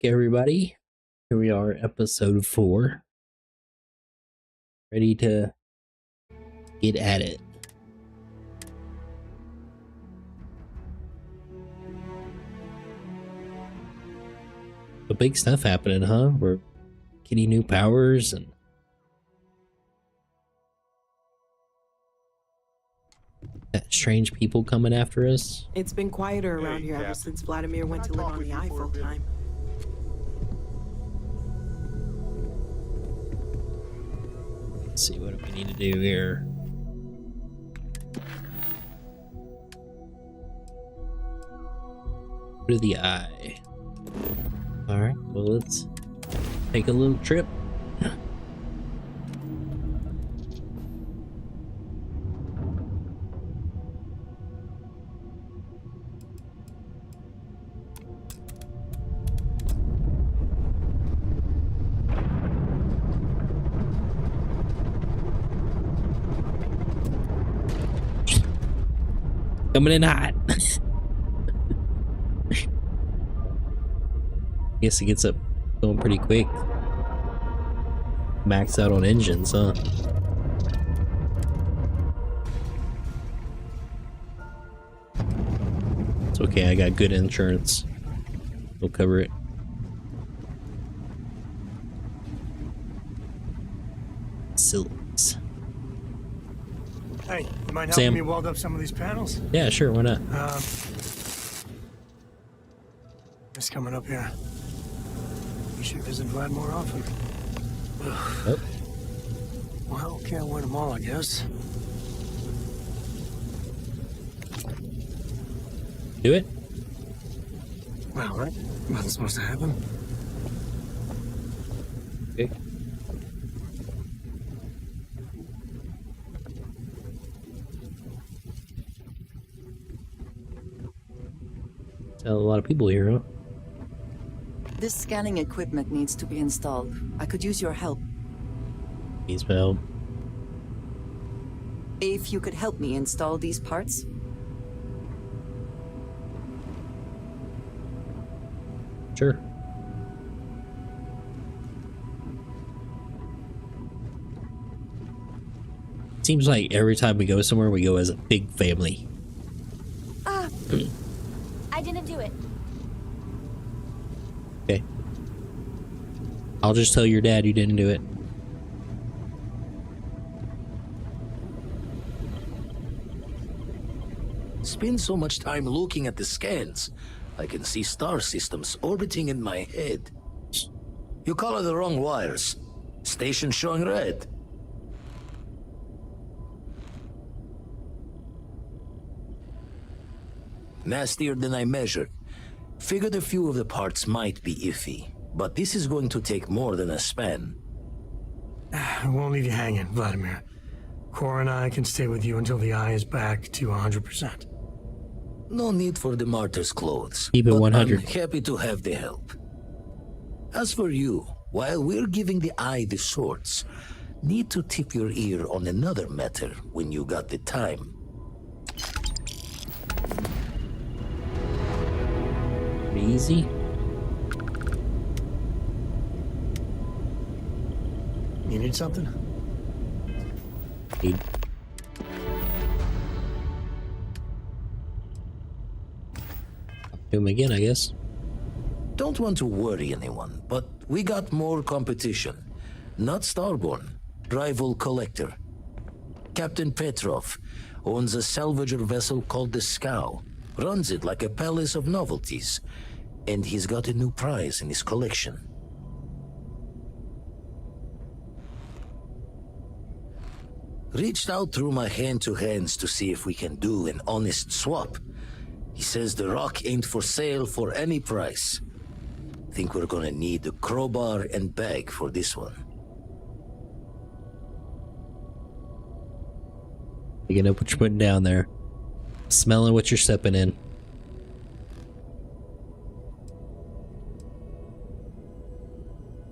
Okay, everybody. Here we are, episode 4. Ready to get at it. The big stuff happening, huh? We're getting new powers and that strange people coming after us. It's been quieter around here ever since Vladimir went to live on the eye full time. Let's see what we need to do here. Go to the eye. Alright, well, let's take a little trip. Coming in hot. Guess it gets up going pretty quick. Max out on engines, huh? It's okay, I got good insurance. We'll cover it. Silks. Hey, you mind Sam. helping me weld up some of these panels? Yeah, sure, why not? It's coming up here. You should visit Vlad more often. Oh. Well, can't win them all, I guess. Do it? Well, right? Nothing's supposed to happen. Okay. Tell a lot of people here, huh? This scanning equipment needs to be installed. I could use your help. Needs my help. If you could help me install these parts. Sure. Seems like every time we go somewhere, we go as a big family. I didn't do it. Okay. I'll just tell your dad you didn't do it. Spend so much time looking at the scans. I can see star systems orbiting in my head. You color the wrong wires. Station showing red. Nastier than I measured. Figured a few of the parts might be iffy, but this is going to take more than a span. I won't leave you hanging, Vladimir. Cora and I can stay with you until the eye is back to 100%. No need for the martyr's clothes. Keep it but 100. I'm happy to have the help. As for you, while we're giving the eye the sorts, need to tip your ear on another matter when you got the time. Pretty easy. You need something? Need- Do him again, I guess. Don't want to worry anyone, but we got more competition. Not Starborn, rival collector. Captain Petrov owns a salvager vessel called the Scow. Runs it like a palace of novelties. And he's got a new prize in his collection. Reached out through my hand-to-hands to see if we can do an honest swap. He says the rock ain't for sale for any price. Think we're gonna need a crowbar and bag for this one. Picking up what you're putting down there. Smelling what you're stepping in.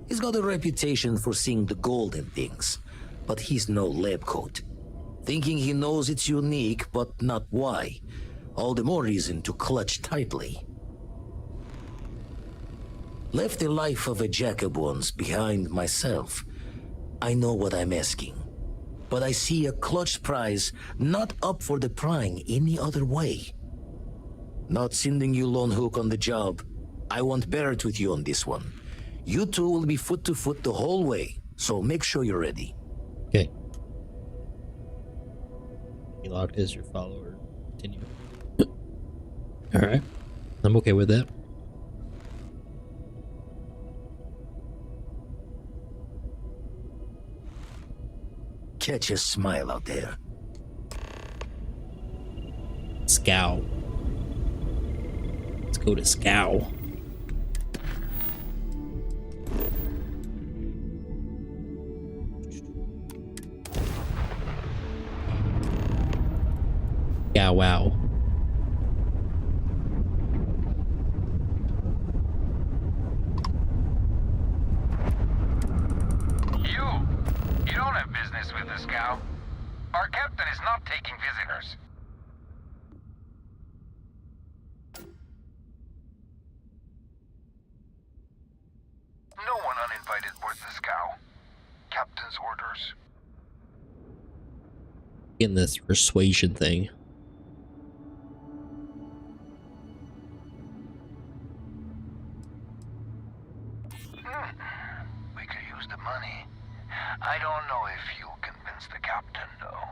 He's got a reputation for seeing the gold in things, but he's no lab coat. Thinking he knows it's unique, but not why. All the more reason to clutch tightly. Left the life of a Jacobons behind myself. I know what I'm asking. But I see a clutch prize not up for the prying any other way. Not sending you lone hook on the job. I want Barrett with you on this one. You two will be foot to foot the whole way, so make sure you're ready. Okay. He locked as your follower. Continue. Alright. I'm okay with that. Catch a smile out there. Scow. Let's go to Scow. Scow wow. You don't have business with the scow. Our captain is not taking visitors. No one uninvited boards the scow. Captain's orders. Getting this persuasion thing. We could use the money. I don't know if you'll convince the captain, though.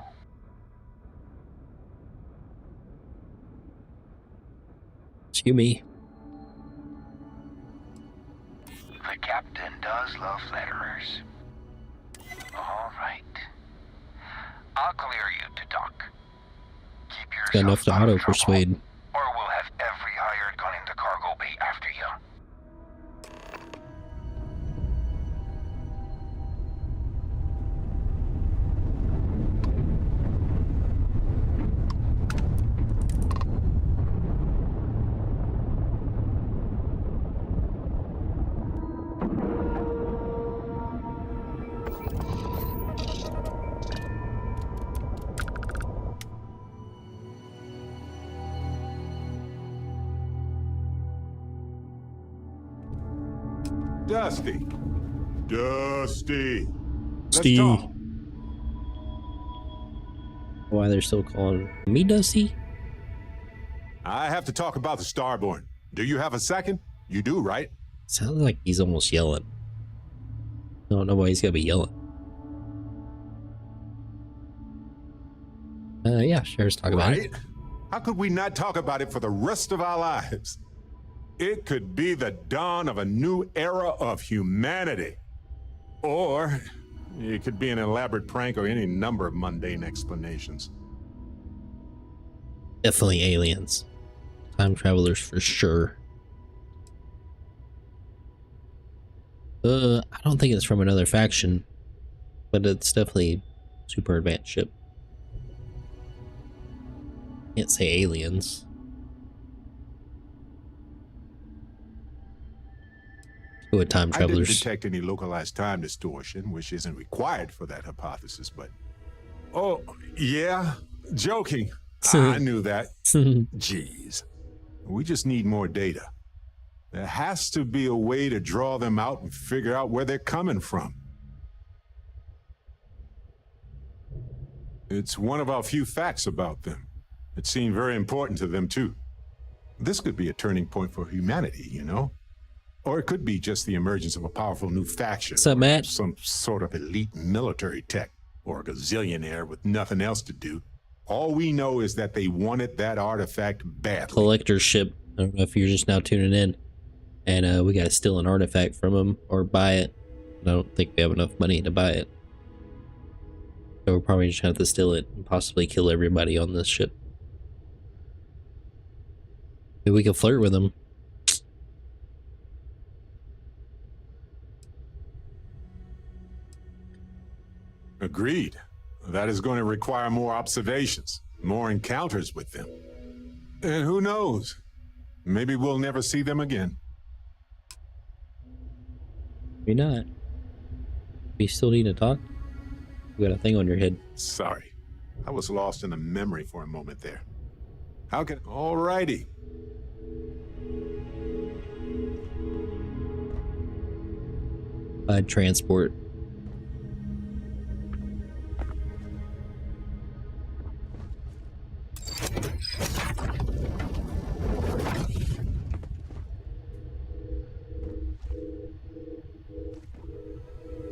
Excuse me. The captain does love letters. All right. I'll clear you to dock. Keep yourself Got enough to out of auto trouble, persuade. or we'll have every hired gun in the cargo bay after you. Dusty. Dusty. Let's Steve. talk. Why they're still calling me Dusty? I have to talk about the Starborn. Do you have a second? You do, right? Sounds like he's almost yelling. I don't know why he's gotta be yelling. Yeah, sure, let's talk about it. Right? How could we not talk about it for the rest of our lives? It could be the dawn of a new era of humanity. Or it could be an elaborate prank or any number of mundane explanations. Definitely aliens. Time travelers for sure. I don't think it's from another faction, but it's definitely super advanced ship. Can't say aliens. Go with time I didn't travelers. detect any localized time distortion, which isn't required for that hypothesis, but... Oh, yeah? Joking. I knew that. Jeez. We just need more data. There has to be a way to draw them out and figure out where they're coming from. It's one of our few facts about them. It seemed very important to them, too. This could be a turning point for humanity, you know? Or it could be just the emergence of a powerful new faction. What's up, Matt? Some sort of elite military tech, or a gazillionaire with nothing else to do. All we know is that they wanted that artifact badly. Collector ship. I don't know if you're just now tuning in. And we gotta steal an artifact from them or buy it. I don't think we have enough money to buy it. So we're probably just gonna have to steal it and possibly kill everybody on this ship. Maybe we can flirt with them. Agreed. That is going to require more observations, more encounters with them. And who knows? Maybe we'll never see them again. Maybe not. We still need to talk? You got a thing on your head. Sorry. I was lost in a memory for a moment there. How can... Alrighty. transport.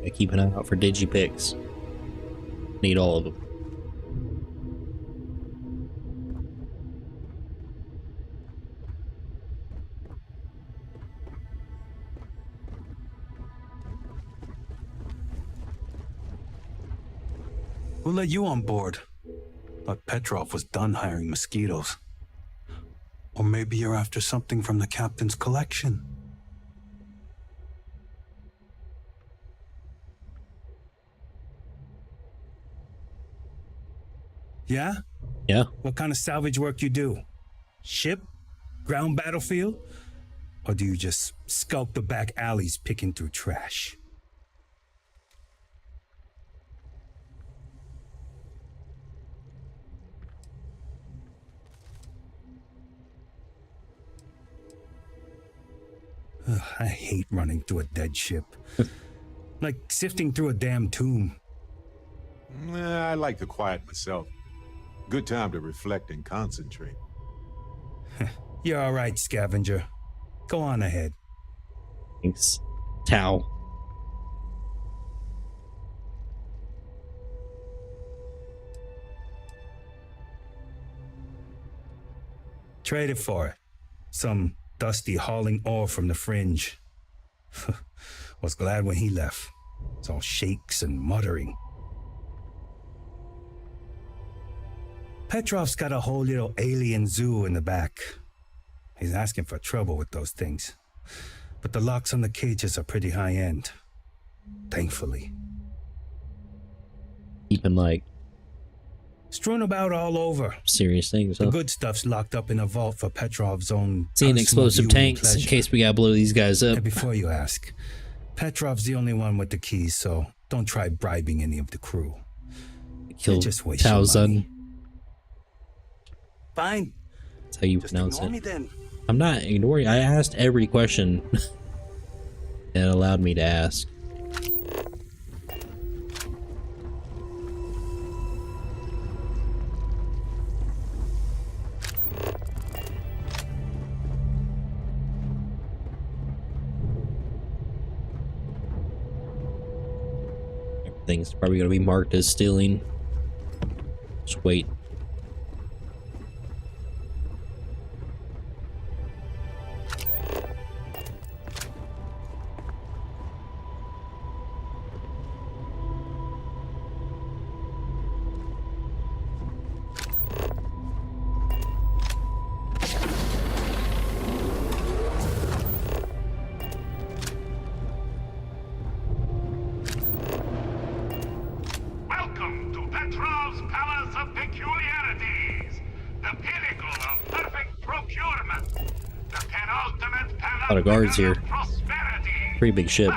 I keep an eye out for digipics. Need all of them. We'll let you on board. But Petrov was done hiring mosquitoes. Or maybe you're after something from the captain's collection. Yeah? Yeah. What kind of salvage work you do? Ship? Ground battlefield? Or do you just skulk the back alleys picking through trash? Ugh, I hate running through a dead ship. Like sifting through a damn tomb. I like the quiet myself. Good time to reflect and concentrate. You're all right, scavenger. Go on ahead. Thanks. Towel. Trade it for it. Some dusty hauling ore from the fringe. Was glad when he left. It's all shakes and muttering. Petrov's got a whole little alien zoo in the back. He's asking for trouble with those things. But the locks on the cages are pretty high end. Thankfully. Keeping like Strewn about all over. serious things. The Huh? good stuff's locked up in a vault for Petrov's own Seeing personal explosive viewing tanks in pleasure. case we gotta blow these guys up. And before you ask, Petrov's the only one with the keys, so don't try bribing any of the crew. Kill just waste your Taozun. money. Fine. That's how you Just pronounce ignore it. me then. I'm not ignoring. I asked every question that allowed me to ask. Everything's probably going to be marked as stealing. Just wait. Welcome to Petrov's Palace of Peculiarities, the pinnacle of perfect procurement, the penultimate A lot of guards here. of prosperity. Pretty big ship.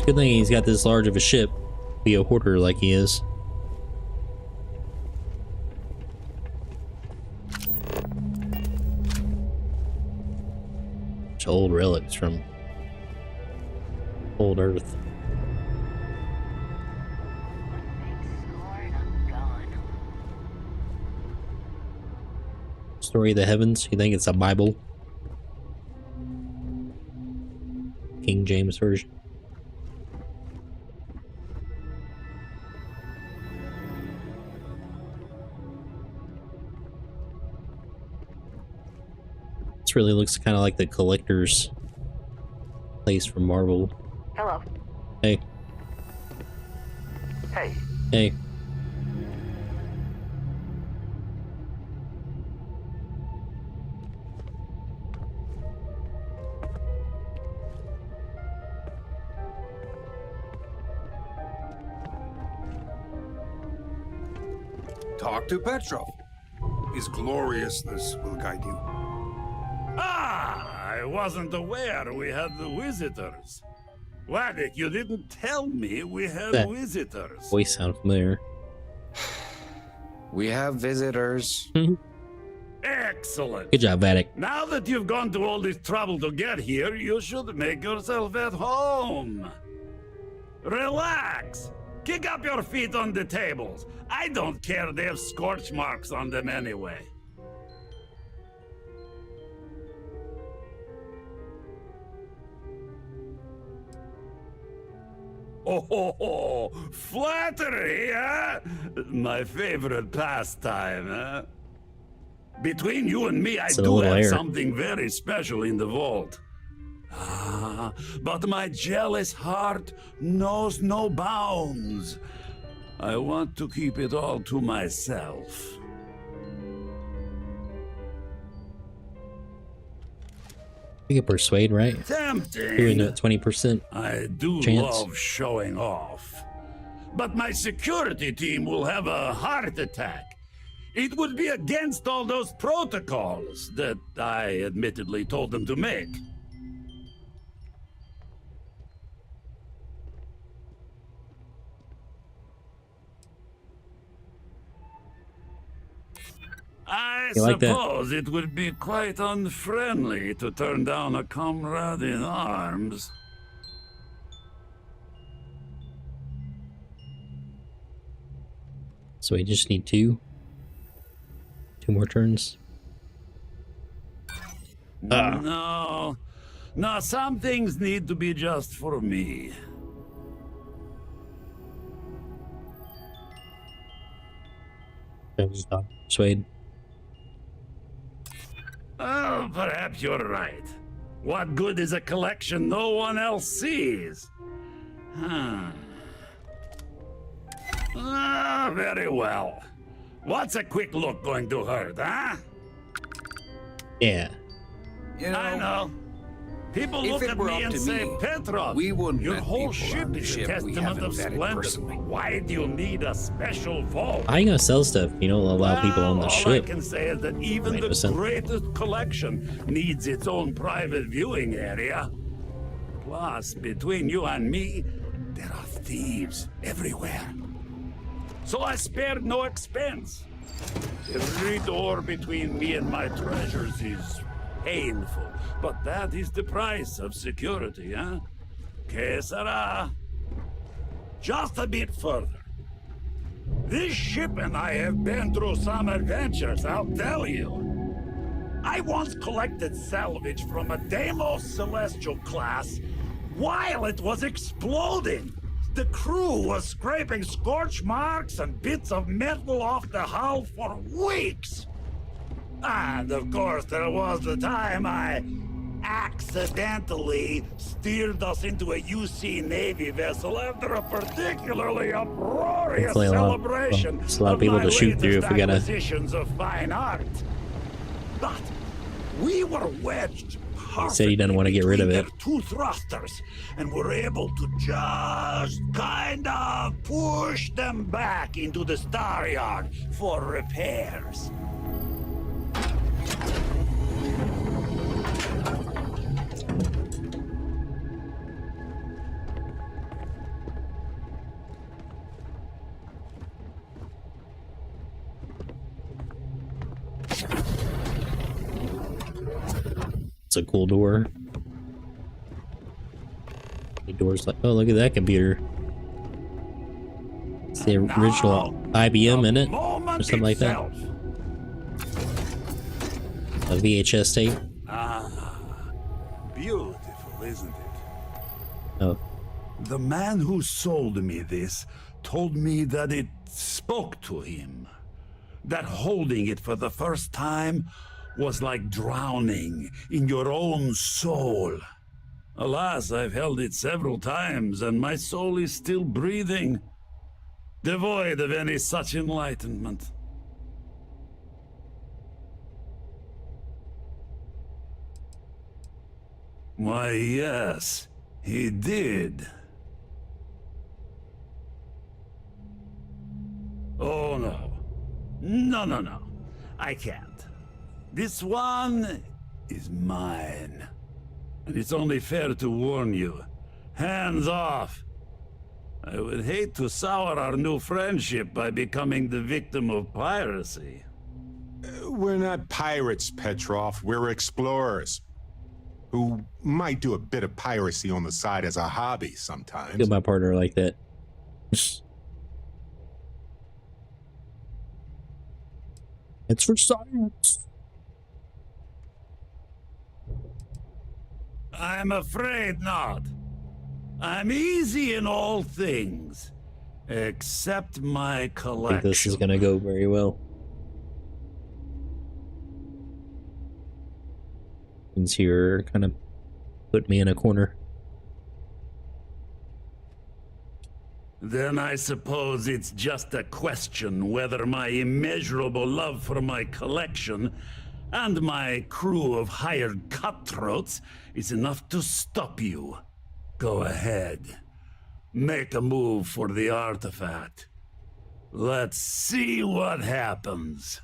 Good thing he's got this large of a ship. Be a hoarder like he is. Old relics from old Earth. Story of the Heavens. You think it's a Bible? King James Version. This really looks kind of like the collector's place from Marvel. Hello. Hey. Hey. Hey. Talk to Petrov. His gloriousness will guide you. I wasn't aware we had visitors. Waddick, you didn't tell me we had That visitors. voice sound familiar. We have visitors. Excellent. Good job, Vatic. Now that you've gone to all this trouble to get here, you should make yourself at home. Relax. Kick up your feet on the tables. I don't care they have scorch marks on them anyway. Oh, flattery, huh? My favorite pastime, huh? Between you and me, I It's a do little have air. something very special in the vault. Ah, but my jealous heart knows no bounds. I want to keep it all to myself. You can persuade, right? Tempting. Doing it 20%. I do chance. love showing off. But my security team will have a heart attack. It would be against all those protocols that I admittedly told them to make. I You like that? suppose it would be quite unfriendly to turn down a comrade in arms. So we just need two more turns. No. No, some things need to be just for me. Persuade. Oh, perhaps you're right. What good is a collection no one else sees? Ah, very well. What's a quick look going to hurt, huh? Yeah. You know, I know. People if look it at were me up and to say, me, Petrov, we wouldn't your let whole people on ship the is a ship we testament haven't of vetted splendor. personally. Why do you need a special vault? How are you gonna sell stuff? You don't allow people on the All ship. I can say is that even Wait, the listen. greatest collection needs its own private viewing area. Plus, between you and me, there are thieves everywhere. So I spared no expense. Every door between me and my treasures is painful, but that is the price of security, huh? Que sera? Just a bit further. This ship and I have been through some adventures, I'll tell you. I once collected salvage from a Deimos Celestial class while it was exploding. The crew was scraping scorch marks and bits of metal off the hull for weeks. And of course, there was the time I accidentally steered us into a UC Navy vessel after a particularly uproarious Hopefully a lot- celebration well, there's a lot of people my to shoot through latest if we gotta- acquisitions of fine art. But we were wedged He said he doesn't want to get rid of it. between their two thrusters, and were able to just kind of push them back into the star yard for repairs. It's a cool door. The door's like, oh, look at that computer. It's the original IBM in it, or something like that. A VHS tape. Beautiful, isn't it? Oh, The man who sold me this told me that it spoke to him. That holding it for the first time was like drowning in your own soul. Alas, I've held it several times, and my soul is still breathing, devoid of any such enlightenment. Why, yes, he did. Oh, no. No. I can't. This one is mine. And it's only fair to warn you. Hands off! I would hate to sour our new friendship by becoming the victim of piracy. We're not pirates, Petrov. We're explorers. Who might do a bit of piracy on the side as a hobby sometimes. Get my partner like that. It's for science. I'm afraid not. I'm easy in all things, except my I collection. think this is gonna go very well. Since you're kind of put me in a corner. Then I suppose it's just a question whether my immeasurable love for my collection and my crew of hired cutthroats is enough to stop you. Go ahead. Make a move for the artifact. Let's see what happens.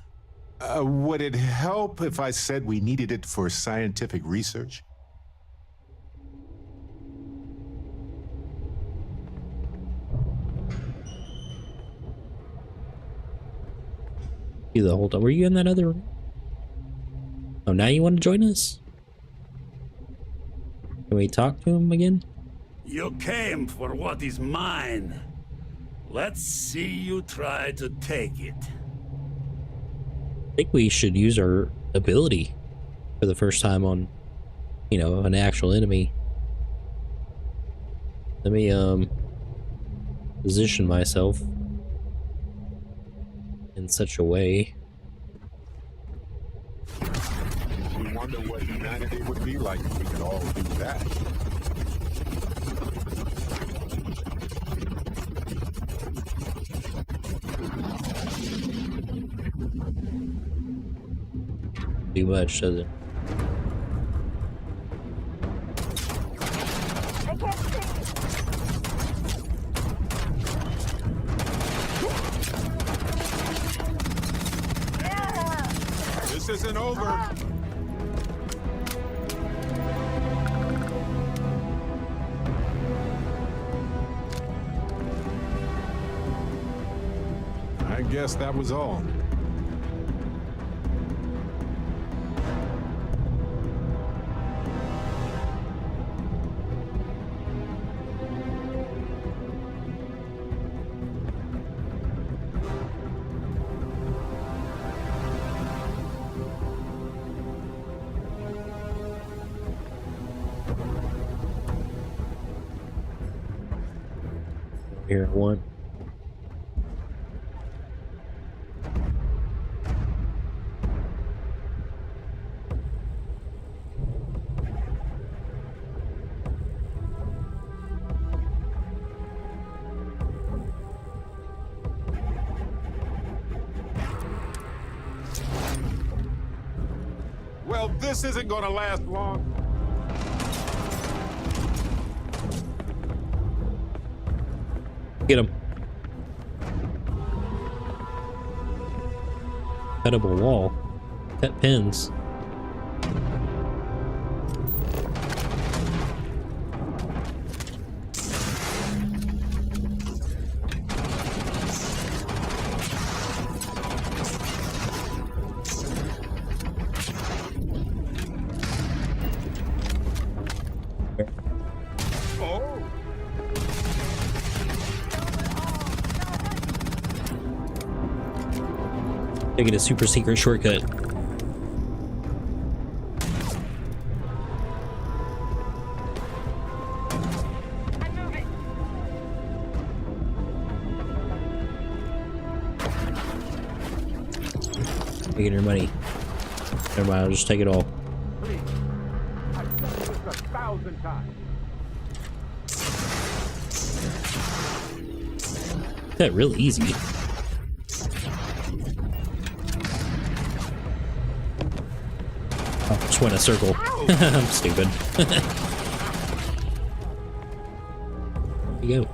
Would it help if I said we needed it for scientific research? You the whole time. Were you in that other room? Oh, now you want to join us? Can we talk to him again? You came for what is mine. Let's see you try to take it. I think we should use our ability for the first time on, you know, an actual enemy. Let me, position myself in such a way. We wonder what humanity would be like if we could all do that. Too much, does it? This isn't over. I guess that was all. Here, one. Well, this isn't gonna last long. Get him. Cuttable wall. Cut pins. Taking a super secret shortcut. Taking your money. Never mind, I'll just take it all. Please. I've done this 1,000 times. That really easy. Oh, just went a circle. I'm stupid. Here you go.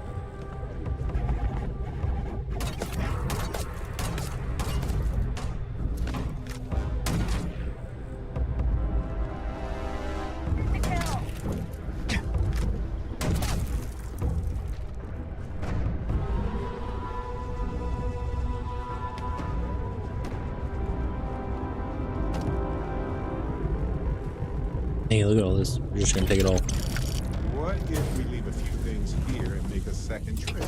Dang, look at all this. We're just gonna take it all. What if we leave a few things here and make a second trip?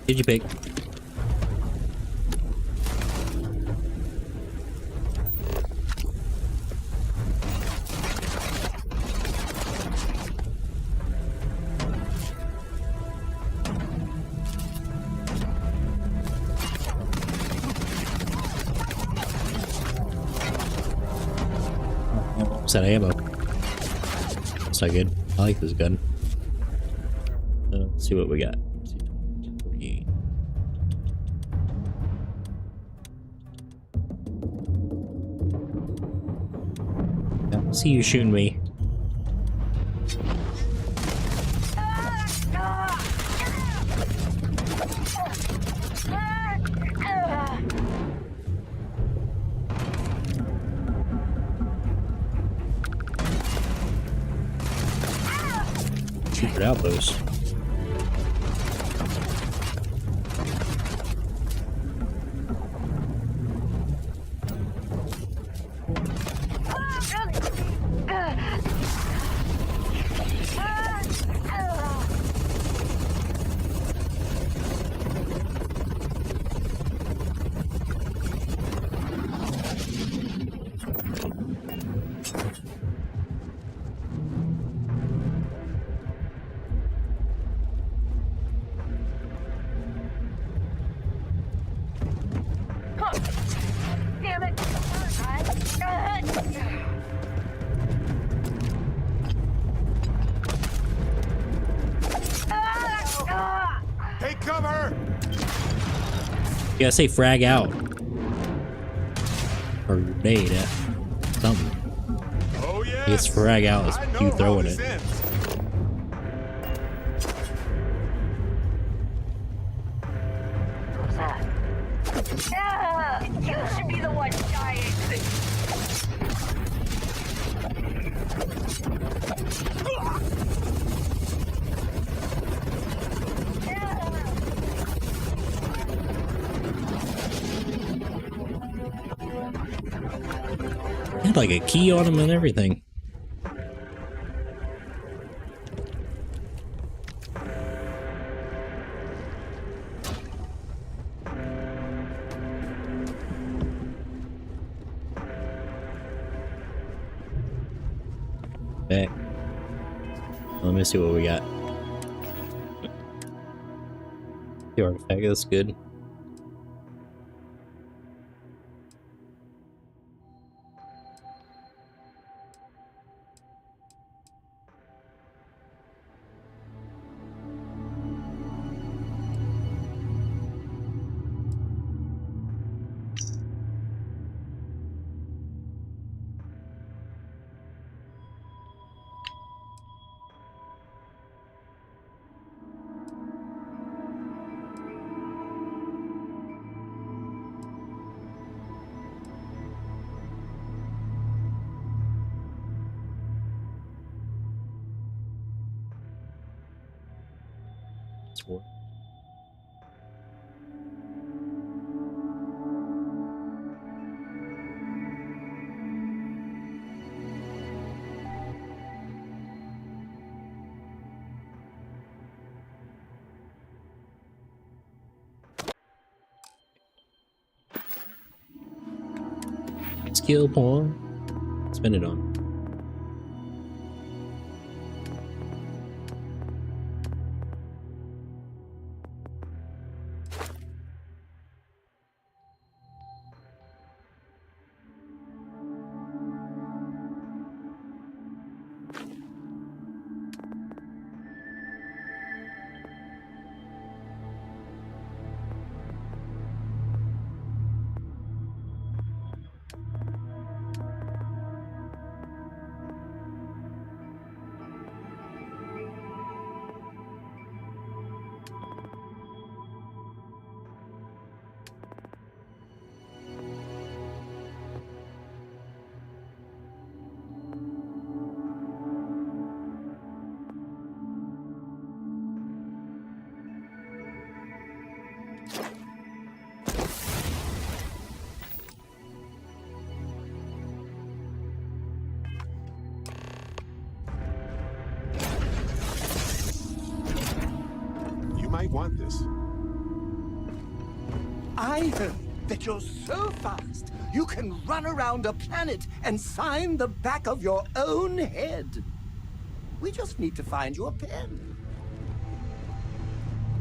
Did you pick? Almost out of ammo. That's not good. I like this gun. Let's see what we got. Let's see, 48. Yeah, see you shooting me. Secret outpost. Damn it! Take cover! You gotta say frag out. Or grenade at something. Oh yeah. I guess frag out is you throwing it. You should be the one dying. Had like a key on him and everything. Back. Let me see what we got. The artifact, that's good. For. Skill point. Spend it on. want this. I heard that you're so fast, you can run around a planet and sign the back of your own head. We just need to find you a pen.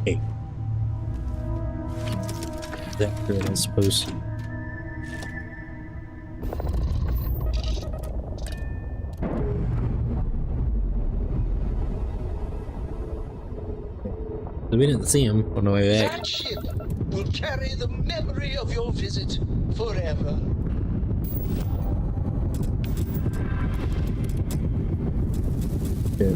Hey. That's what I'm supposed to. We didn't see him on the way back. That ship will carry the memory of your visit forever. Yeah.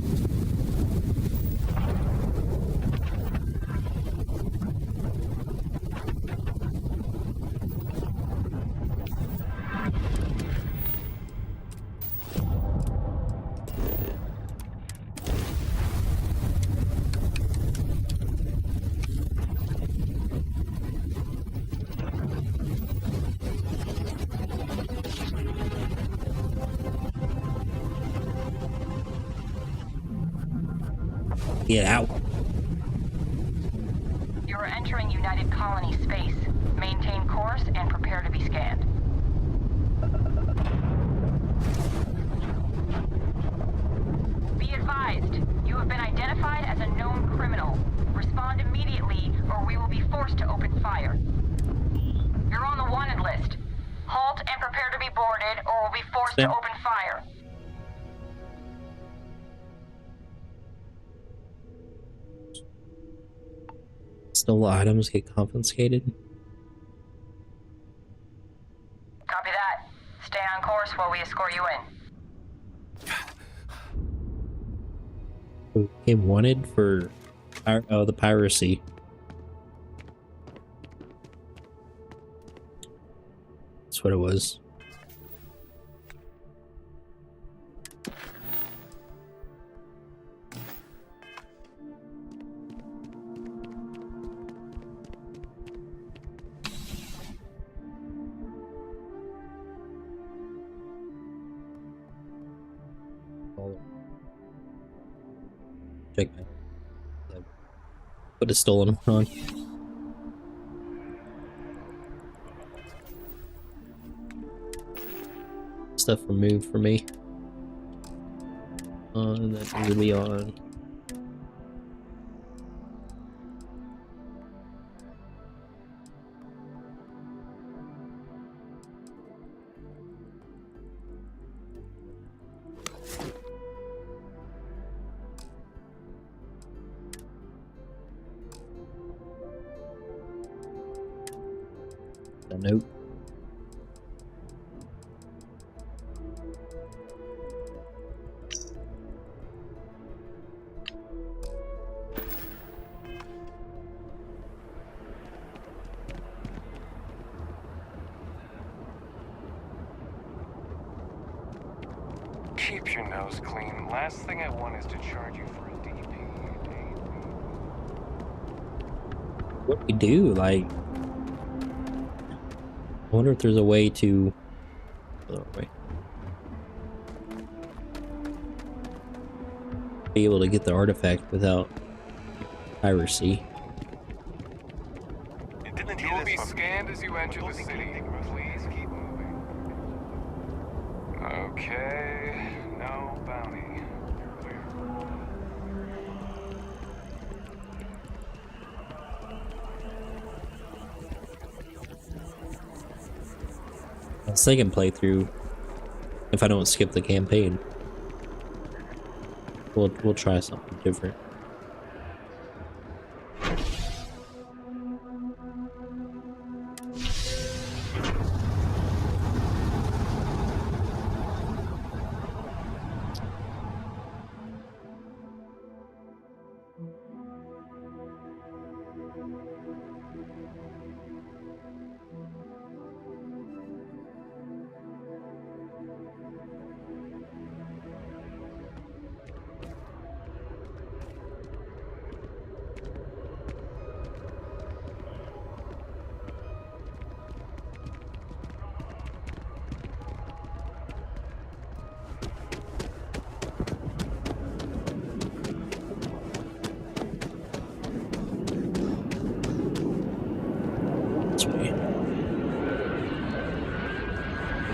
Get out. You're entering United Colony space. Maintain course and prepare to be scanned. Be advised, you have been identified as a known criminal. Respond immediately, or we will be forced to open fire. You're on the wanted list. Halt and prepare to be boarded, or we'll be forced to open fire. Stolen items get confiscated. Copy that. Stay on course while we escort you in. Became wanted for the piracy. That's what it was. Check back. Put a stolen one on. Stuff removed for me. On that needs to be on. Nope. Keep your nose clean. Last thing I want is to charge you for a DP. What do we do? Like, I wonder if there's a way to. Oh, wait. Be able to get the artifact without piracy. You will be scanned as you enter the city. Please keep moving. Okay, no bounty. Clear. Second playthrough, if I don't skip the campaign, we'll try something different.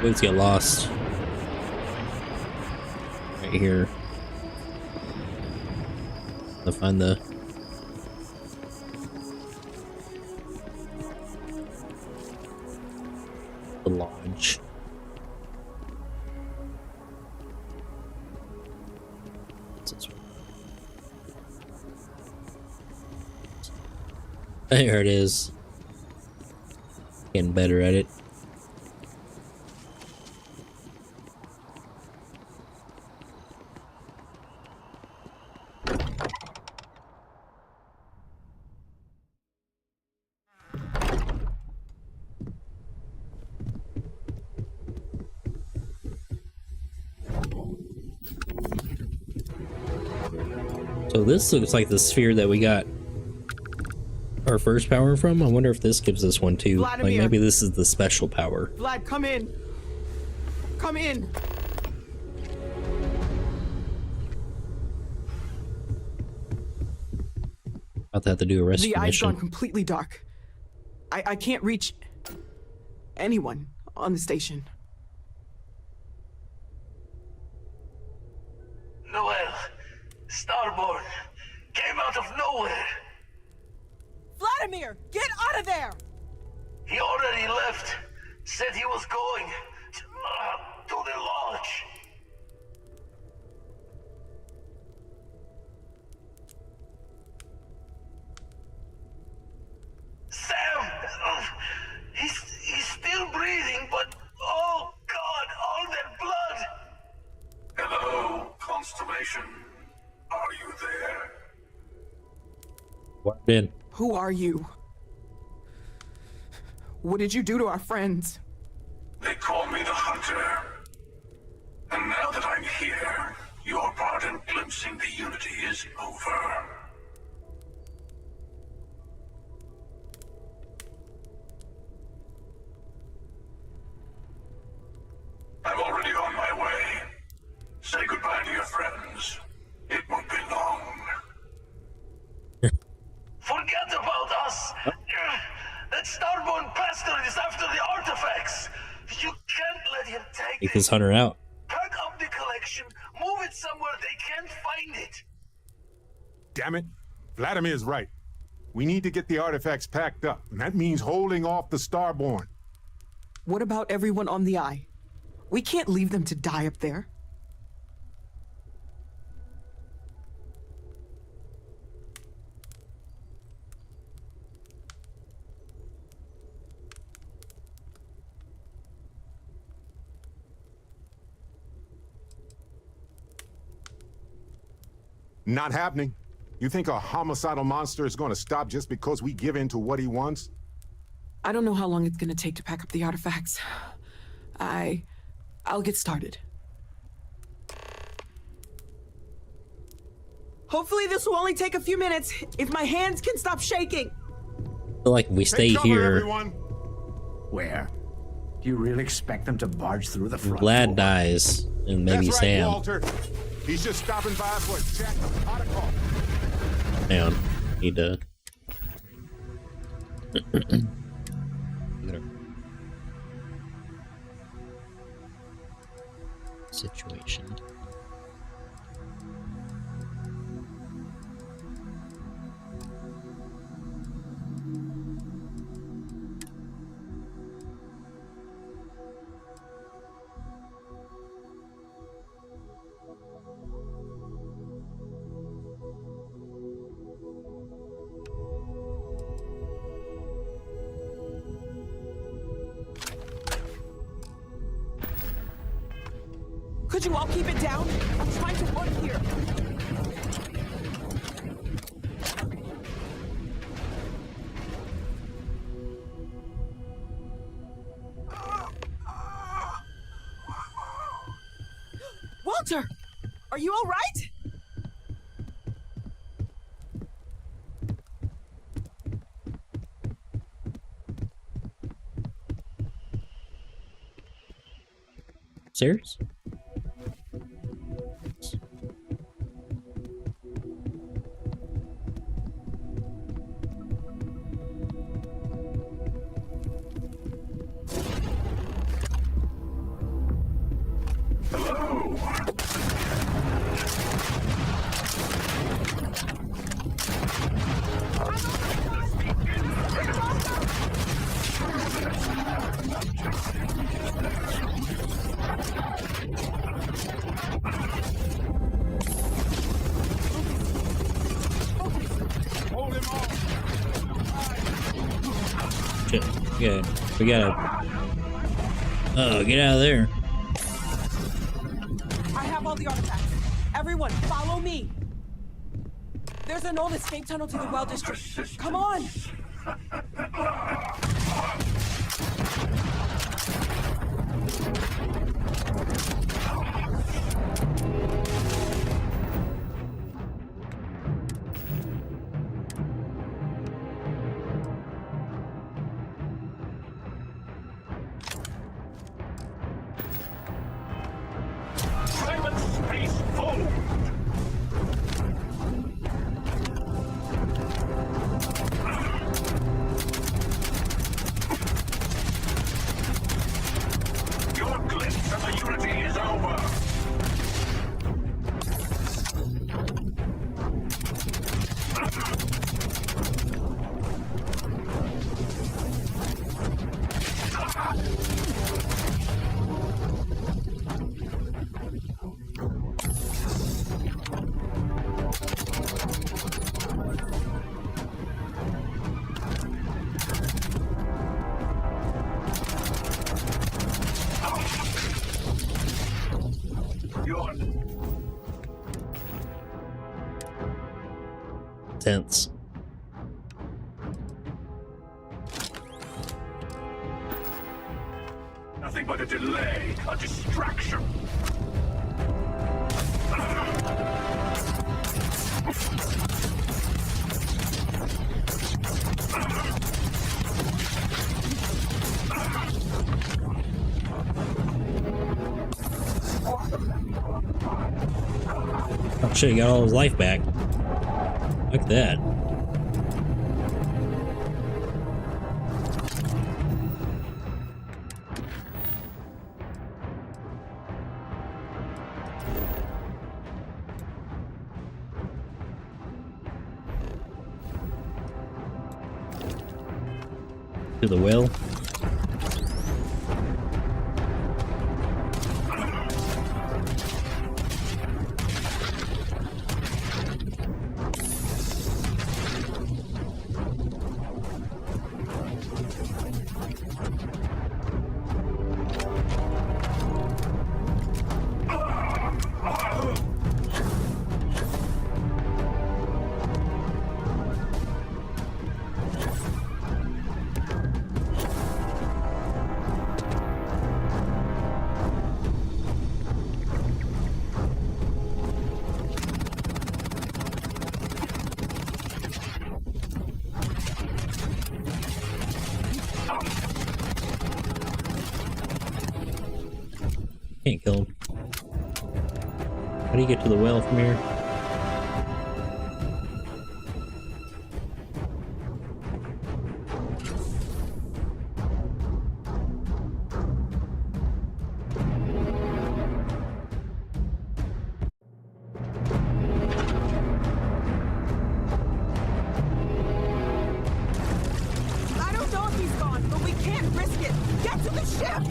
Let's get lost. Right here. To find the lodge. What's this one? There it is. Getting better at it. So this looks like the sphere that we got our first power from. I wonder if this gives us one too. Vladimir. Like maybe this is the special power. Vlad, come in. Come in. About to have to do a rescue The eye's mission. gone completely dark. I can't reach anyone on the station. Noel, Starborn, came out of nowhere. Vladimir, get out of there! He already left. Said he was going to the lodge. Sam! He's still breathing, but oh God, all that blood! Hello, Constellation. Are you there? What in? Who are you? What did you do to our friends? They call me the Hunter. And now that I'm here, your part in glimpsing the Unity is over. I'm already on my way. Say goodbye to your friends. It won't be long. Forget about us! That Starborn bastard is after the artifacts! You can't let him take this hunter out. Pack up the collection, move it somewhere they can't find it! Damn it. Vladimir's right. We need to get the artifacts packed up, and that means holding off the Starborn. What about everyone on the Eye? We can't leave them to die up there. Not happening. You think a homicidal monster is going to stop just because we give in to what he wants? I don't know how long it's gonna take to pack up the artifacts. I'll get started. Hopefully this will only take a few minutes, if my hands can stop shaking. I feel like if we stay here, Where? Do you really expect them to barge through the front Vlad door? dies, and maybe That's right, Sam. Walter. He's just stopping by for a chat. Hot a call. Hang on. Need to. Situation. Could you all keep it down? I'm trying to work here. Walter, are you all right? Serious? shit. Yeah, we gotta. Oh, get out of there. I have all the artifacts. Everyone, follow me. There's a known escape tunnel to the well district. Come on. Cyberspace forward! Your glimpse of the Unity is over! Tense. Nothing but a delay, a distraction. Oh shit, he got all his life back. Look at that. To the well. Can't kill him. How do you get to the well from here? I don't know if he's gone, but we can't risk it. Get to the ship!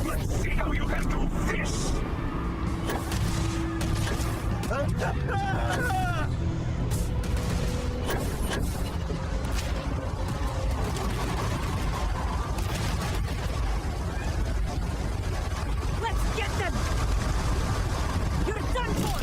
Let's see how you handle this! Let's get them! You're done for!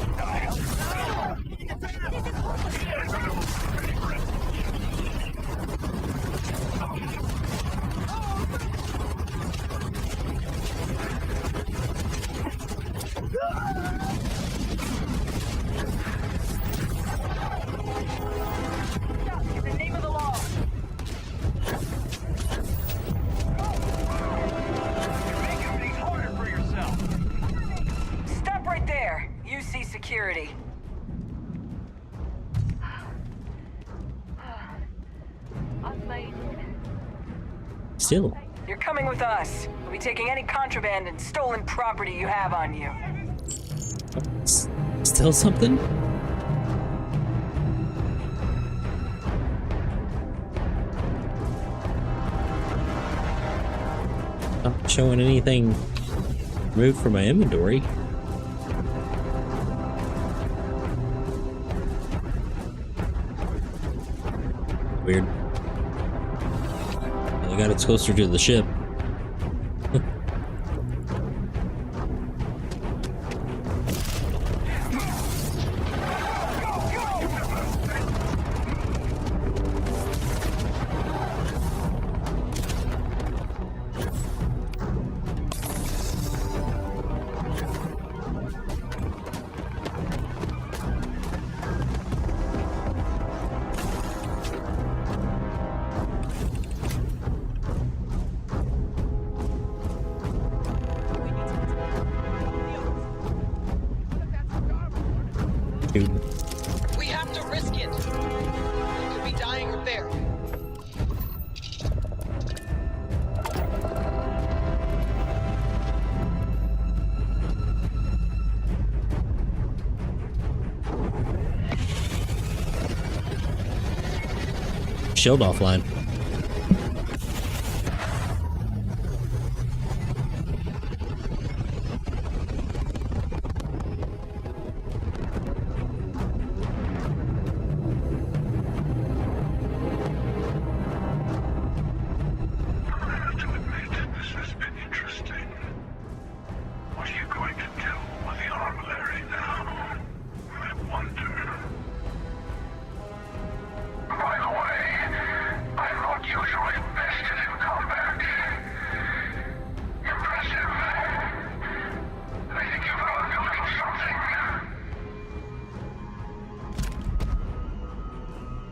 In the name of the law. You're making things harder for yourself. Stop right there. You see security. Still. You're coming with us. We'll be taking any contraband and stolen property you have on you. Still something? Not showing anything removed from my inventory. Weird. Well, I got it closer to the ship. We have to risk it. We could be dying up there. Shield offline.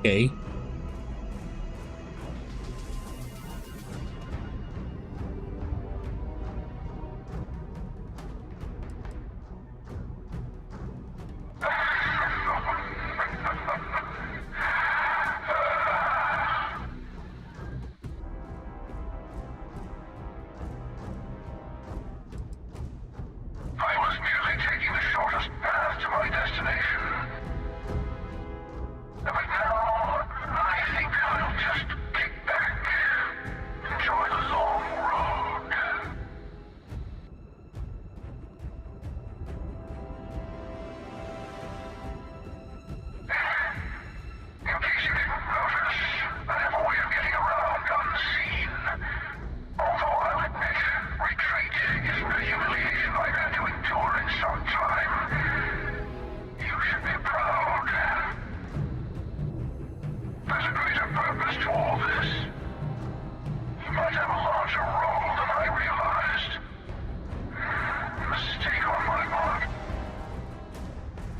Okay. I was merely taking the shortest path to my destination. But now, I think I'll just kick back, enjoy the long road. In case you didn't notice, I have a way of getting around unseen. Although I'll admit, retreat isn't a humiliation I've had to endure in some time. You should be proud. There's a greater purpose to all this. You might have a larger role than I realized. Mistake on my part.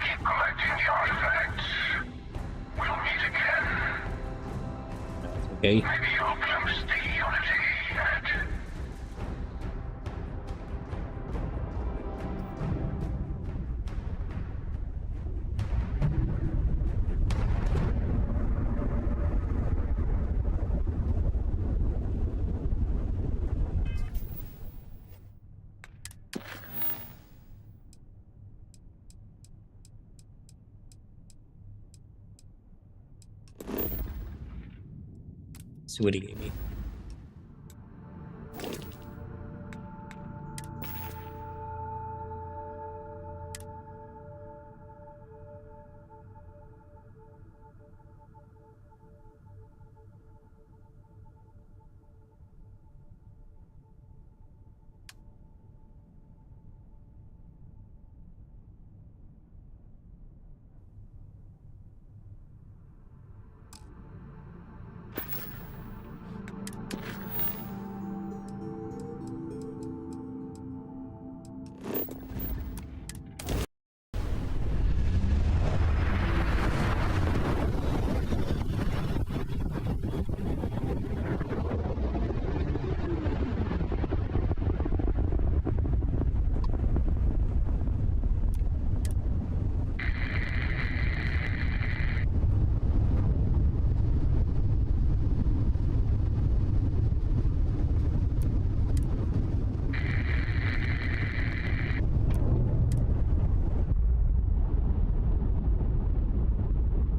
Keep collecting the artifacts. We'll meet again. Okay. Maybe you'll glimpse the unity yet. See what he gave me.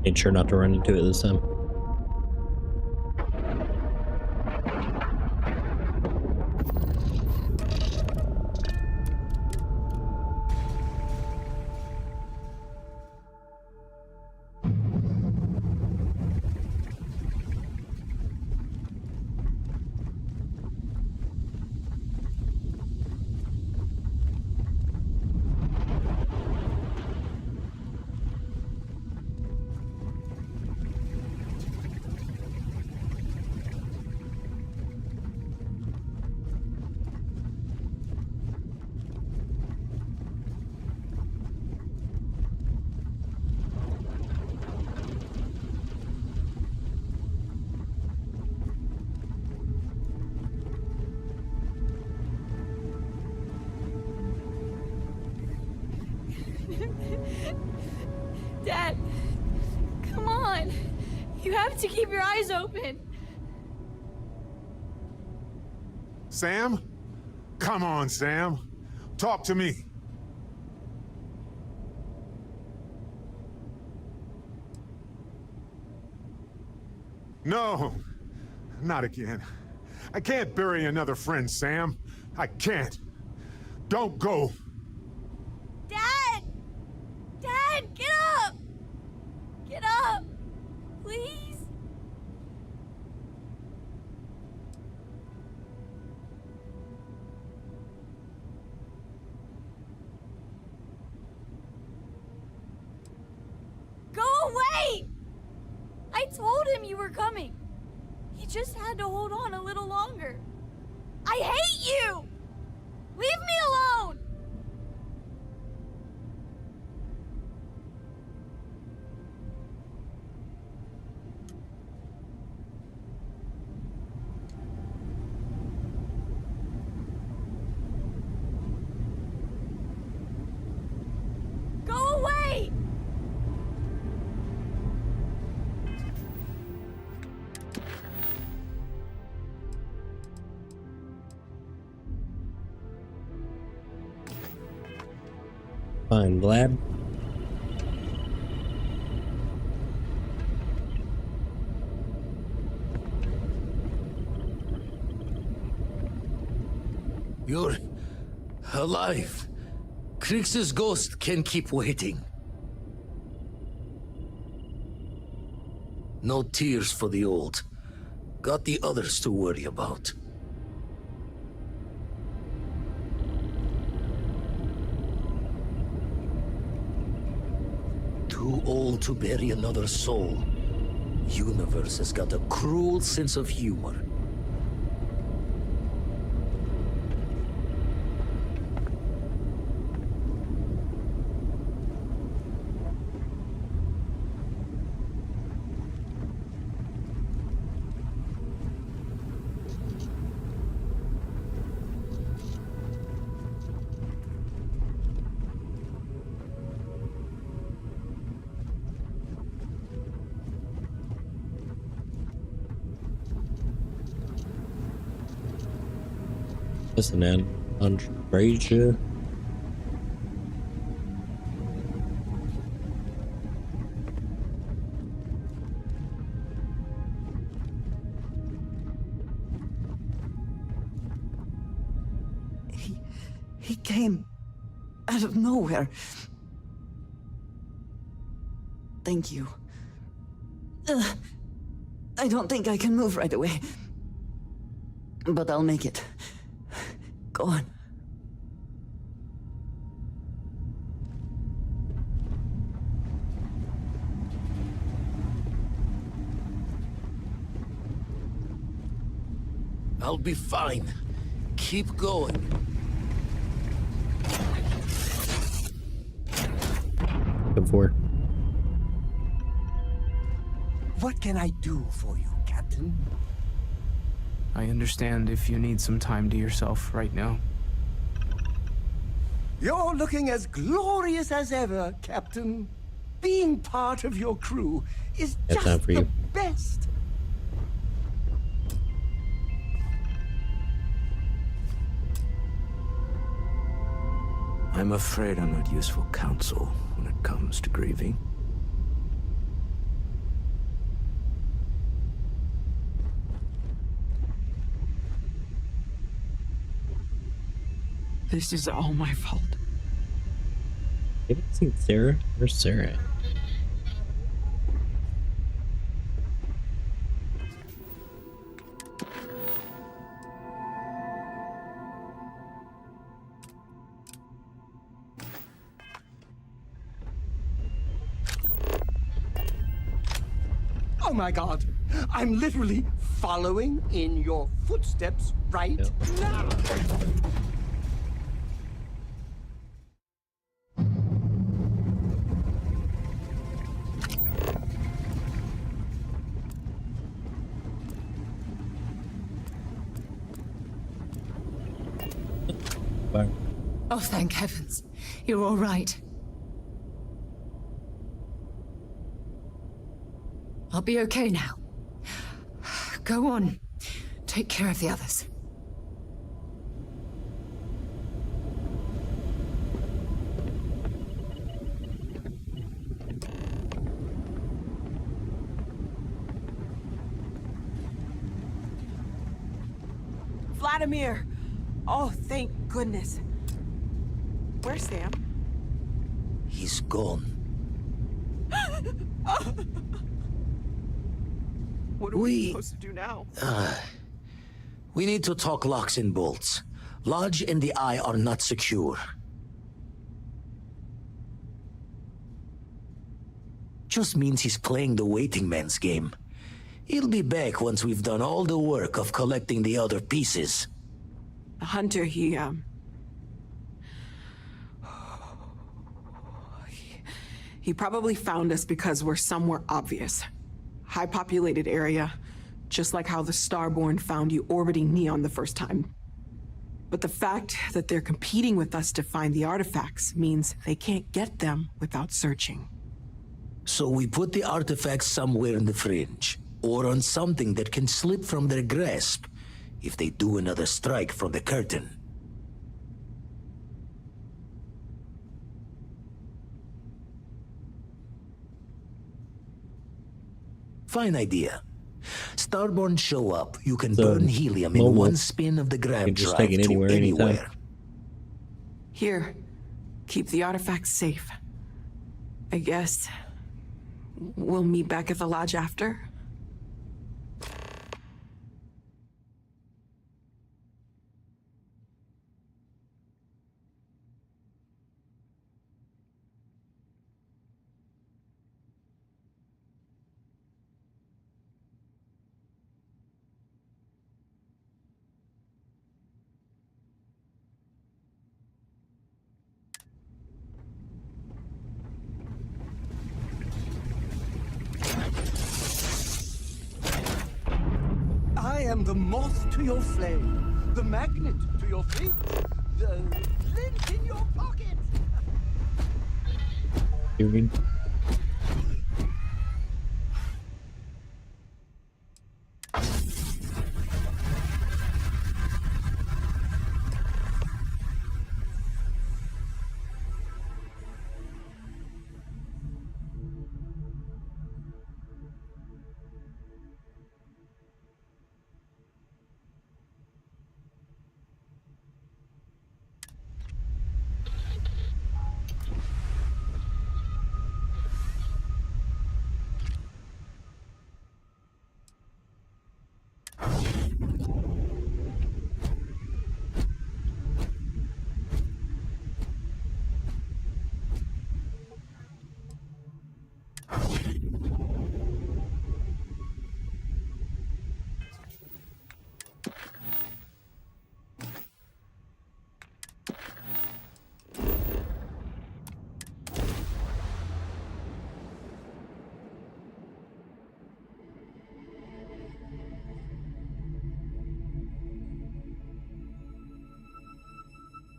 Made sure not to run into it this time. Dad, come on. You have to keep your eyes open. Sam? Come on, Sam. Talk to me. No, not again. I can't bury another friend, Sam. I can't. Don't go. Dad! Dad, get up! Get up! Please? Go away! I told him you were coming. He just had to hold on a little longer. I hate you! Leave me alone! Go away! Fine, Vlad. You're alive. Krix's ghost can keep waiting. No tears for the old. Got the others to worry about. Too old to bury another soul. Universe has got a cruel sense of humor. Listen, man. Andreja. He came out of nowhere. Thank you. I don't think I can move right away. But I'll make it. Go on. I'll be fine. Keep going. Before. What can I do for you, Captain? I understand if you need some time to yourself right now. You're looking as glorious as ever, Captain. Being part of your crew is That's time just for the you. best. I'm afraid I'm not useful counsel when it comes to grieving. This is all my fault. Haven't seen Sarah. Where's Sarah at? Oh my god! I'm literally following in your footsteps right now! Bye. Oh, thank heavens. You're all right. I'll be okay now. Go on. Take care of the others. Vladimir! Oh, thank goodness. Where's Sam? He's gone. What are we supposed to do now? We need to talk locks and bolts. Lodge and the Eye are not secure. Just means he's playing the waiting man's game. He'll be back once we've done all the work of collecting the other pieces. The hunter, he probably found us because we're somewhere obvious. High-populated area, just like how the Starborn found you orbiting Neon the first time. But the fact that they're competing with us to find the artifacts means they can't get them without searching. So we put the artifacts somewhere in the fringe, or on something that can slip from their grasp if they do another strike from the curtain. Fine idea. Starborn show up, you can burn helium in one spin of the grav just drive take it to anywhere, anywhere. anytime. Here, keep the artifacts safe. I guess we'll meet back at the lodge after. I am the moth to your flame, the magnet to your feet, the lint in your pocket. You mean?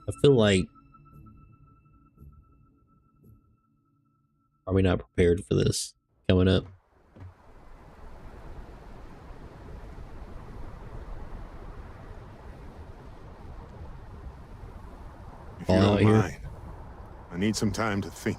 I feel like, are we not prepared for this coming up? If you All don't out here. mind, I need some time to think.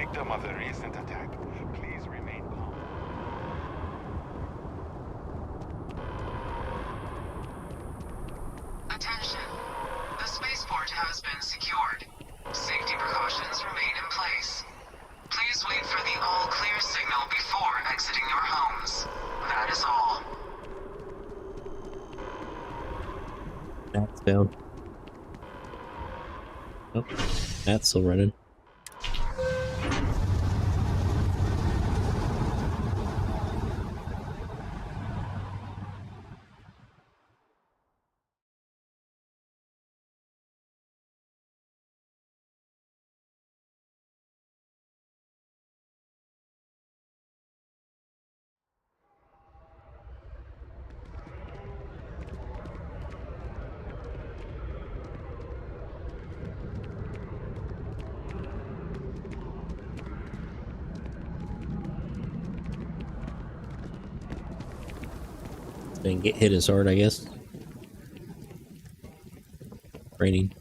victim of the recent attack. Please remain calm. Attention. The spaceport has been secured. Safety precautions remain in place. Please wait for the all-clear signal before exiting your homes. That is all. That's down. Oh, that's still running. Didn't get hit as hard, I guess. Raining.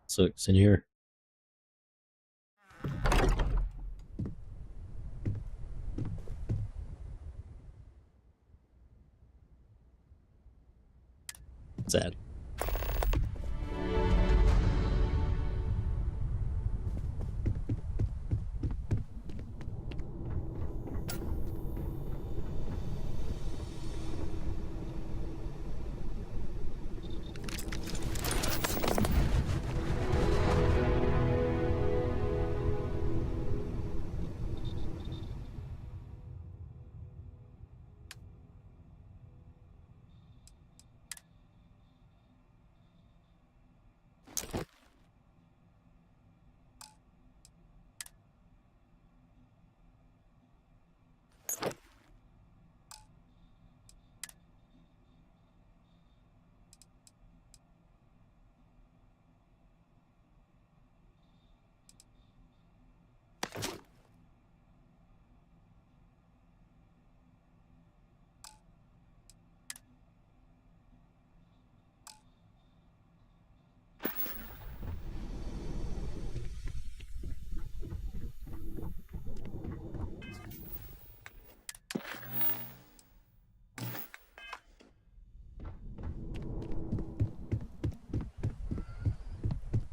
So it's in here. Sad.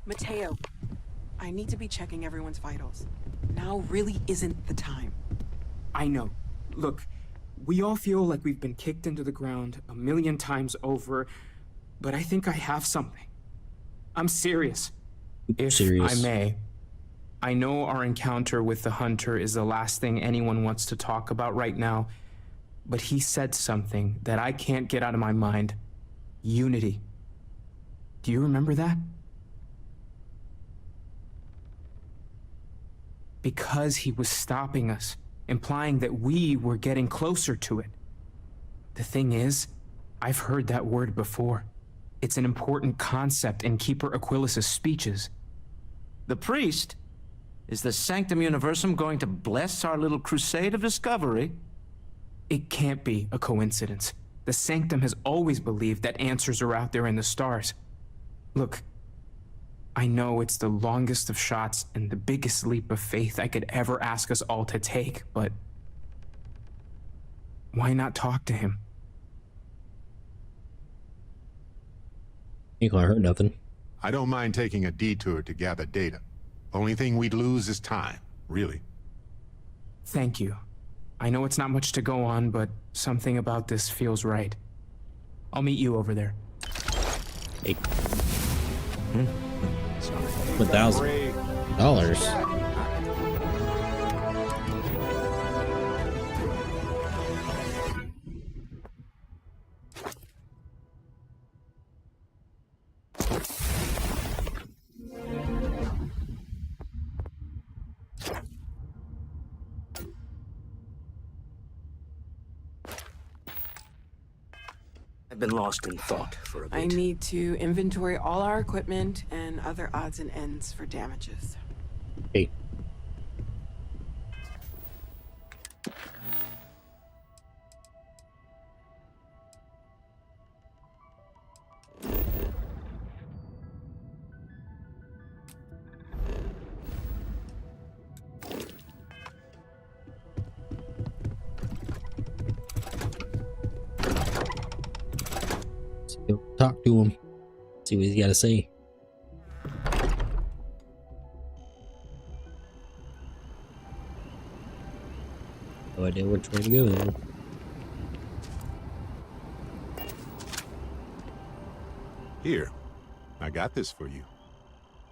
Mateo, I need to be checking everyone's vitals. Now really isn't the time. I know. Look, we all feel like we've been kicked into the ground 1,000,000 times over, but I think I have something. I'm serious. If I may. I know our encounter with the Hunter is the last thing anyone wants to talk about right now, but he said something that I can't get out of my mind. Unity. Do you remember that? Because he was stopping us, implying that we were getting closer to it. The thing is, I've heard that word before. It's an important concept in Keeper Aquilas's speeches. The priest? Is the Sanctum Universum going to bless our little crusade of discovery? It can't be a coincidence. The Sanctum has always believed that answers are out there in the stars. Look, I know it's the longest of shots and the biggest leap of faith I could ever ask us all to take, but why not talk to him? Ain't gonna hurt nothing. I don't mind taking a detour to gather data. Only thing we'd lose is time, really. Thank you. I know it's not much to go on, but something about this feels right. I'll meet you over there. Hey. $1,000. I've been lost in thought for a bit. I need to inventory all our equipment and other odds and ends for damages. Hey. Talk to him. See what he's got to say. No idea which way to go then. Here, I got this for you.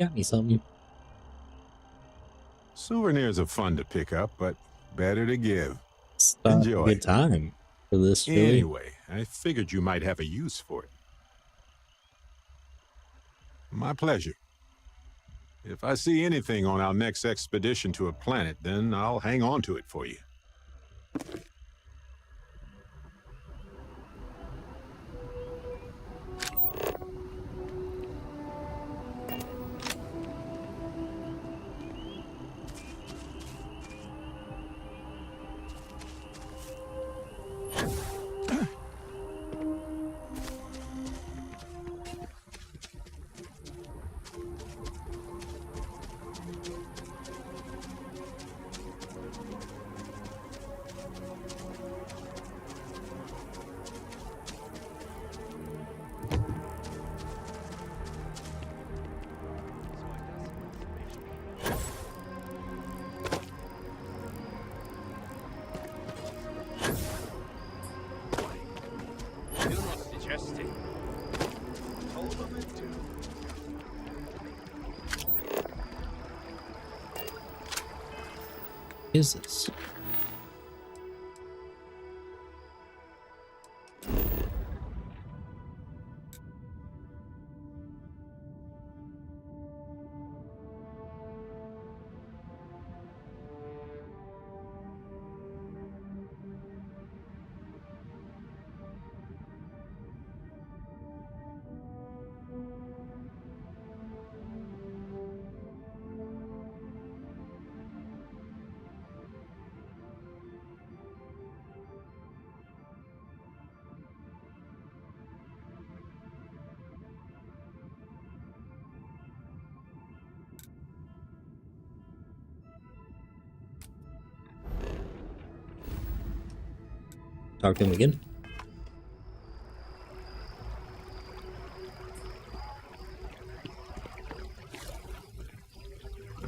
Got me something. Souvenirs are fun to pick up, but better to give. Enjoy. A good time for this. Really. Anyway, I figured you might have a use for it. My pleasure. If I see anything on our next expedition to a planet, then I'll hang on to it for you. Is this? Talk to him again.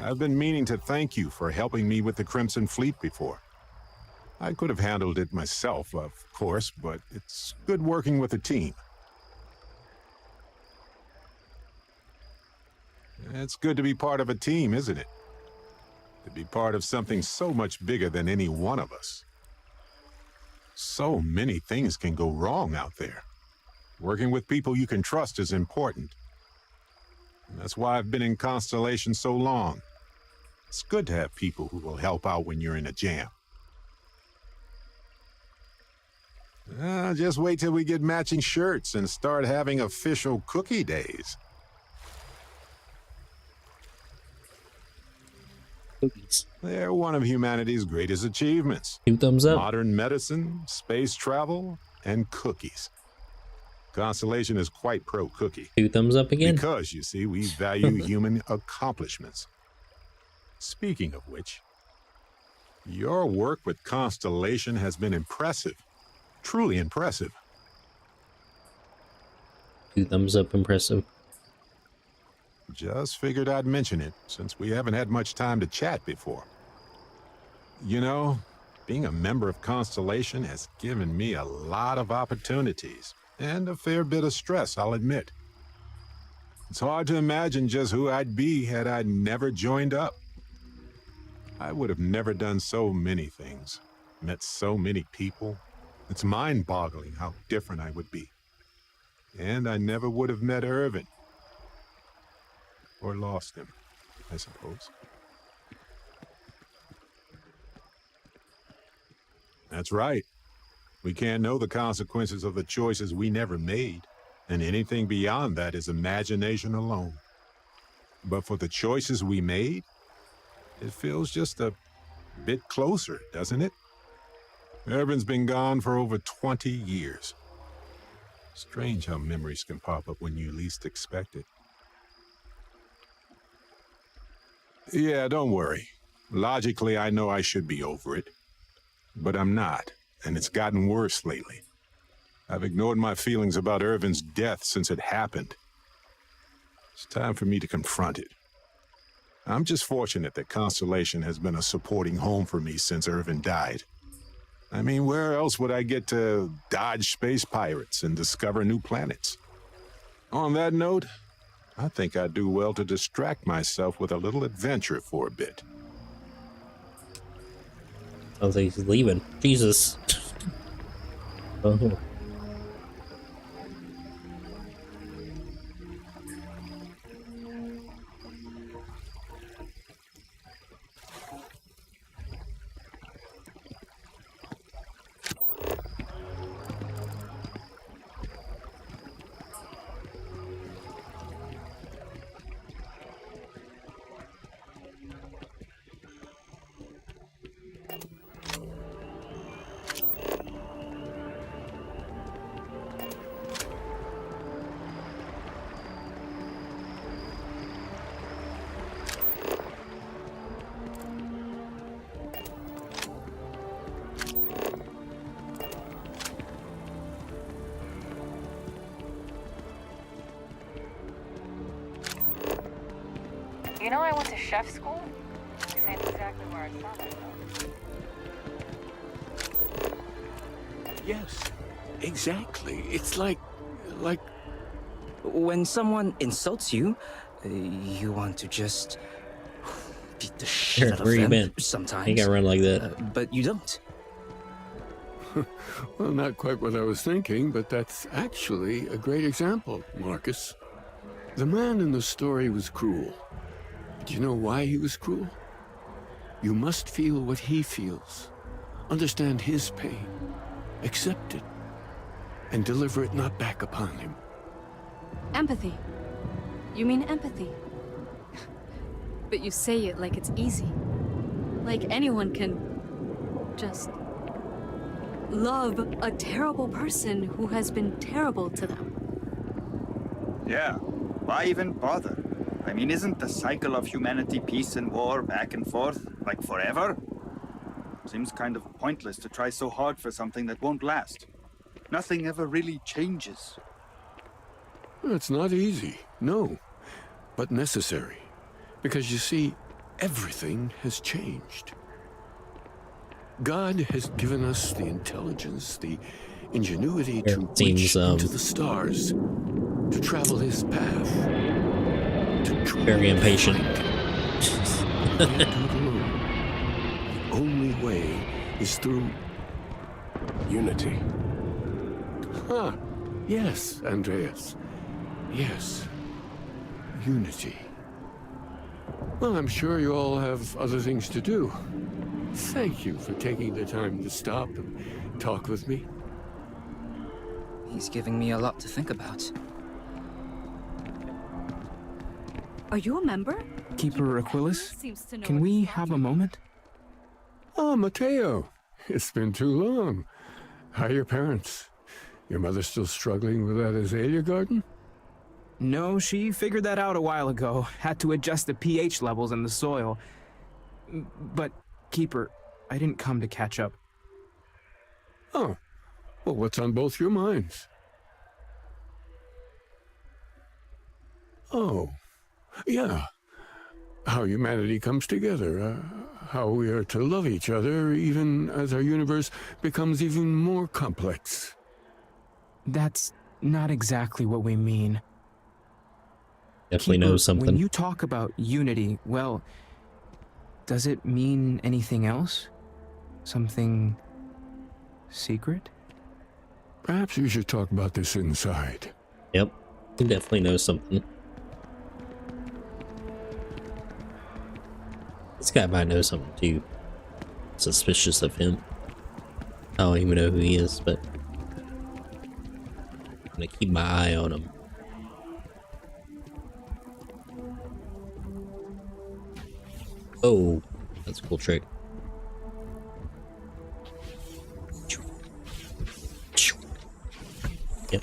I've been meaning to thank you for helping me with the Crimson Fleet before. I could have handled it myself, of course, but it's good working with a team. It's good to be part of a team, isn't it? To be part of something so much bigger than any one of us. So many things can go wrong out there. Working with people you can trust is important. And that's why I've been in Constellation so long. It's good to have people who will help out when you're in a jam. Just wait till we get matching shirts and start having official cookie days. Cookies. They're one of humanity's greatest achievements. 2 thumbs up. Modern medicine, space travel, and cookies. Constellation is quite pro-cookie. 2 thumbs up again. Because, you see, we value human accomplishments. Speaking of which, your work with Constellation has been impressive. Truly impressive. 2 thumbs up, impressive. Just figured I'd mention it, since we haven't had much time to chat before. You know, being a member of Constellation has given me a lot of opportunities, and a fair bit of stress, I'll admit. It's hard to imagine just who I'd be had I never joined up. I would have never done so many things, met so many people. It's mind-boggling how different I would be. And I never would have met Irvin. Or lost him, I suppose. That's right. We can't know the consequences of the choices we never made, and anything beyond that is imagination alone. But for the choices we made, it feels just a bit closer, doesn't it? Irvin's been gone for over 20 years. Strange how memories can pop up when you least expect it. Yeah, don't worry. Logically, I know I should be over it. But I'm not, and it's gotten worse lately. I've ignored my feelings about Irvin's death since it happened. It's time for me to confront it. I'm just fortunate that Constellation has been a supporting home for me since Irvin died. I mean, where else would I get to dodge space pirates and discover new planets? On that note, I think I'd do well to distract myself with a little adventure for a bit. Sounds like he's leaving. Jesus. Oh. You know I went to chef school? Same exactly where I saw myself. Yes, exactly. It's like... When someone insults you, you want to just beat the shit out of Where you them been? sometimes. You gotta run like that. But you don't. Well, not quite what I was thinking, but that's actually a great example, Marcus. The man in the story was cruel. Do you know why he was cruel? You must feel what he feels. Understand his pain. Accept it. And deliver it not back upon him. Empathy. You mean empathy? But you say it like it's easy. Like anyone can just love a terrible person who has been terrible to them. Yeah, why even bother? I mean, isn't the cycle of humanity peace and war back and forth, like forever? Seems kind of pointless to try so hard for something that won't last. Nothing ever really changes. It's not easy, no, but necessary. Because you see, everything has changed. God has given us the intelligence, the ingenuity to reach into the stars, to travel his path, to very impatient. The only way is through unity. Huh. Yes, Andreas. Yes. Unity. Well, I'm sure you all have other things to do. Thank you for taking the time to stop and talk with me. He's giving me a lot to think about. Are you a member? Keeper Aquilus, Seems to know can what we he's have a talking moment? Oh, Mateo. It's been too long. How are your parents? Your mother still struggling with that azalea garden? No, she figured that out a while ago. Had to adjust the pH levels in the soil. But, Keeper, I didn't come to catch up. Oh. Well, what's on both your minds? Oh. Yeah. How humanity comes together. How we are to love each other even as our universe becomes even more complex. That's not exactly what we mean. Definitely Keeper, knows something. When you talk about unity, well, does it mean anything else? Something secret? Perhaps we should talk about this inside. Yep, he definitely knows something. This guy might know something too. Suspicious of him. I don't even know who he is, but I'm gonna keep my eye on him. Oh, that's a cool trick. Yep.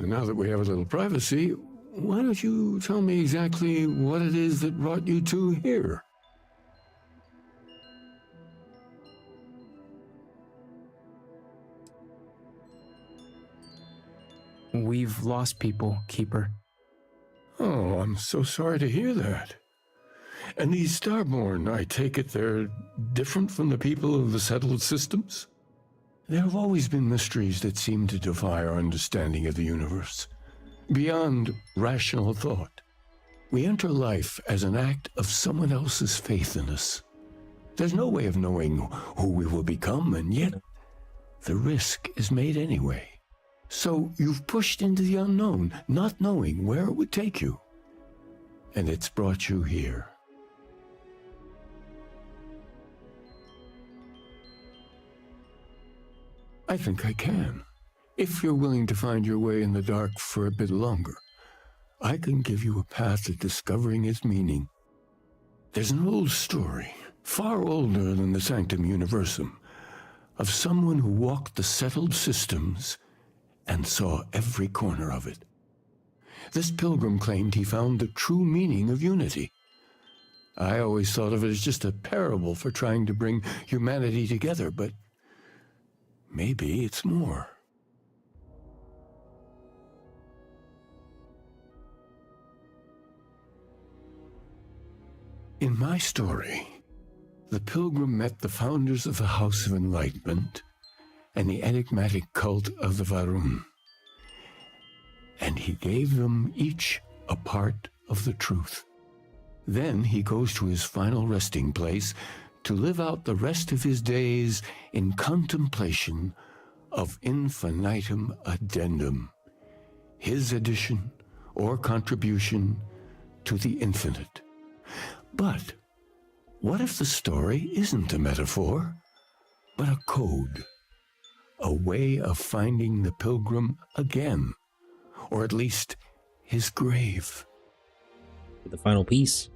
Now that we have a little privacy, why don't you tell me exactly what it is that brought you two here? We've lost people, Keeper. Oh, I'm so sorry to hear that. And these Starborn, I take it they're different from the people of the settled systems? There have always been mysteries that seem to defy our understanding of the universe, beyond rational thought. We enter life as an act of someone else's faith in us. There's no way of knowing who we will become, and yet the risk is made anyway. So you've pushed into the unknown, not knowing where it would take you. And it's brought you here. I think I can. If you're willing to find your way in the dark for a bit longer, I can give you a path to discovering its meaning. There's an old story, far older than the Sanctum Universum, of someone who walked the settled systems and saw every corner of it. This pilgrim claimed he found the true meaning of unity. I always thought of it as just a parable for trying to bring humanity together, but maybe it's more. In my story, the pilgrim met the founders of the House of Enlightenment and the enigmatic cult of the Varun, and he gave them each a part of the truth. Then he goes to his final resting place to live out the rest of his days in contemplation of infinitum addendum, his addition or contribution to the infinite. But what if the story isn't a metaphor, but a code, a way of finding the pilgrim again, or at least his grave? The final piece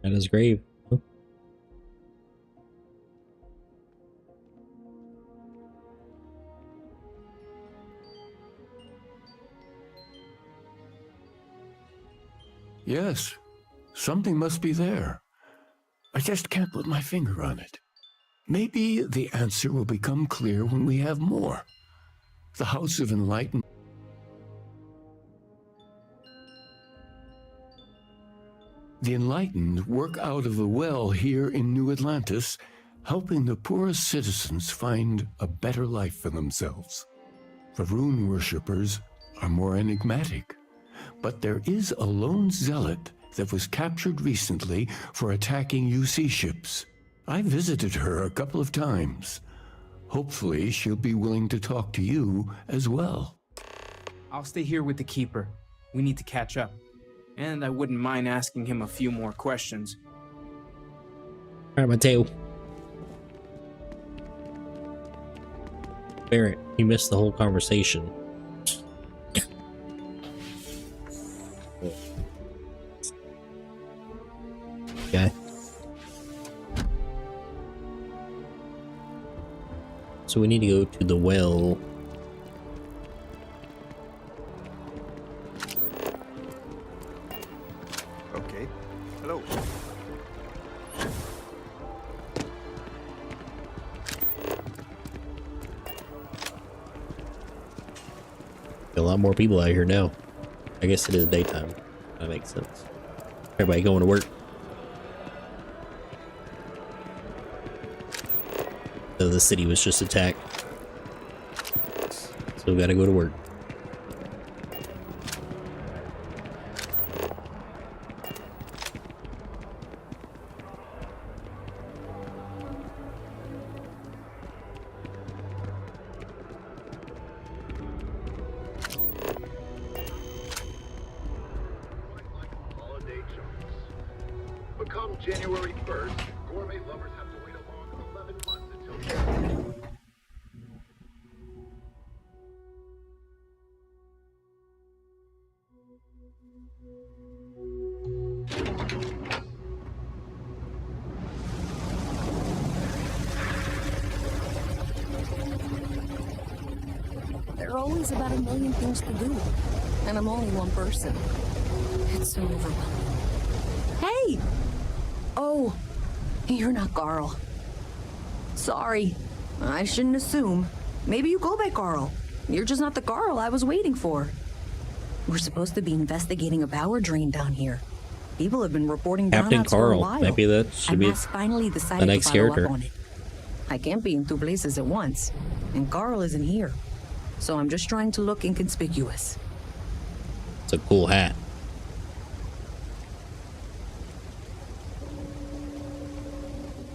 at his grave. Huh? Yes, something must be there. I just can't put my finger on it. Maybe the answer will become clear when we have more. The House of Enlightenment. The Enlightened work out of the well here in New Atlantis, helping the poorest citizens find a better life for themselves. The rune worshippers are more enigmatic, but there is a lone zealot that was captured recently for attacking UC ships. I visited her a couple of times. Hopefully she'll be willing to talk to you as well. I'll stay here with the Keeper. We need to catch up. And I wouldn't mind asking him a few more questions. Alright, Mateo. Barrett, you missed the whole conversation. Okay. So we need to go to the well. Okay. Hello. A lot more people out here now. I guess it is daytime. That makes sense. Everybody going to work. So the city was just attacked. So we gotta go to work. January 1st, gourmet lovers have to wait a long 11 months until... There are always about a million things to do, and I'm only one person. It's so overwhelming. Hey! Oh, you're not Carl. Sorry, I shouldn't assume. Maybe you go by Carl. You're just not the Carl I was waiting for. We're supposed to be investigating a power drain down here. People have been reporting Captain brownouts for a Carl. while. Maybe that should and be Matt's finally decided the next to follow character. up on it. I can't be in two places at once, and Carl isn't here. So I'm just trying to look inconspicuous. It's a cool hat.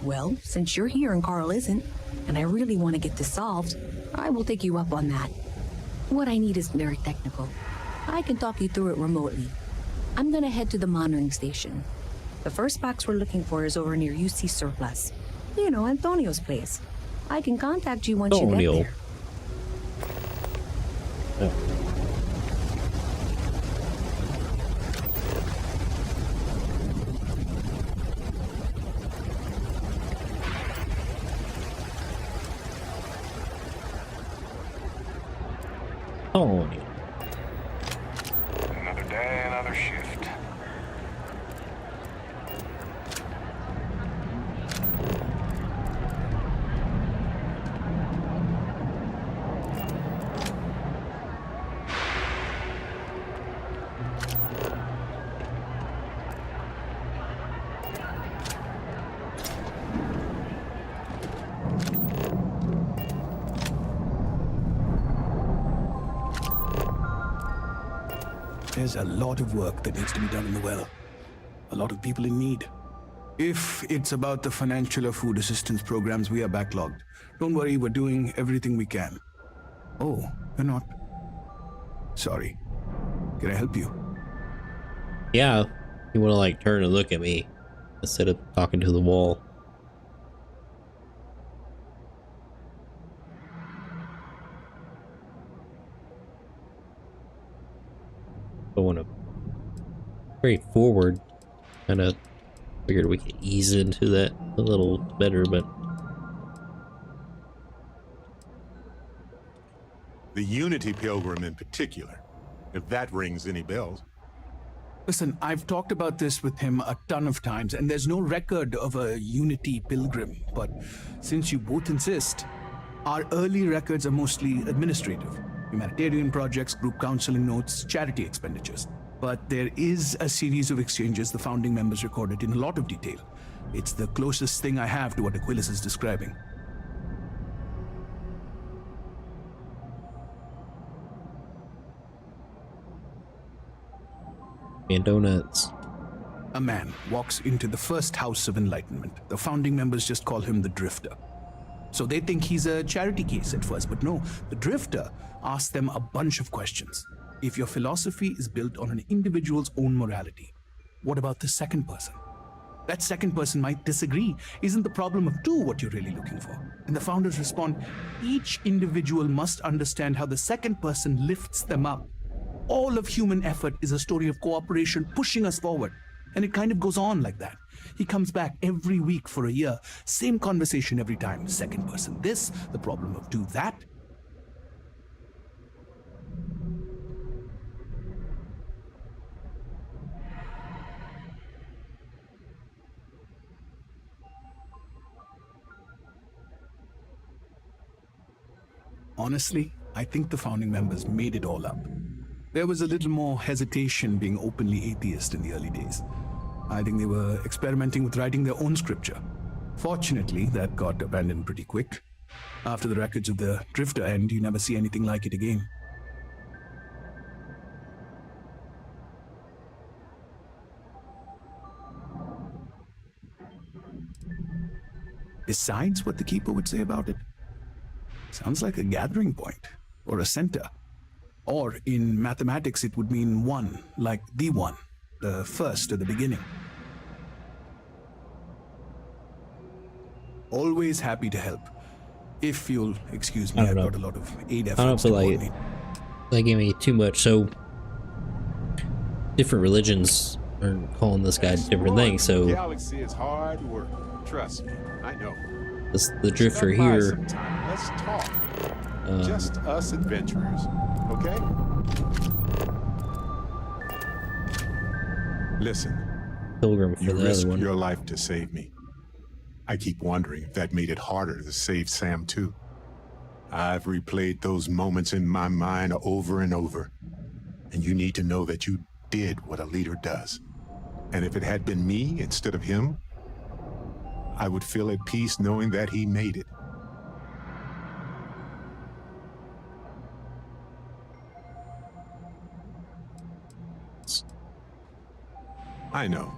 Well, since you're here and Carl isn't, and I really want to get this solved, I will take you up on that. What I need is very technical. I can talk you through it remotely. I'm gonna head to the monitoring station. The first box we're looking for is over near UC Surplus. You know, Antonio's place. I can contact you once you get there. Oh. Oh. Another day, another shift. There's a lot of work that needs to be done in the well. A lot of people in need. If it's about the financial or food assistance programs, we are backlogged. Don't worry, we're doing everything we can. Oh, you're not. Sorry. Can I help you? Yeah, you want to like turn and look at me instead of talking to the wall. I want to very forward. Kind of figured we could ease into that a little better, but The Unity Pilgrim in particular, if that rings any bells. Listen, I've talked about this with him a ton of times, and there's no record of a Unity Pilgrim. But since you both insist, our early records are mostly administrative. Humanitarian projects, group counseling notes, charity expenditures. But there is a series of exchanges the founding members recorded in a lot of detail. It's the closest thing I have to what Aquilus is describing. and donuts. A man walks into the first house of enlightenment. The founding members just call him the Drifter. So they think he's a charity case at first, but no, the Drifter asks them a bunch of questions. If your philosophy is built on an individual's own morality, what about the second person? That second person might disagree. Isn't the problem of two what you're really looking for? And the founders respond, each individual must understand how the second person lifts them up. All of human effort is a story of cooperation pushing us forward. And it kind of goes on like that. He comes back every week for a year. Same conversation every time. Second person this, the problem of two that. Honestly, I think the founding members made it all up. There was a little more hesitation being openly atheist in the early days. I think they were experimenting with writing their own scripture. Fortunately, that got abandoned pretty quick. After the records of the Drifter end, you never see anything like it again. Besides what the Keeper would say about it, sounds like a gathering point, or a center. Or in mathematics, it would mean one, like the one, the first or the beginning. Always happy to help. If you'll excuse me, I don't I've know. got a lot of aid I don't efforts feel to like coordinate. they gave me too much. So different religions are calling this guy different things. So Galaxy is hard work. Trust me, I know. the drifter Stop by here. sometime. Let's talk. Just us adventurers, okay? Listen, Pilgrim for you the risked other one. your life to save me. I keep wondering if that made it harder to save Sam too. I've replayed those moments in my mind over and over. And you need to know that you did what a leader does. And if it had been me instead of him, I would feel at peace knowing that he made it. I know.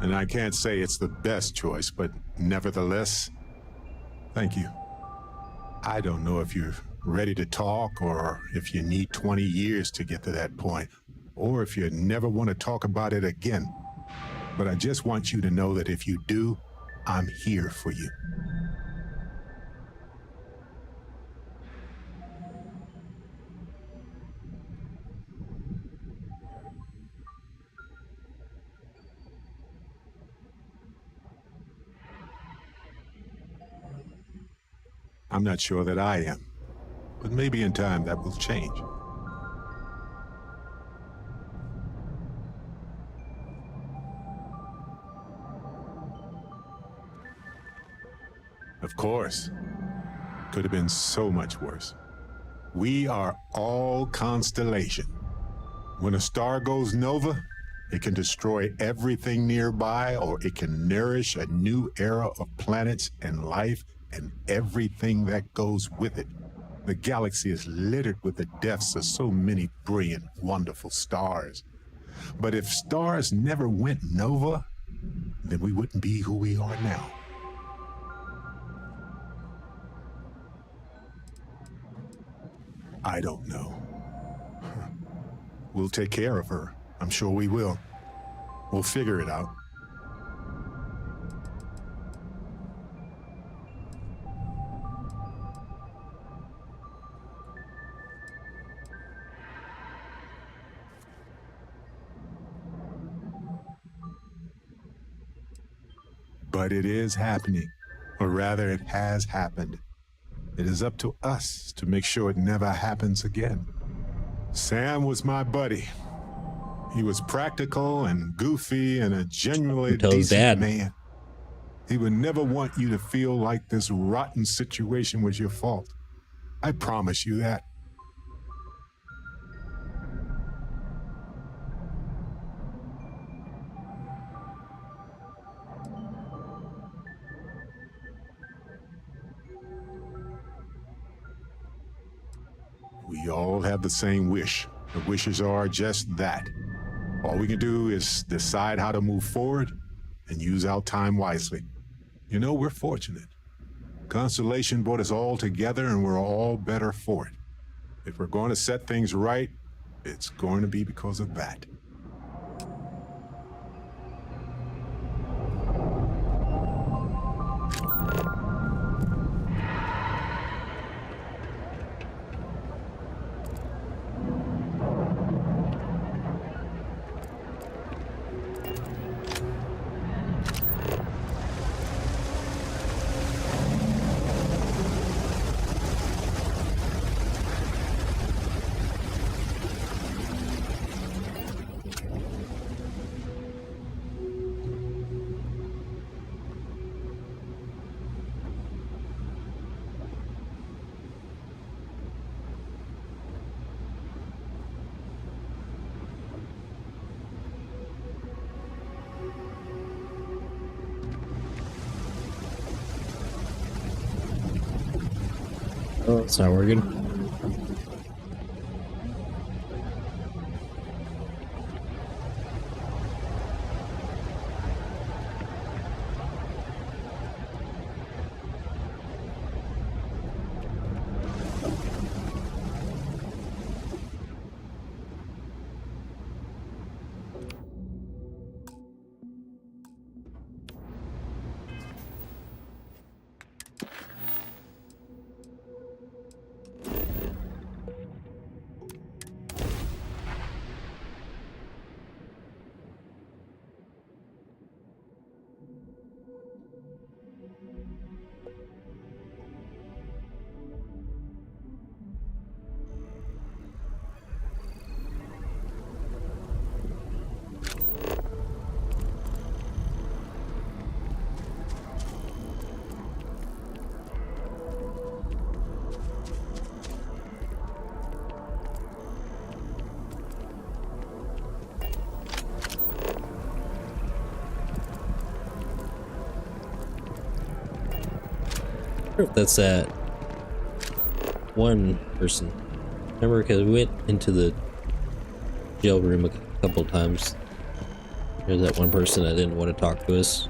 And I can't say it's the best choice, but nevertheless, thank you. I don't know if you're ready to talk or if you need 20 years to get to that point, or if you never want to talk about it again. But I just want you to know that if you do, I'm here for you. I'm not sure that I am, but maybe in time that will change. Of course. Could have been so much worse. We are all constellation. When a star goes nova, it can destroy everything nearby, or it can nourish a new era of planets and life and everything that goes with it. The galaxy is littered with the deaths of so many brilliant, wonderful stars. But if stars never went nova, then we wouldn't be who we are now. I don't know. We'll take care of her. I'm sure we will. We'll figure it out. But it is happening, or rather it has happened. It is up to us to make sure it never happens again. Sam was my buddy. He was practical and goofy and a genuinely decent man. He would never want you to feel like this rotten situation was your fault. I promise you that. We all have the same wish. The wishes are just that. All we can do is decide how to move forward and use our time wisely. You know, we're fortunate. Constellation brought us all together and we're all better for it. If we're going to set things right, it's going to be because of that. Oh, it's not working. wonder if that's that one person. Remember, because we went into the jail room a couple times. There's that one person that didn't want to talk to us.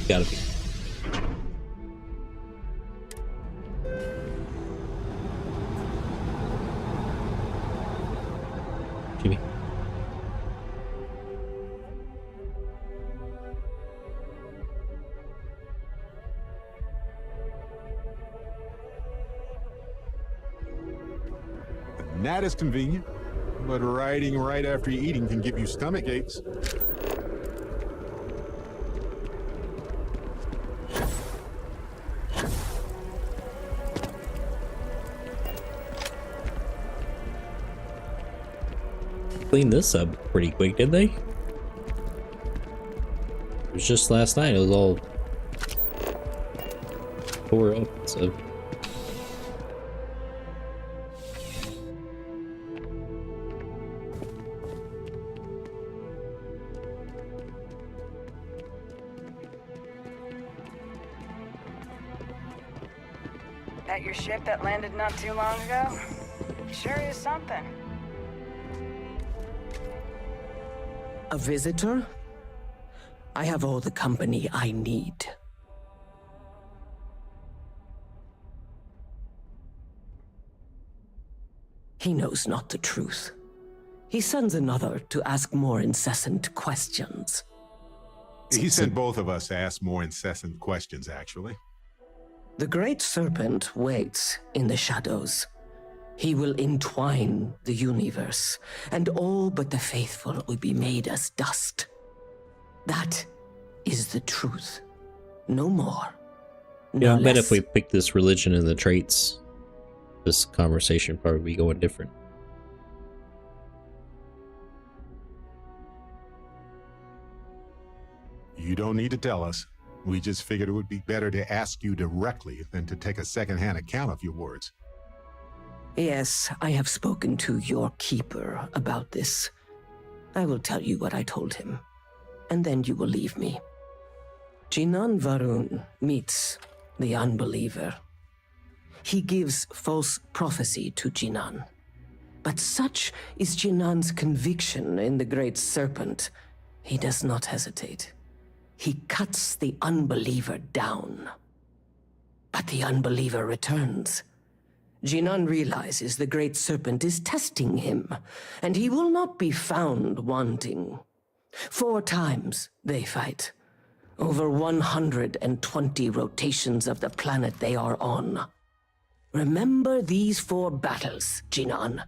Gotta be. Jimmy. And that is convenient, but riding right after you're eating can give you stomach aches. Cleaned this up pretty quick, didn't they? It was just last night. It was all tore up, so. That your ship that landed not too long ago? Sure is something. A visitor? I have all the company I need. He knows not the truth. He sends another to ask more incessant questions. He sent both of us to ask more incessant questions, actually. The Great Serpent waits in the shadows. He will entwine the universe, and all but the faithful will be made as dust. That is the truth. No more. Yeah, I bet if we pick this religion and the traits, this conversation probably be going different. You don't need to tell us. We just figured it would be better to ask you directly than to take a second-hand account of your words. Yes, I have spoken to your keeper about this. I will tell you what I told him, and then you will leave me. Jinan Varun meets the unbeliever. He gives false prophecy to Jinan. But such is Jinan's conviction in the Great Serpent, he does not hesitate. He cuts the unbeliever down. But the unbeliever returns. Jinan realizes the Great Serpent is testing him, and he will not be found wanting. 4 times they fight. Over 120 rotations of the planet they are on. Remember these 4 battles, Jinan,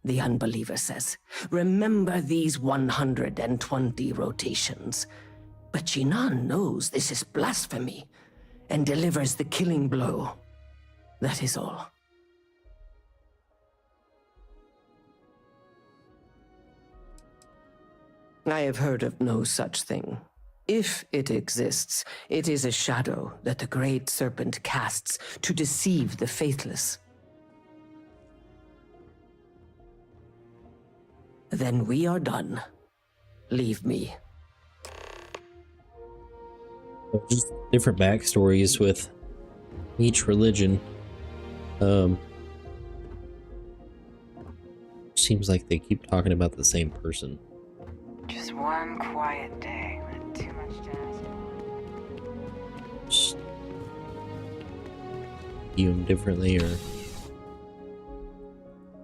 the unbeliever says. Remember these 120 rotations. But Jinan knows this is blasphemy and delivers the killing blow. That is all. I have heard of no such thing. If it exists, it is a shadow that the Great Serpent casts to deceive the faithless. Then we are done. Leave me. Just different backstories with each religion. Seems like they keep talking about the same person. Just one quiet day. Not too much to ask. Just view them differently or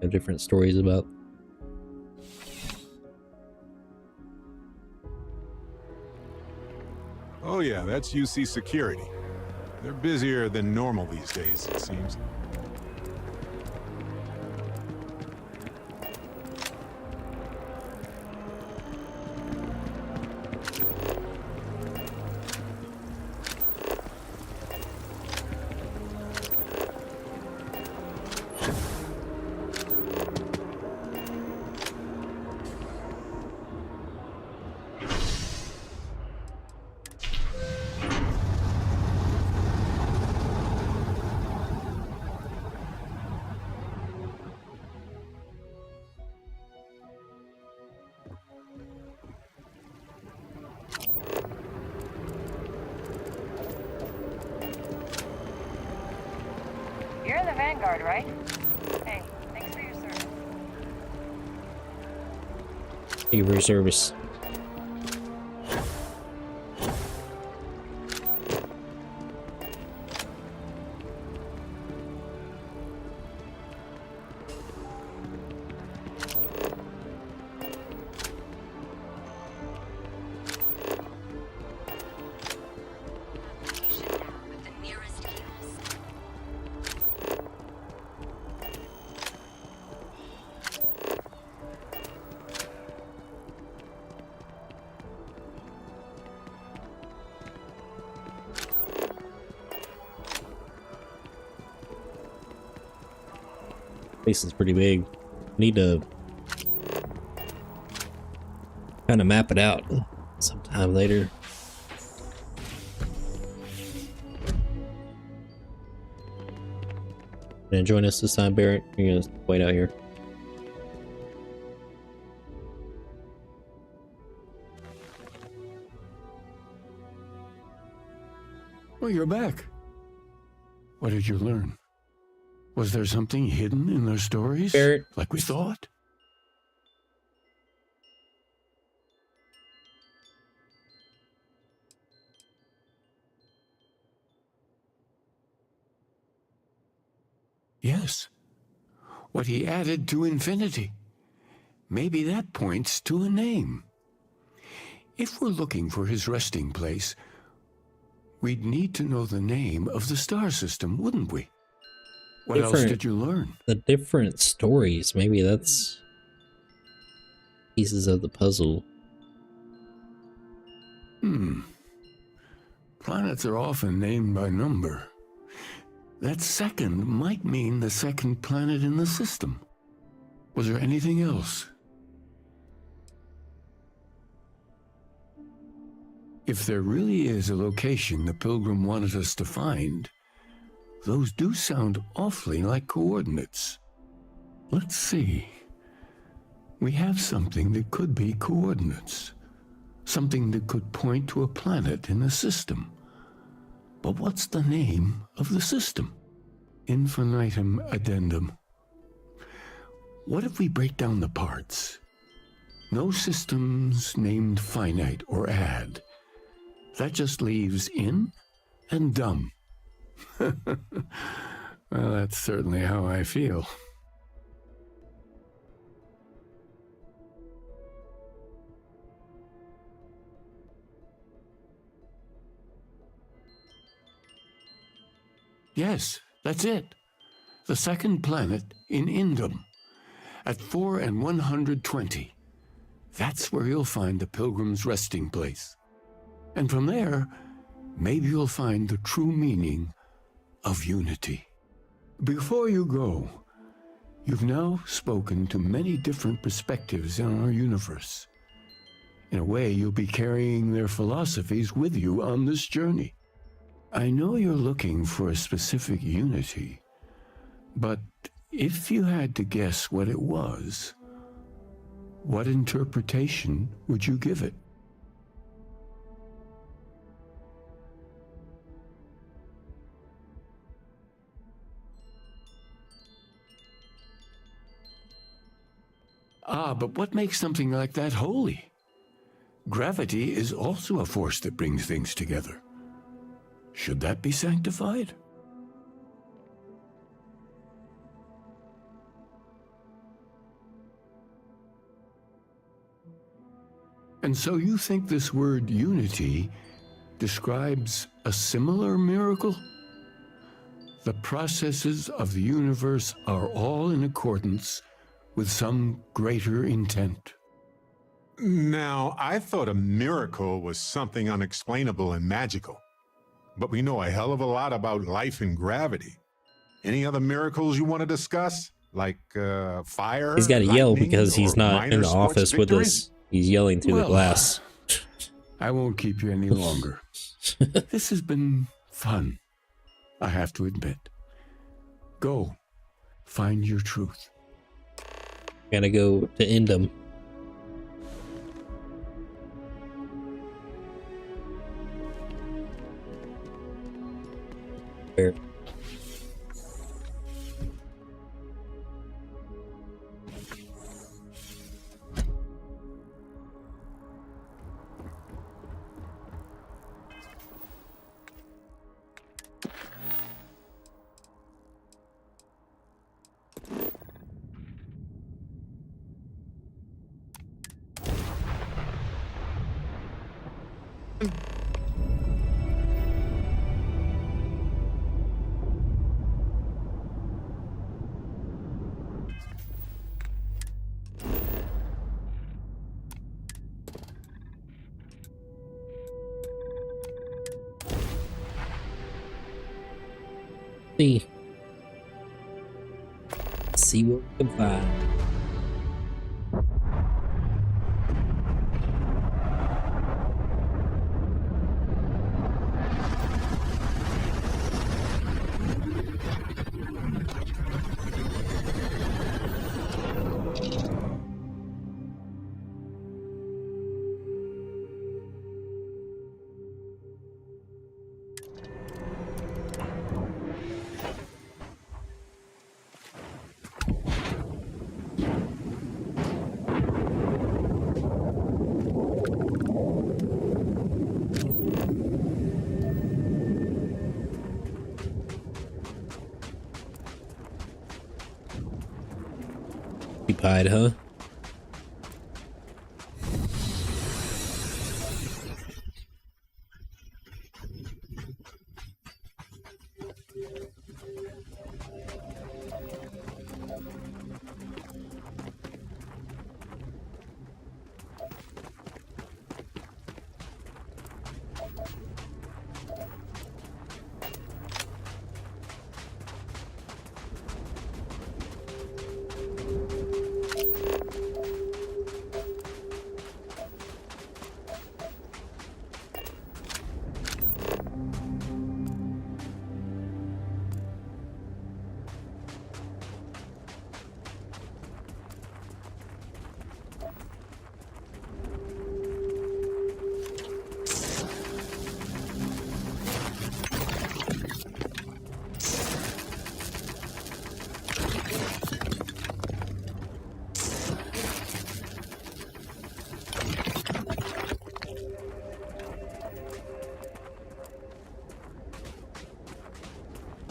have different stories about. Oh yeah, that's UC Security. They're busier than normal these days, it seems. in the Vanguard, right? Hey, thanks for your service. Thank you for your service. Place is pretty big. Need to kind of map it out sometime later. Gonna join us this time, Barrett? You're gonna wait out here. Well, you're back. What did you learn? Was there something hidden in their stories? Barrett. Like we thought? Yes. What he added to infinity. Maybe that points to a name. If we're looking for his resting place, we'd need to know the name of the star system, wouldn't we? What else did you learn? The different stories. Maybe that's pieces of the puzzle. Planets are often named by number. That second might mean the second planet in the system. Was there anything else? If there really is a location the Pilgrim wanted us to find, those do sound awfully like coordinates. Let's see. We have something that could be coordinates. Something that could point to a planet in the system. But what's the name of the system? Infinitum addendum. What if we break down the parts? No systems named finite or add. That just leaves in and dumb. Well, that's certainly how I feel. Yes, that's it. The second planet in Indum, at 4 and 120. That's where you'll find the Pilgrim's resting place. And from there, maybe you'll find the true meaning of unity. Before you go, you've now spoken to many different perspectives in our universe. In a way, you'll be carrying their philosophies with you on this journey. I know you're looking for a specific unity, but if you had to guess what it was, what interpretation would you give it? But what makes something like that holy? Gravity is also a force that brings things together. Should that be sanctified? And so you think this word unity describes a similar miracle? The processes of the universe are all in accordance with some greater intent. Now, I thought a miracle was something unexplainable and magical. But we know a hell of a lot about life and gravity. Any other miracles you want to discuss? Like fire? He's got to yell lightning, because he's or not minor in the sports office with victories? us. He's yelling through the glass. I won't keep you any longer. This has been fun, I have to admit. Go, find your truth. Gotta go to Indum. Where? See. See what we can find. Occupied, huh?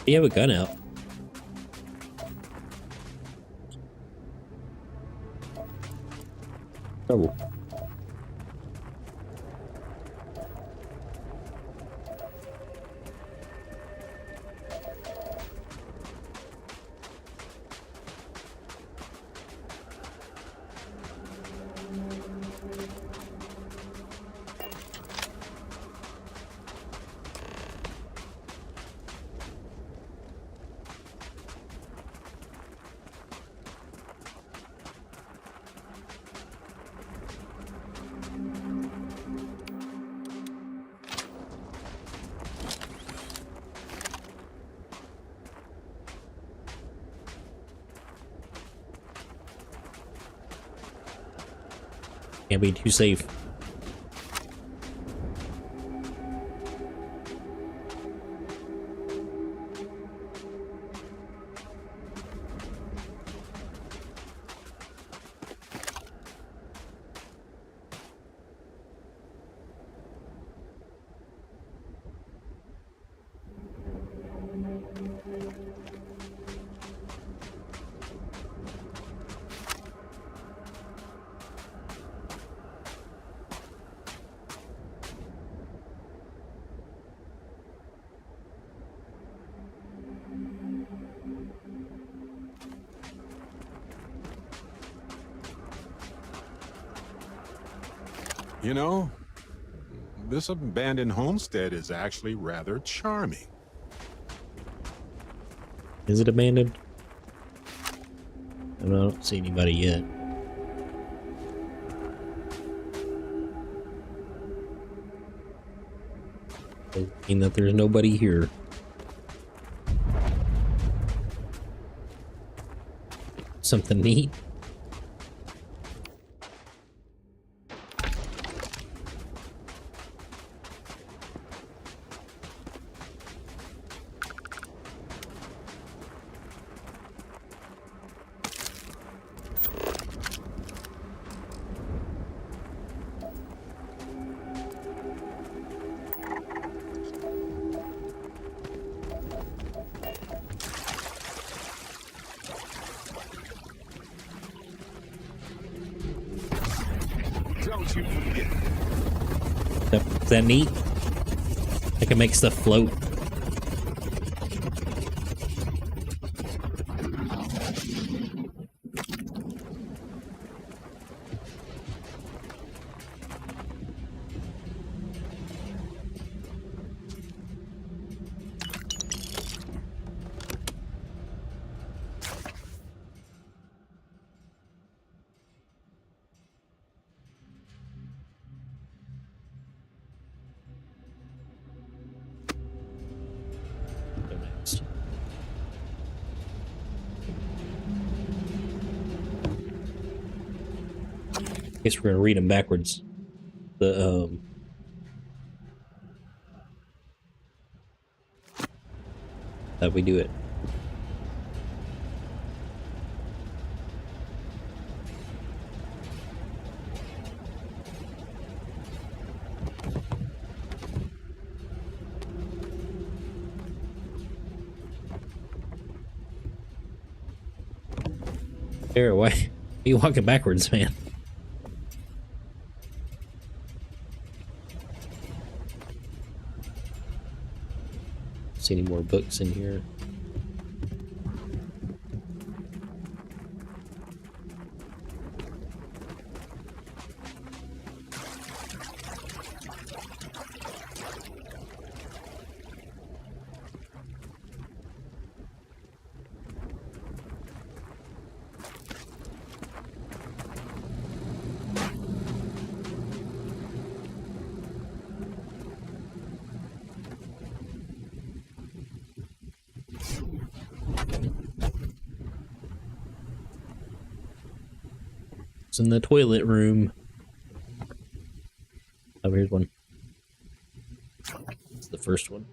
You have a gun out. Trouble. Can't be too safe. You know, this abandoned homestead is actually rather charming. Is it abandoned? I don't see anybody yet. Doesn't mean that there's nobody here. Something neat. Don't you forget. Is that neat? I can make stuff float. Guess we're gonna read them backwards. The that we do it. Here, why are you walking backwards, man? See any more books in here? It's in the toilet room. Oh, here's one. It's the first one.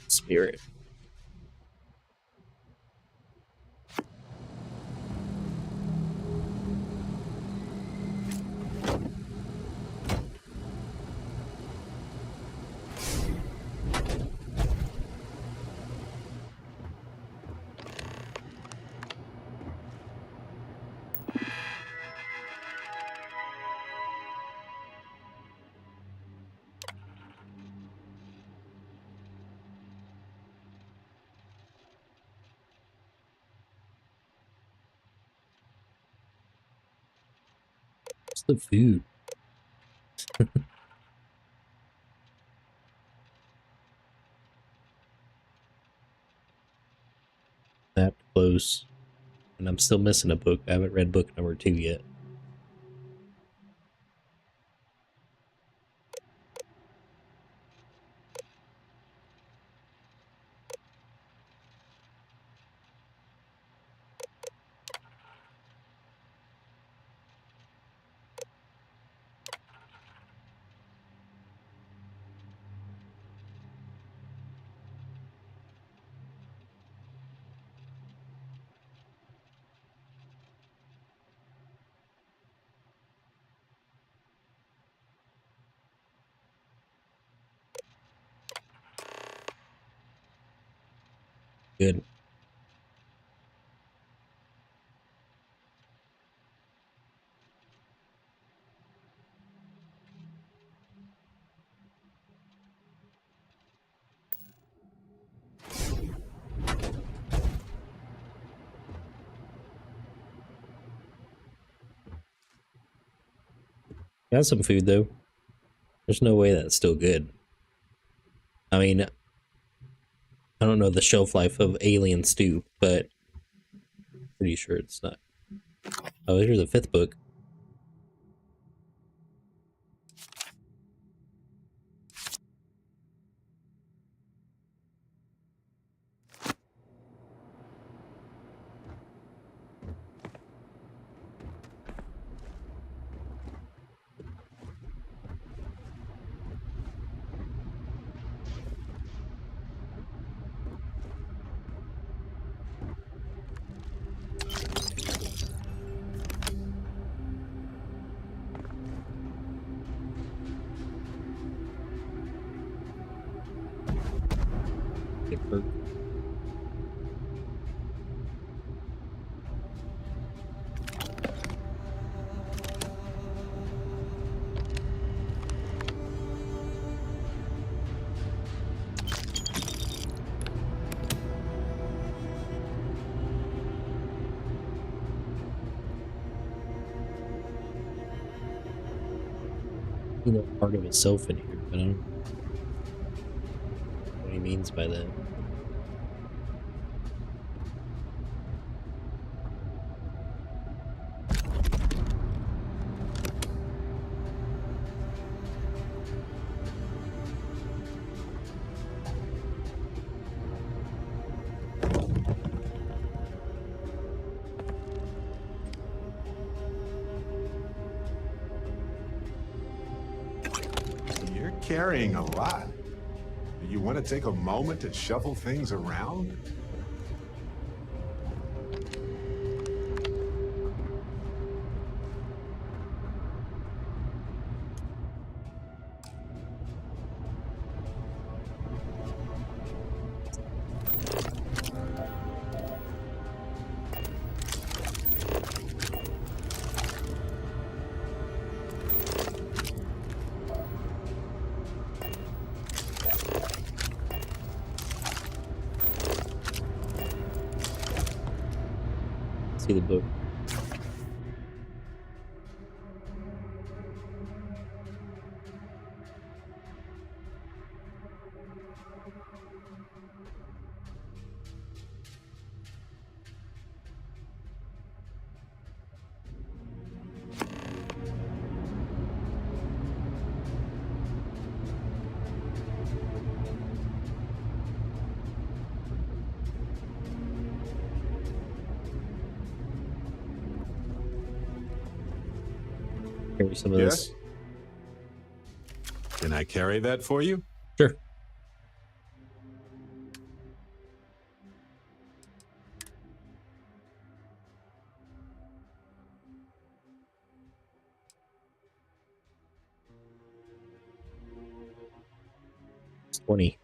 Spirit. What's the food? That close. And I'm still missing a book. I haven't read book number 2 yet. Good. Got some food though. There's no way that's still good. I mean, I don't know the shelf life of alien stew, but pretty sure it's not. Oh, here's the 5th book. Paper. You know, part of itself in here, but I don't know what he means by that. carrying a lot. Do you want to take a moment to shuffle things around? See the book. Carry some of Yes? this. Can I carry that for you? Sure. It's 20.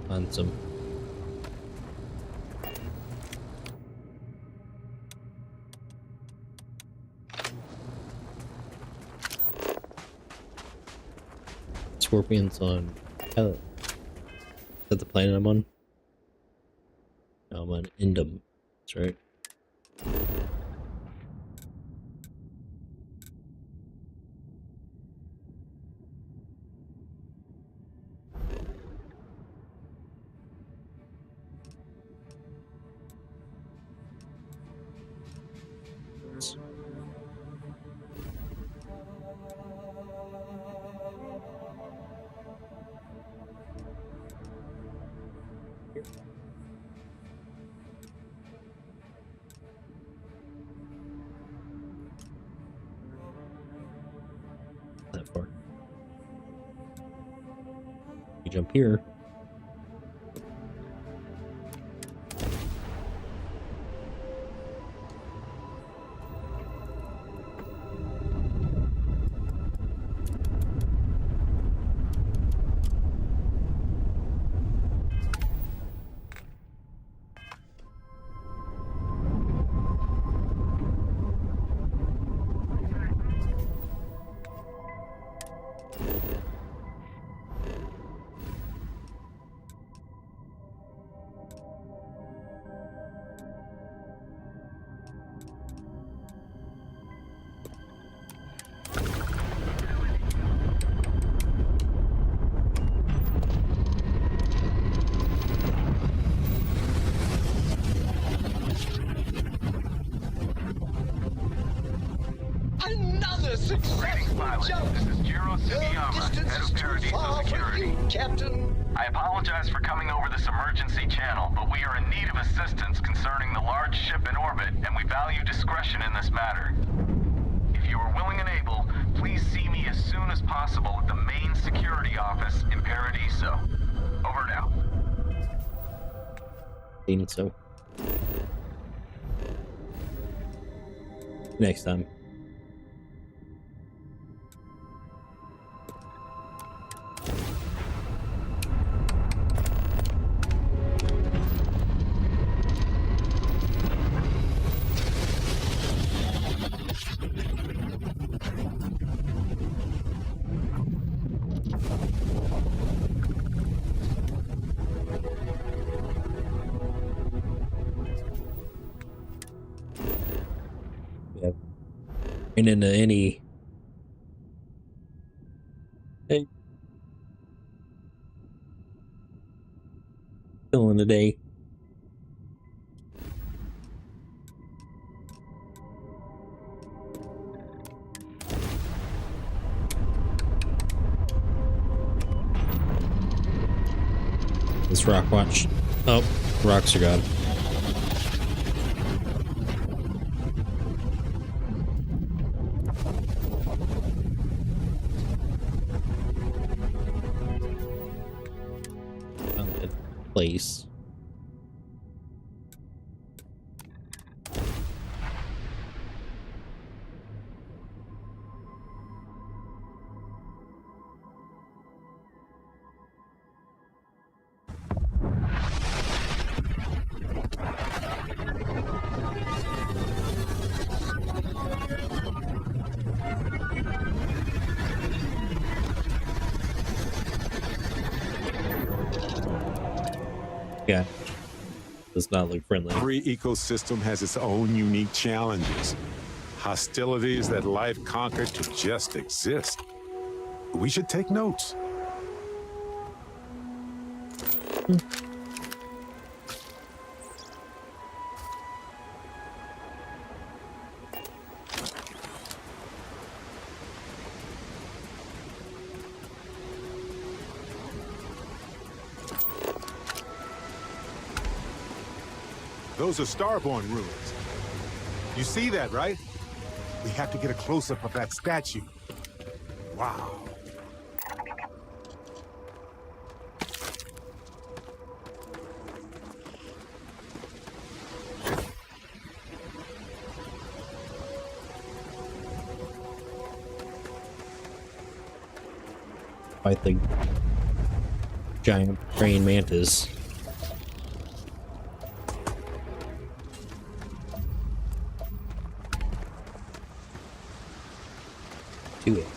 On some. Scorpions on. Is that the planet I'm on? No, I'm on Indum. That's right. That far. You jump here. Another successful jump! This is Jiro Sugiyama, Distance head is of too Paradiso far for Security. you, Captain. I apologize for coming over this emergency channel, but we are in need of assistance concerning the large ship in orbit, and we value discretion in this matter. If you are willing and able, please see me as soon as possible at the main security office in Paradiso. Over now. Think so. Next time. And into any. Hey. Still in the day. This rock watch. Oh, rocks are gone. Place. Yeah, does not look friendly. Every ecosystem has its own unique challenges. Hostilities that life conquered to just exist. We should take notes. Those are Starborn ruins. You see that, right? We have to get a close-up of that statue. Wow. Fight the giant praying mantis. Do it.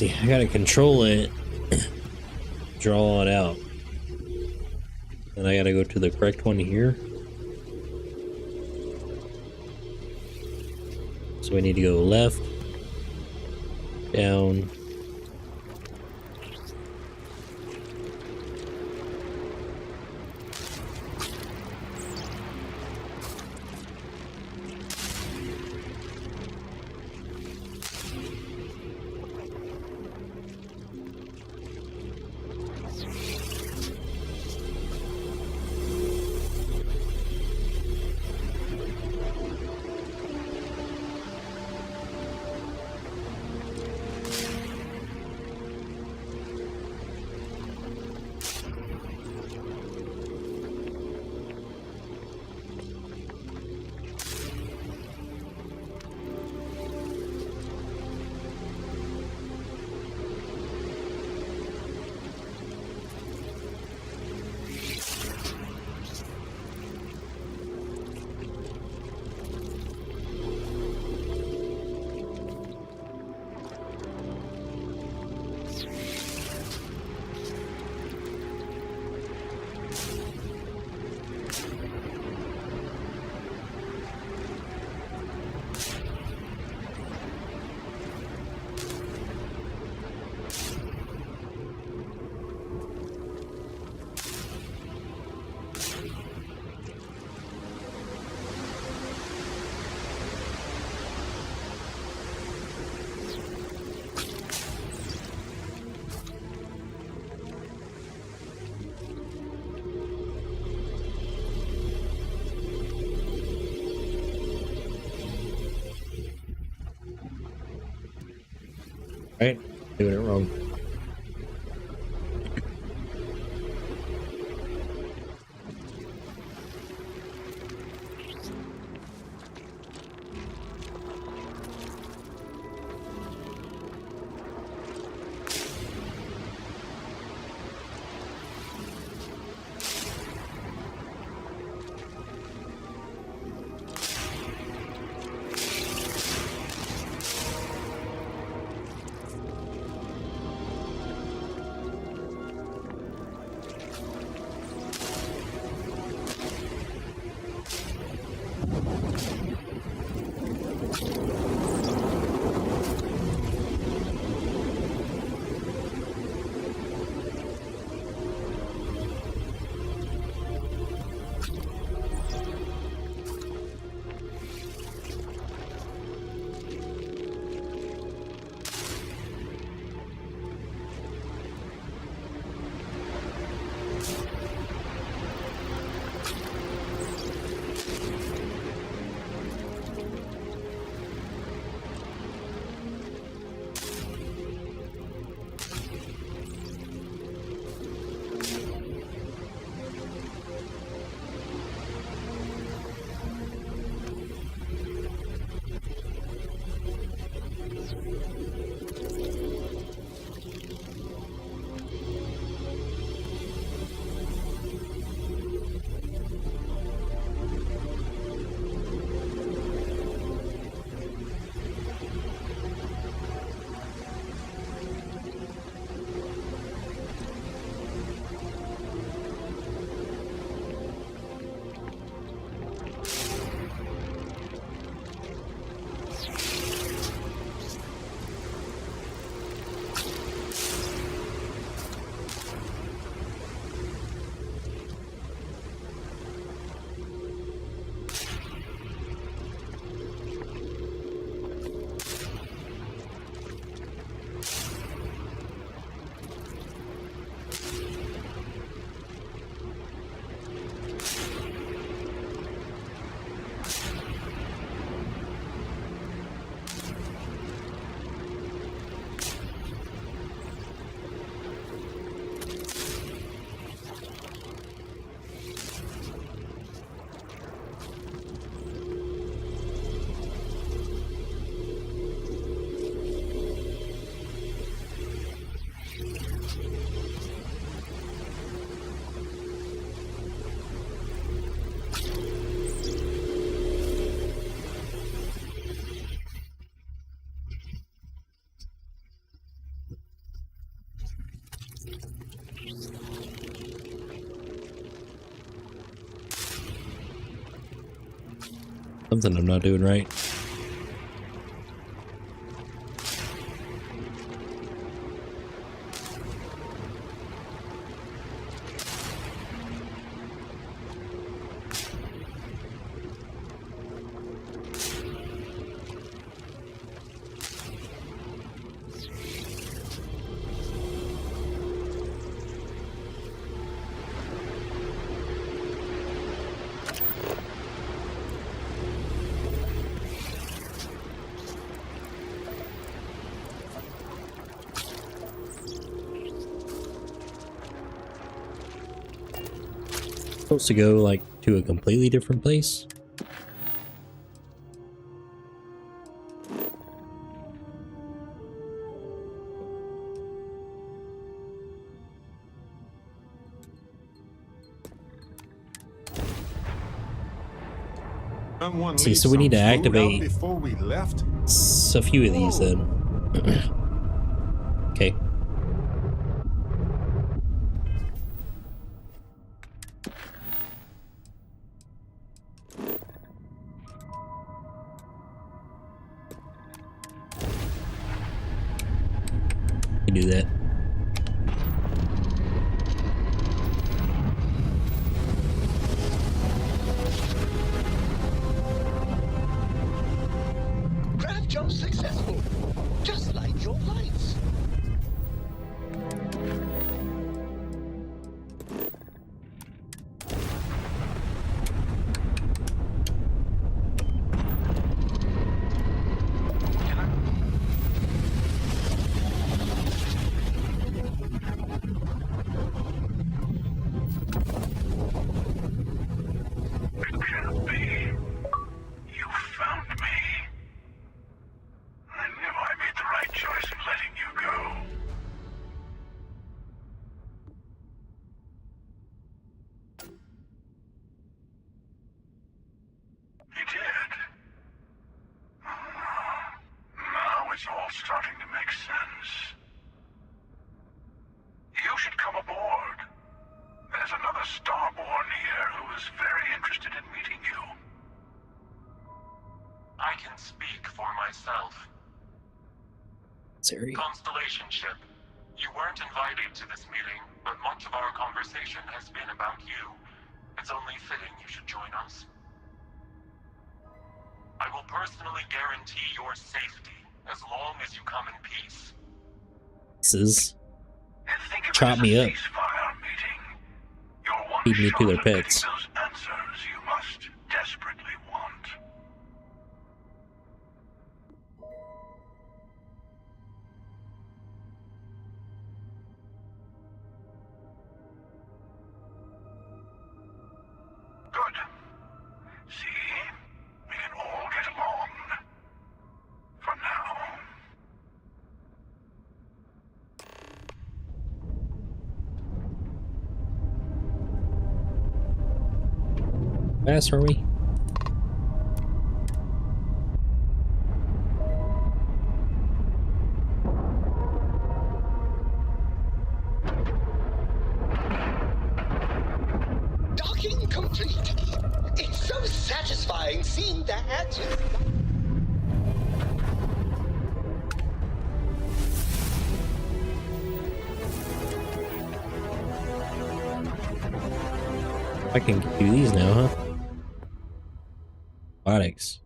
see, I gotta control it, draw it out. And I gotta go to the correct one here. So we need to go left, down, right? Doing it wrong. Something I'm not doing right. Supposed to go like to a completely different place. See, so we need to activate before we left. a few of these then. Okay. Do that. Grav jump successful, just like your lights. It's all starting to make sense. You should come aboard. There's another Starborn here who is very interested in meeting you. I can speak for myself. Sorry. Constellation ship, you weren't invited to this meeting, but much of our conversation has been about you. It's only fitting you should join us. I will personally guarantee your safety as long as you come in peace. This is chop me up. Feed me to their pets. Those answers you must desperately want. Good. See? We can all get along. For now. Fast are we? Docking complete. It's so satisfying seeing the hatches. I can do these now, huh? Robotics.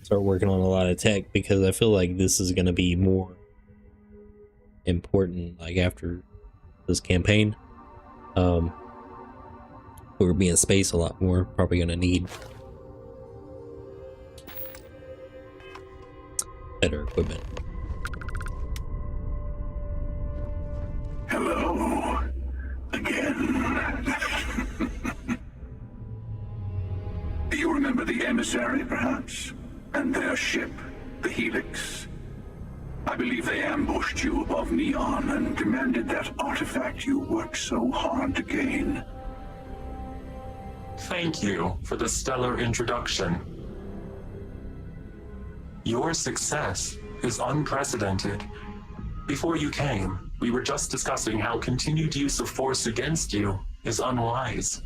Start working on a lot of tech because I feel like this is going to be more important like after this campaign. We're gonna be in space a lot more, probably gonna need better equipment. Hello. Again. You remember the emissary, perhaps? And their ship, the Helix? I believe they ambushed you above Neon and demanded that artifact you worked so hard to gain. Thank you for the stellar introduction. Your success is unprecedented. Before you came, we were just discussing how continued use of force against you is unwise.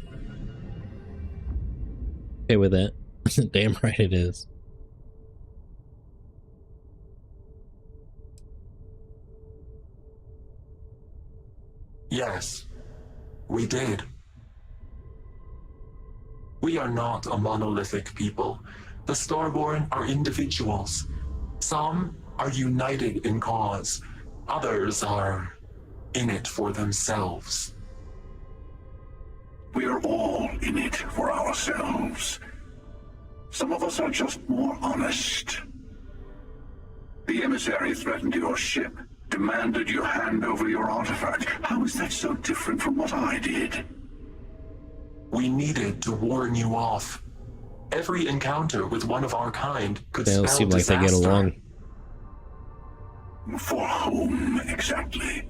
Okay with that. Damn right it is. Yes, we did. We are not a monolithic people. The Starborn are individuals. Some are united in cause. Others are in it for themselves. We're all in it for ourselves. Some of us are just more honest. The emissary threatened your ship, demanded you hand over your artifact. How is that so different from what I did? We needed to warn you off. Every encounter with one of our kind could They don't spell seem like disaster. they get along. For whom, exactly?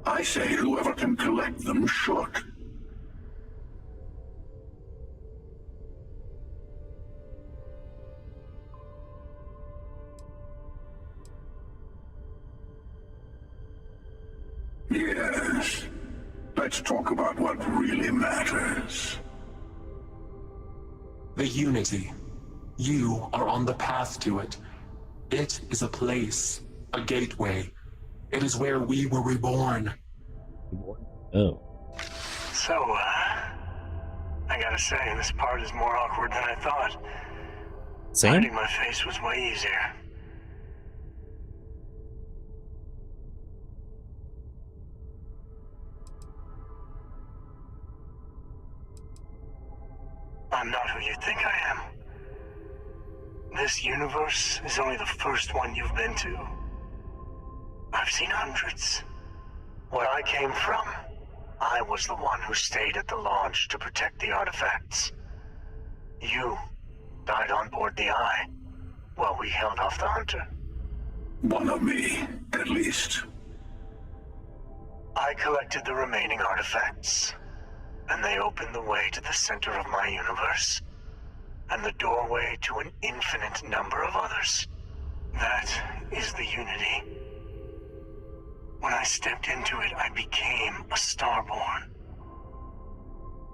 I say whoever can collect them should. Yes. Let's talk about what really matters. The Unity. You are on the path to it. It is a place, a gateway. It is where we were reborn. Oh. So, I gotta say, this part is more awkward than I thought. Same? Hiding my face was way easier. I'm not who you think I am. This universe is only the first one you've been to. I've seen hundreds. Where I came from, I was the one who stayed at the launch to protect the artifacts. You died on board the Eye, while we held off the Hunter. One of me, at least. I collected the remaining artifacts, and they opened the way to the center of my universe, and the doorway to an infinite number of others. That is the Unity. When I stepped into it, I became a Starborn.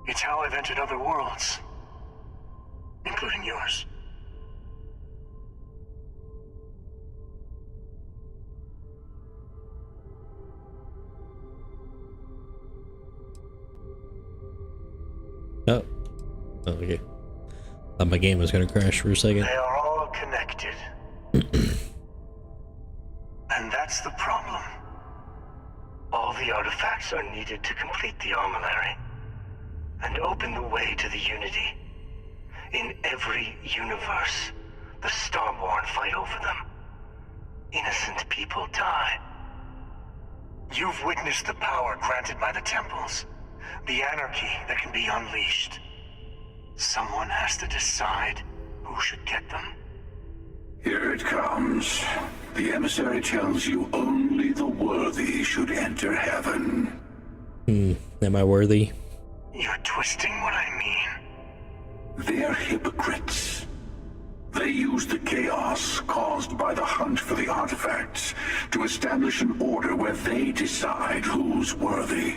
It's how I've entered other worlds, including yours. Oh. Oh, okay. Thought my game was gonna crash for a second. They are all connected. And that's the problem. All the artifacts are needed to complete the armillary and open the way to the Unity. In every universe, the Starborn fight over them. Innocent people die. You've witnessed the power granted by the temples, the anarchy that can be unleashed. Someone has to decide who should get them. Here it comes. The emissary tells you only the worthy should enter heaven. Am I worthy? You're twisting what I mean. They're hypocrites. They use the chaos caused by the hunt for the artifacts to establish an order where they decide who's worthy.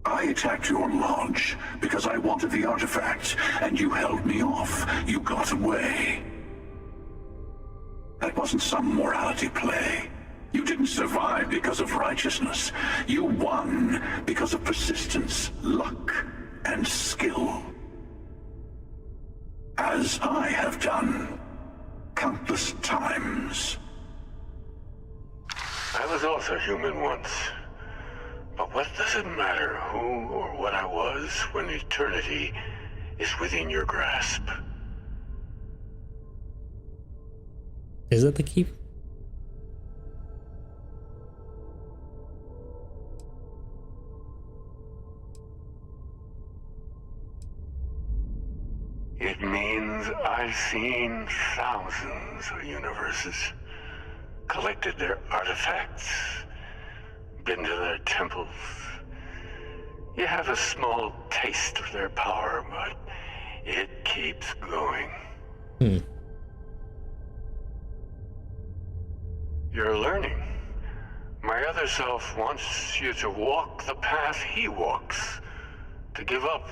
I attacked your launch because I wanted the artifact, and you held me off. You got away. That wasn't some morality play. You didn't survive because of righteousness. You won because of persistence, luck, and skill. As I have done countless times. I was also human once. But what does it matter who or what I was when eternity is within your grasp? Is that the key? It means I've seen thousands of universes, collected their artifacts, been to their temples. You have a small taste of their power, but it keeps going. You're learning. My other self wants you to walk the path he walks, to give up,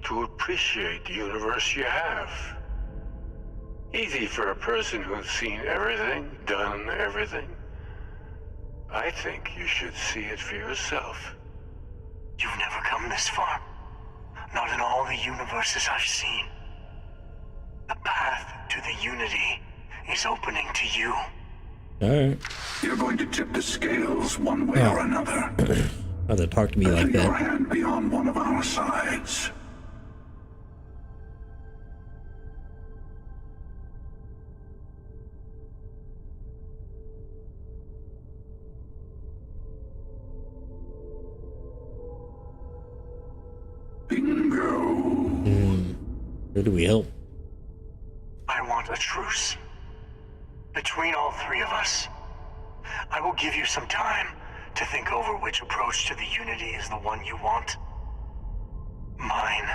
to appreciate the universe you have. Easy for a person who's seen everything, done everything. I think you should see it for yourself. You've never come this far. Not in all the universes I've seen. The path to the unity is opening to you. Alright. You're going to tip the scales one way or another. Oh, they talk to me like Your that. hand be on one of our sides. Who do we help? I want a truce. Between all three of us. I will give you some time to think over which approach to the Unity is the one you want. Mine.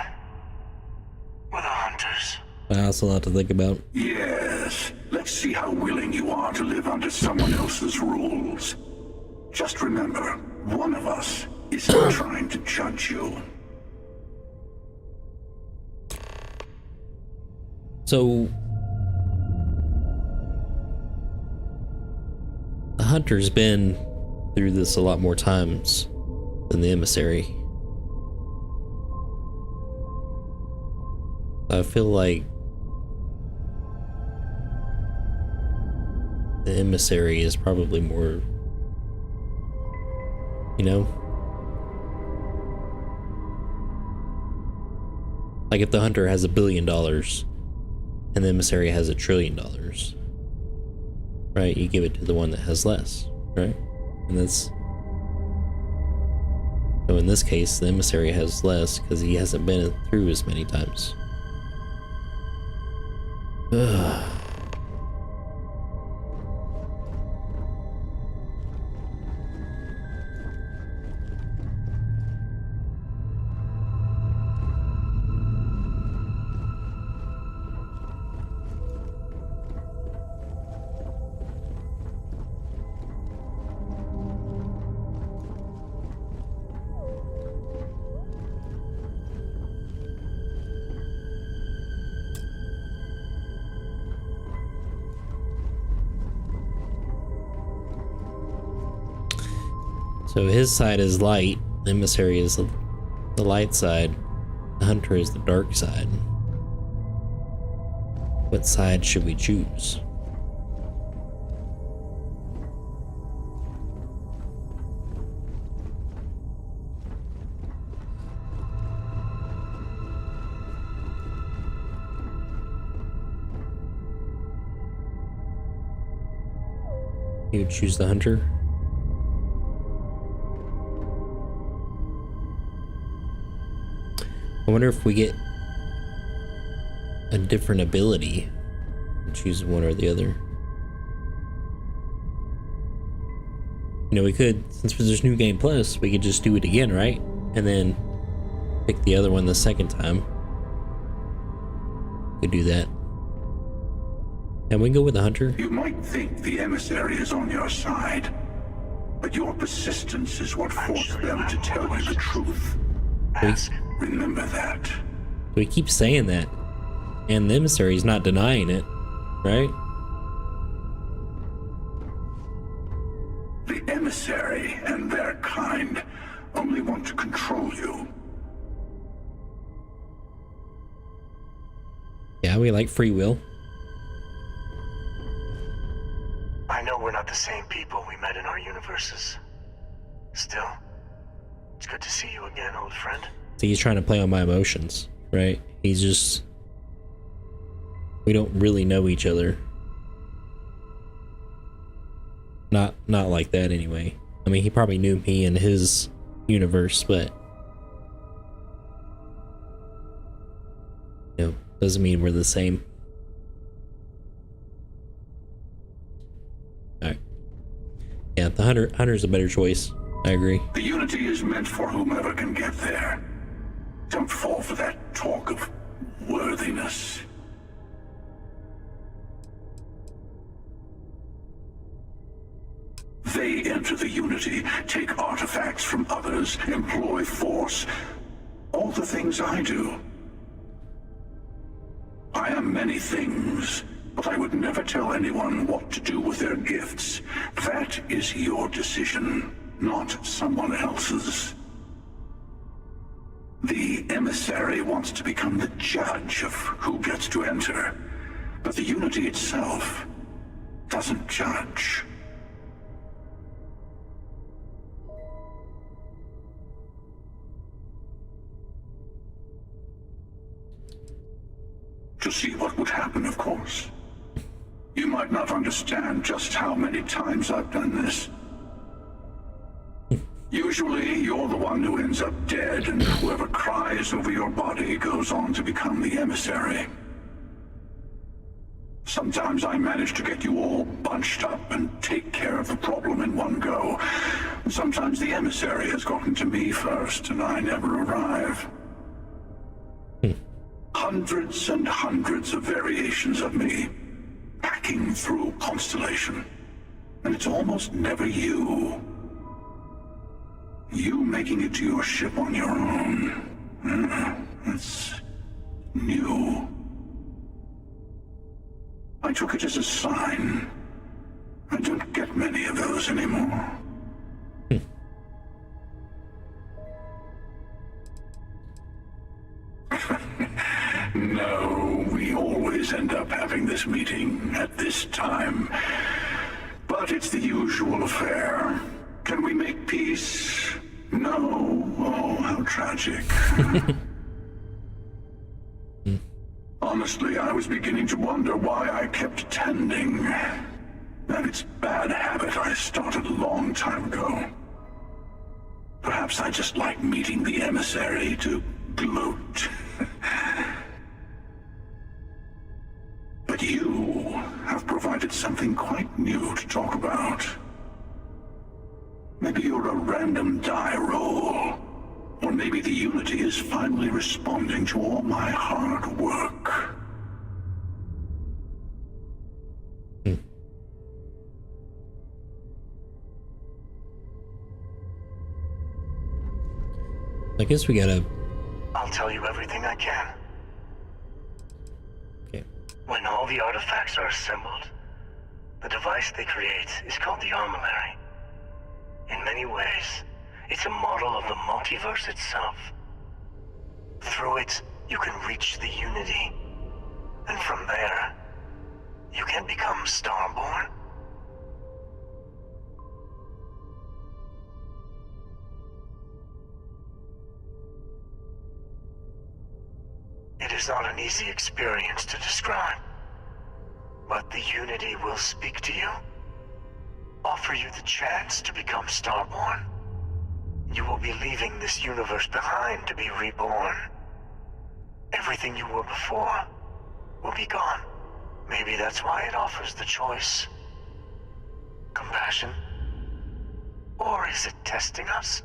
Or the Hunters. That's a lot to think about. Yes. Let's see how willing you are to live under someone else's rules. Just remember, one of us is trying to judge you. So the Hunter's been through this a lot more times than the Emissary. I feel like the Emissary is probably more, you know? Like if the Hunter has $1 billion and the Emissary has $1 trillion, right? You give it to the one that has less, right? And that's, so in this case, the Emissary has less because he hasn't been through as many times. Ugh. So his side is light, the Emissary is the light side, the Hunter is the dark side. What side should we choose? You would choose the Hunter? I wonder if we get a different ability and choose one or the other. You know, we could, since there's New Game Plus, we could just do it again, right? And then pick the other one the second time. Could do that. And we can go with the Hunter. You might think the Emissary is on your side, but your persistence is what forced them to tell you the truth. Remember that. We keep saying that, and the Emissary's not denying it, right? The Emissary and their kind only want to control you. Yeah, we like free will. I know we're not the same people we met in our universes. Still, it's good to see you again, old friend. So he's trying to play on my emotions, right? He's just, we don't really know each other. Not like that anyway. I mean, he probably knew me in his universe, but you know, Doesn't mean we're the same. Alright. Yeah, the hunter's a better choice. I agree. The Unity is meant for whomever can get there. Don't fall for that talk of worthiness. They enter the Unity, take artifacts from others, employ force. All the things I do. I am many things, but I would never tell anyone what to do with their gifts. That is your decision, not someone else's. The emissary wants to become the judge of who gets to enter, but the Unity itself doesn't judge. To see what would happen, of course. You might not understand just how many times I've done this. Usually, you're the one who ends up dead, and whoever cries over your body goes on to become the emissary. Sometimes I manage to get you all bunched up and take care of the problem in one go. Sometimes the emissary has gotten to me first, and I never arrive. Hundreds and hundreds of variations of me, hacking through Constellation. And it's almost never you. You making it to your ship on your own. That's new. I took it as a sign. I don't get many of those anymore. No, we always end up having this meeting at this time. But it's the usual affair. Can we make peace? No. Oh, how tragic. Honestly, I was beginning to wonder why I kept attending. That it's bad habit I started a long time ago. Perhaps I just like meeting the emissary to gloat. But you have provided something quite new to talk about. Maybe you're a random die roll. Or maybe the Unity is finally responding to all my hard work. I guess we gotta... I'll tell you everything I can. Okay. When all the artifacts are assembled, the device they create is called the Armillary. In many ways, it's a model of the multiverse itself. Through it, you can reach the Unity. And from there, you can become Starborn. It is not an easy experience to describe, but the Unity will speak to you, offer you the chance to become Starborn. You will be leaving this universe behind to be reborn. Everything you were before will be gone. Maybe that's why it offers the choice. Compassion? Or is it testing us?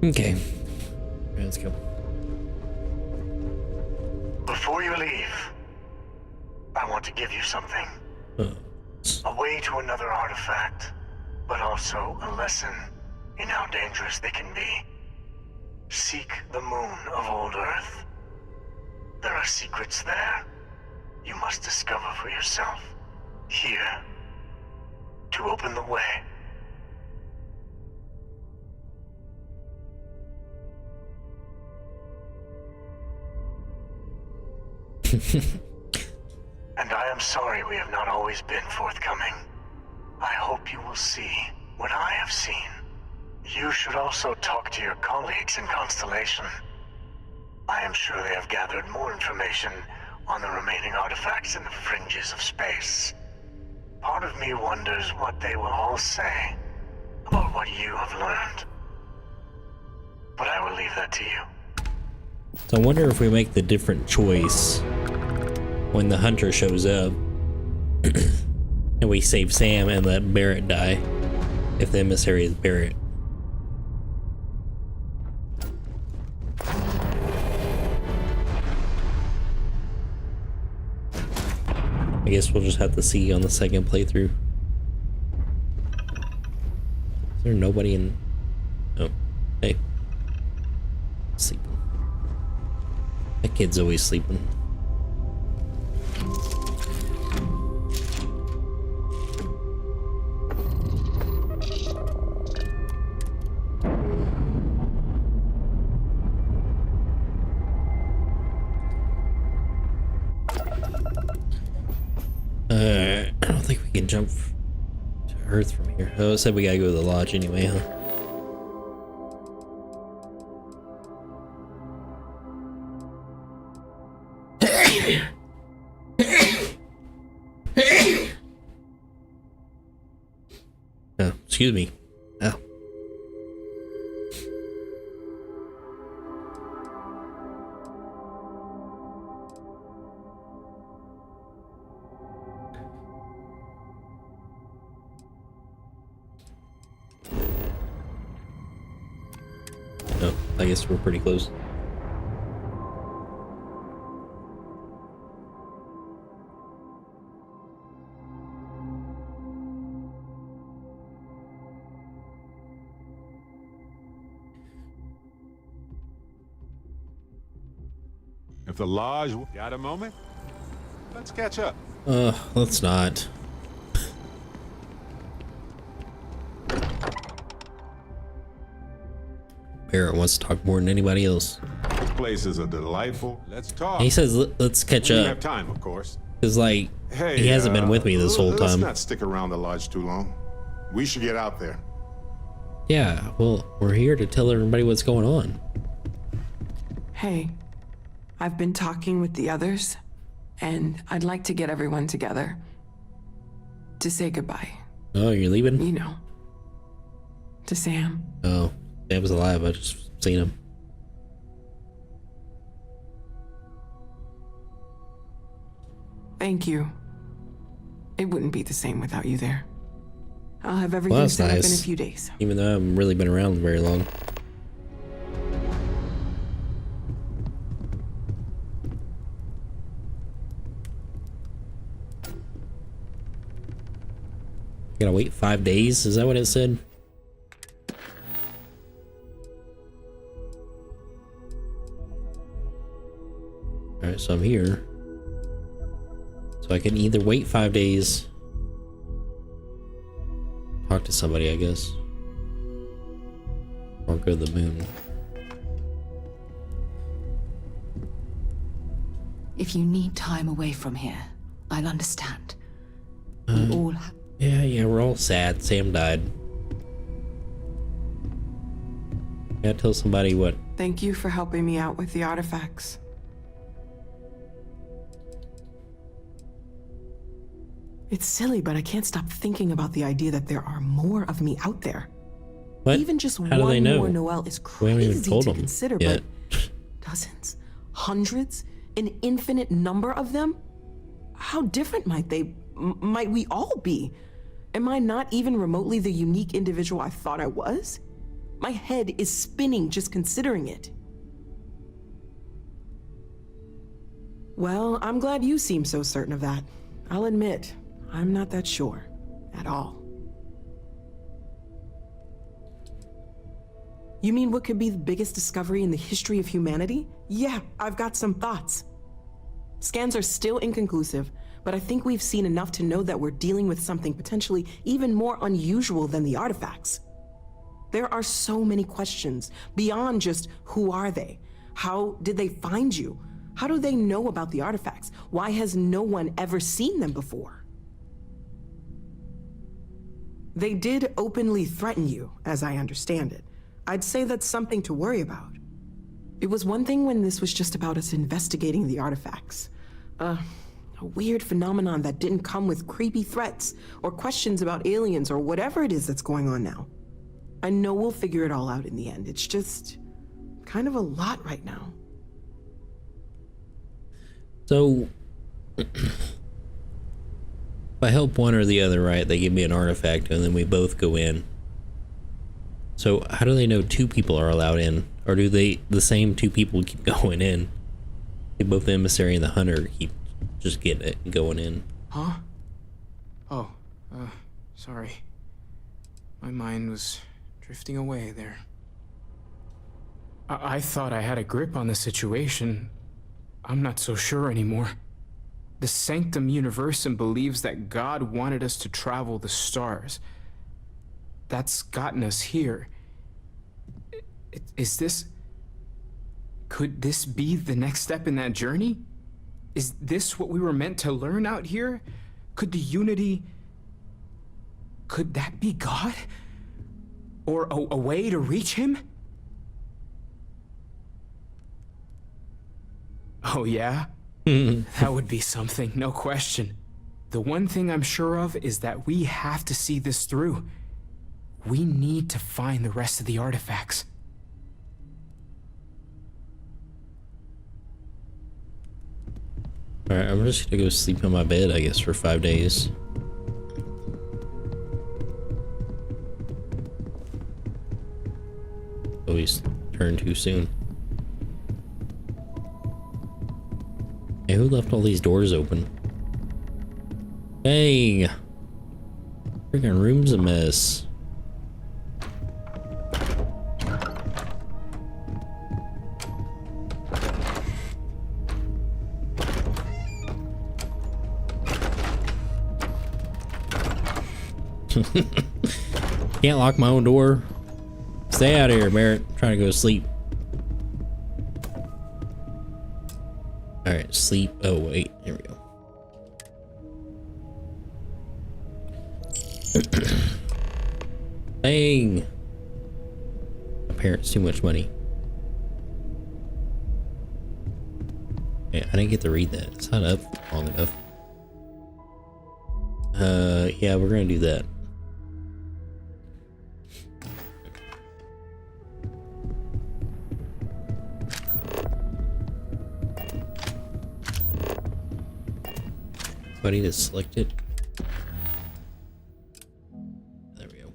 Okay. Let's go. Before you leave, I want to give you something. A way to another artifact, but also a lesson in how dangerous they can be. Seek the moon of old Earth. There are secrets there you must discover for yourself. Here, to open the way. And I am sorry we have not always been forthcoming. I hope you will see what I have seen. You should also talk to your colleagues in Constellation. I am sure they have gathered more information on the remaining artifacts in the fringes of space. Part of me wonders what they will all say about what you have learned. But I will leave that to you. So I wonder if we make the different choice when the hunter shows up and we save Sam and let Barrett die, if the emissary is Barrett. I guess we'll just have to see on the second playthrough. Is there nobody in... Oh, hey. Sleeping. That kid's always sleeping. I don't think we can jump to Earth from here. Oh, it said we gotta go to the lodge anyway, huh? Oh, excuse me. Oh. Oh, I guess we're pretty close. If the lodge got a moment, let's catch up. Let's not. Barrett wants to talk more than anybody else. This place is a delightful. Let's talk. He says, let's catch We up. have time, of course. Cause like, Hey, he hasn't been with me this whole Let's time. not stick around the lodge too long. We should get out there. Yeah, well, we're here to tell everybody what's going on. Hey, I've been talking with the others, and I'd like to get everyone together to say goodbye. Oh, you're leaving? You know, to Sam. Oh, Sam's alive. I just seen him. Thank you. It wouldn't be the same without you there. I'll have everything Well, that's set up in a nice. few days. Even though I haven't really been around very long. Gotta wait 5 days? Is that what it said? Alright, so I'm here. So I can either wait 5 days, talk to somebody, I guess, or go to the moon. If you need time away from here, I'll understand. We all have. Yeah, we're all sad. Sam died. Gotta tell somebody what. Thank you for helping me out with the artifacts. It's silly, but I can't stop thinking about the idea that there are more of me out there. What? Even just How do they one know? more Noel is We haven't even crazy told to them consider, yet. but dozens, hundreds, an infinite number of them? How different might we all be? Am I not even remotely the unique individual I thought I was? My head is spinning just considering it. Well, I'm glad you seem so certain of that. I'll admit, I'm not that sure at all. You mean what could be the biggest discovery in the history of humanity? Yeah, I've got some thoughts. Scans are still inconclusive, but I think we've seen enough to know that we're dealing with something potentially even more unusual than the artifacts. There are so many questions beyond just who are they? How did they find you? How do they know about the artifacts? Why has no one ever seen them before? They did openly threaten you, as I understand it. I'd say that's something to worry about. It was one thing when this was just about us investigating the artifacts. A weird phenomenon that didn't come with creepy threats or questions about aliens or whatever it is that's going on now. I know we'll figure it all out in the end. It's just kind of a lot right now. So, if I help one or the other, right, they give me an artifact and then we both go in. So how do they know two people are allowed in? Or do the same two people keep going in? Both the emissary and the hunter keep just getting it and going in. Huh? Oh, sorry. My mind was drifting away there. I thought I had a grip on the situation. I'm not so sure anymore. The Sanctum Universum believes that God wanted us to travel the stars. That's gotten us here. Is this... Could this be the next step in that journey? Is this what we were meant to learn out here? Could the unity... Could that be God? Or a way to reach him? Oh yeah? That would be something, no question. The one thing I'm sure of is that we have to see this through. We need to find the rest of the artifacts. Alright, I'm just gonna go sleep in my bed, I guess, for 5 days. Always turn too soon. Hey, who left all these doors open? Dang! Freaking room's a mess. Can't lock my own door. Stay out of here, Merritt. I'm trying to go to sleep. Alright, sleep. Oh, wait. Here we go. Dang. My parents, too much money. Yeah, I didn't get to read that. It's not up long enough. Yeah, we're gonna do that. I need to select it. There we go.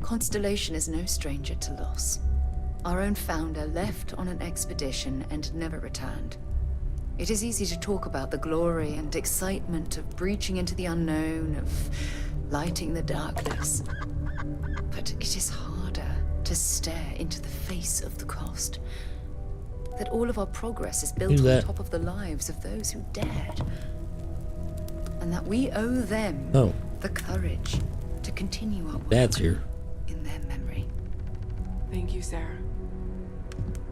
Constellation is no stranger to loss. Our own founder left on an expedition and never returned. It is easy to talk about the glory and excitement of breaching into the unknown, of lighting the darkness. But it is harder to stare into the face of the cost. That all of our progress is built on top of the lives of those who dared. And that we owe them the courage to continue our work. Dad's here. In their memory. Thank you, Sarah.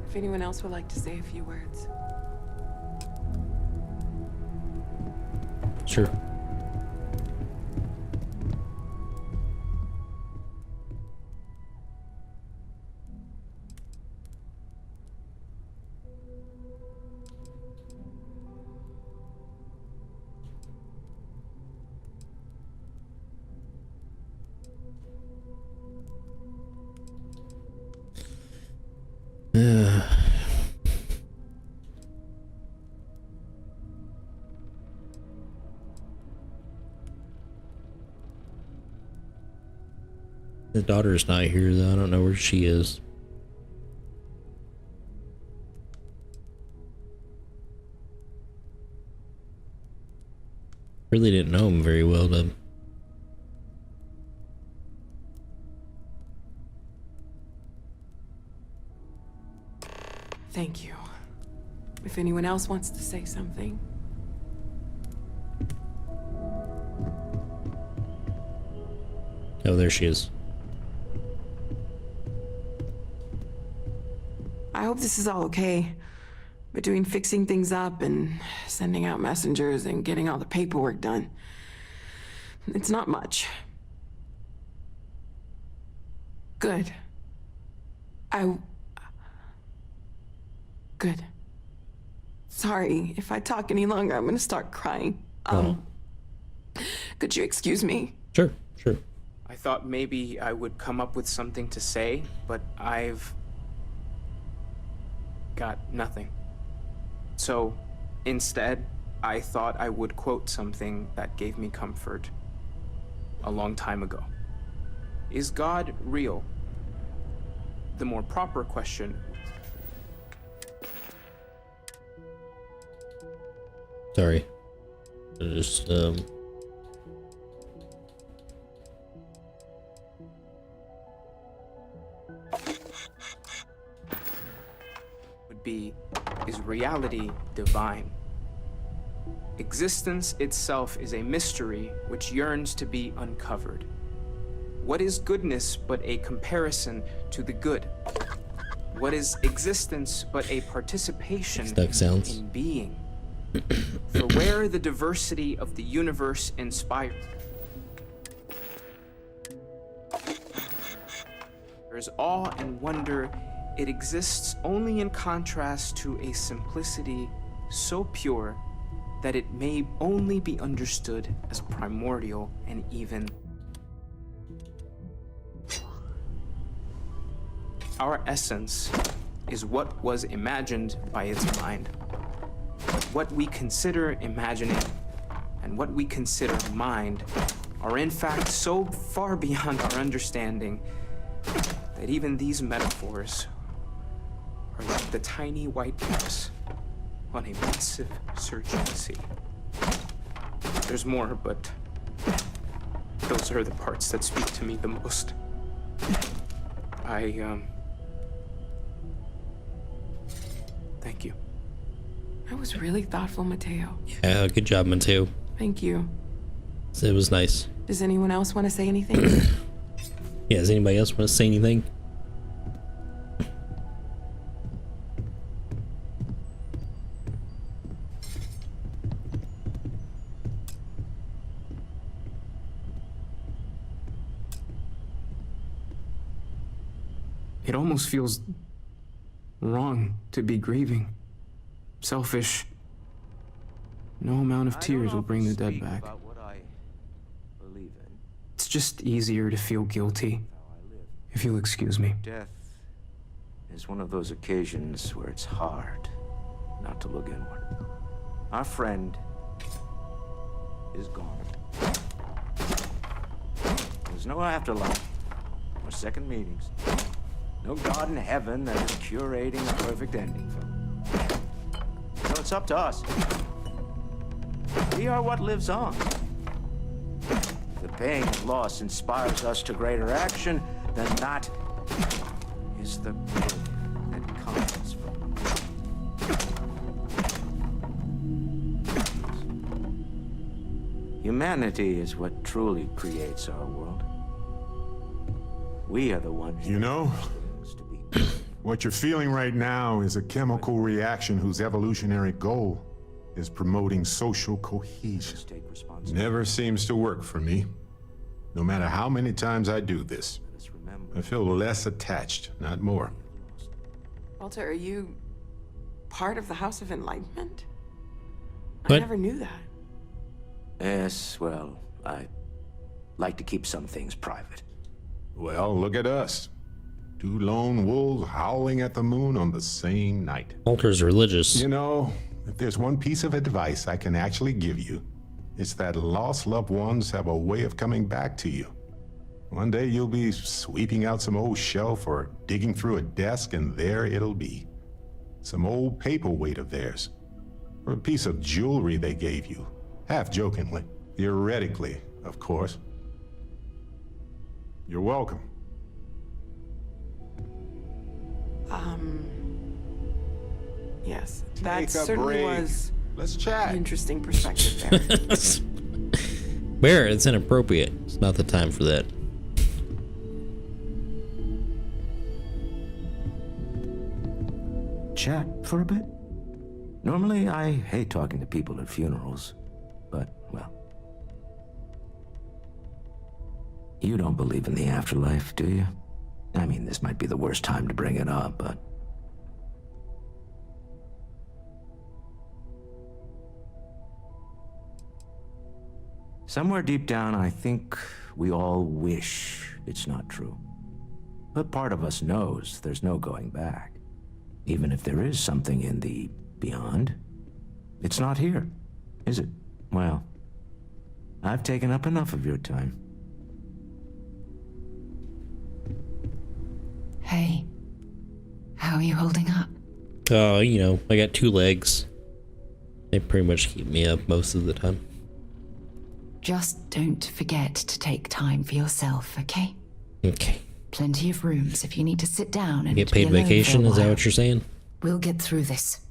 If anyone else would like to say a few words. Sure. The daughter's not here though. I don't know where she is. Really didn't know him very well though. Thank you. If anyone else wants to say something. Oh, there she is. I hope this is all okay. Between fixing things up and sending out messengers and getting all the paperwork done. It's not much. Good. Good. Sorry, if I talk any longer, I'm gonna start crying. Could you excuse me? Sure. I thought maybe I would come up with something to say, but I've got nothing. So, instead, I thought I would quote something that gave me comfort a long time ago. Is God real? The more proper question. Sorry. Just would be, is reality divine? Existence itself is a mystery which yearns to be uncovered. What is goodness but a comparison to the good? What is existence but a participation in being? For where the diversity of the universe inspires, there's awe and wonder. It exists only in contrast to a simplicity so pure that it may only be understood as primordial and even. Our essence is what was imagined by its mind. What we consider imagining and what we consider mind are in fact so far beyond our understanding that even these metaphors are like the tiny white caps on a massive surging sea. There's more, but those are the parts that speak to me the most. Thank you. That was really thoughtful, Mateo. yeah, good job, Mateo. Thank you. It was nice. Does anyone else want to say anything? Yeah, does anybody else want to say anything? It almost feels wrong to be grieving. Selfish. No amount of tears will bring the dead back. It's just easier to feel guilty, if you'll excuse me. Death is one of those occasions where it's hard not to look inward. Our friend is gone. There's no afterlife, or second meetings. No God in heaven that is curating a perfect ending for them. So it's up to us. We are what lives on. If the pain of loss inspires us to greater action, then that is the good that comes from it. Humanity is what truly creates our world. We are the ones. You know, what you're feeling right now is a chemical reaction whose evolutionary goal is promoting social cohesion. Never seems to work for me. No matter how many times I do this, I feel less attached, not more. Walter, are you part of the House of Enlightenment? What? I never knew that. Yes, well, I like to keep some things private. Well, look at us. Two lone wolves howling at the moon on the same night. Walter's religious. You know, if there's one piece of advice I can actually give you, it's that lost loved ones have a way of coming back to you. One day you'll be sweeping out some old shelf or digging through a desk, and there it'll be. Some old paperweight of theirs, or a piece of jewelry they gave you, half jokingly, theoretically, of course. You're welcome. Yes, that Take a certainly break. was Let's chat. an interesting perspective there. Bear, it's inappropriate. It's not the time for that. Chat for a bit? Normally, I hate talking to people at funerals, but, well, You don't believe in the afterlife, do you? I mean, this might be the worst time to bring it up, but... Somewhere deep down, I think we all wish it's not true. But part of us knows there's no going back. Even if there is something in the beyond, it's not here, is it? Well, I've taken up enough of your time. Hey, how are you holding up? Oh, you know, I got 2 legs. They pretty much keep me up most of the time. Just don't forget to take time for yourself, okay? Okay. Plenty of rooms if you need to sit down and Get paid be alone vacation, for a is that while. what you're saying? We'll get through this.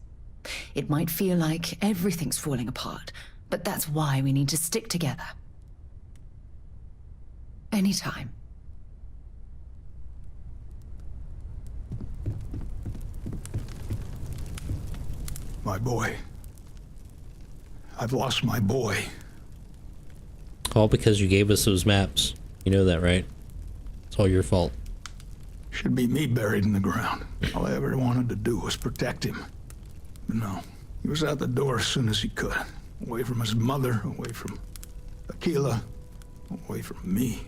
It might feel like everything's falling apart, but that's why we need to stick together. Anytime. My boy. I've lost my boy. All because you gave us those maps. You know that, right? It's all your fault. Should be me buried in the ground. All I ever wanted to do was protect him. But no, he was out the door as soon as he could. Away from his mother, away from Aquila, away from me.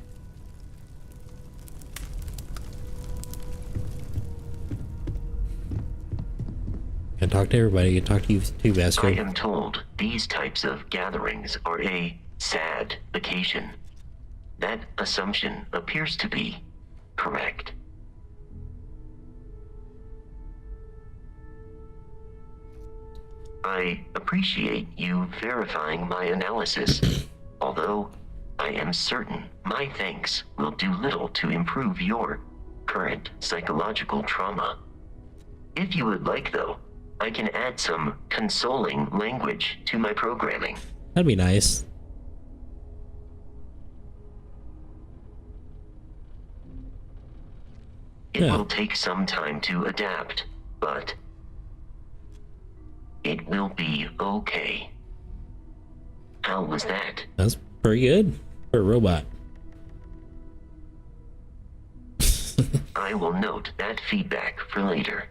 Can talk to everybody. Can talk to you too, Vasco. I am told these types of gatherings are a sad occasion. That assumption appears to be correct. I appreciate you verifying my analysis, although I am certain my thanks will do little to improve your current psychological trauma. If you would like, though, I can add some consoling language to my programming. That'd be nice. It will take some time to adapt, but it will be okay. How was that? That's pretty good for a robot. I will note that feedback for later.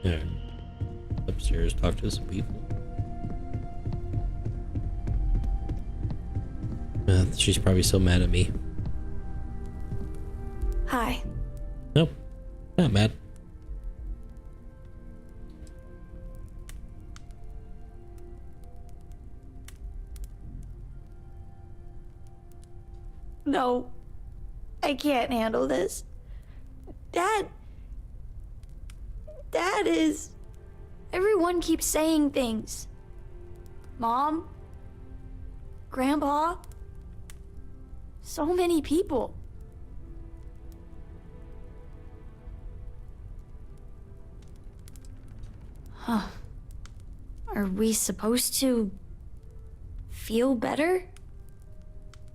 Yeah. Upstairs, talk to some people. She's probably so mad at me. Hi. Nope, not mad. No, I can't handle this. Dad is... Everyone keeps saying things. Mom? Grandpa? So many people. Huh. Are we supposed to feel better?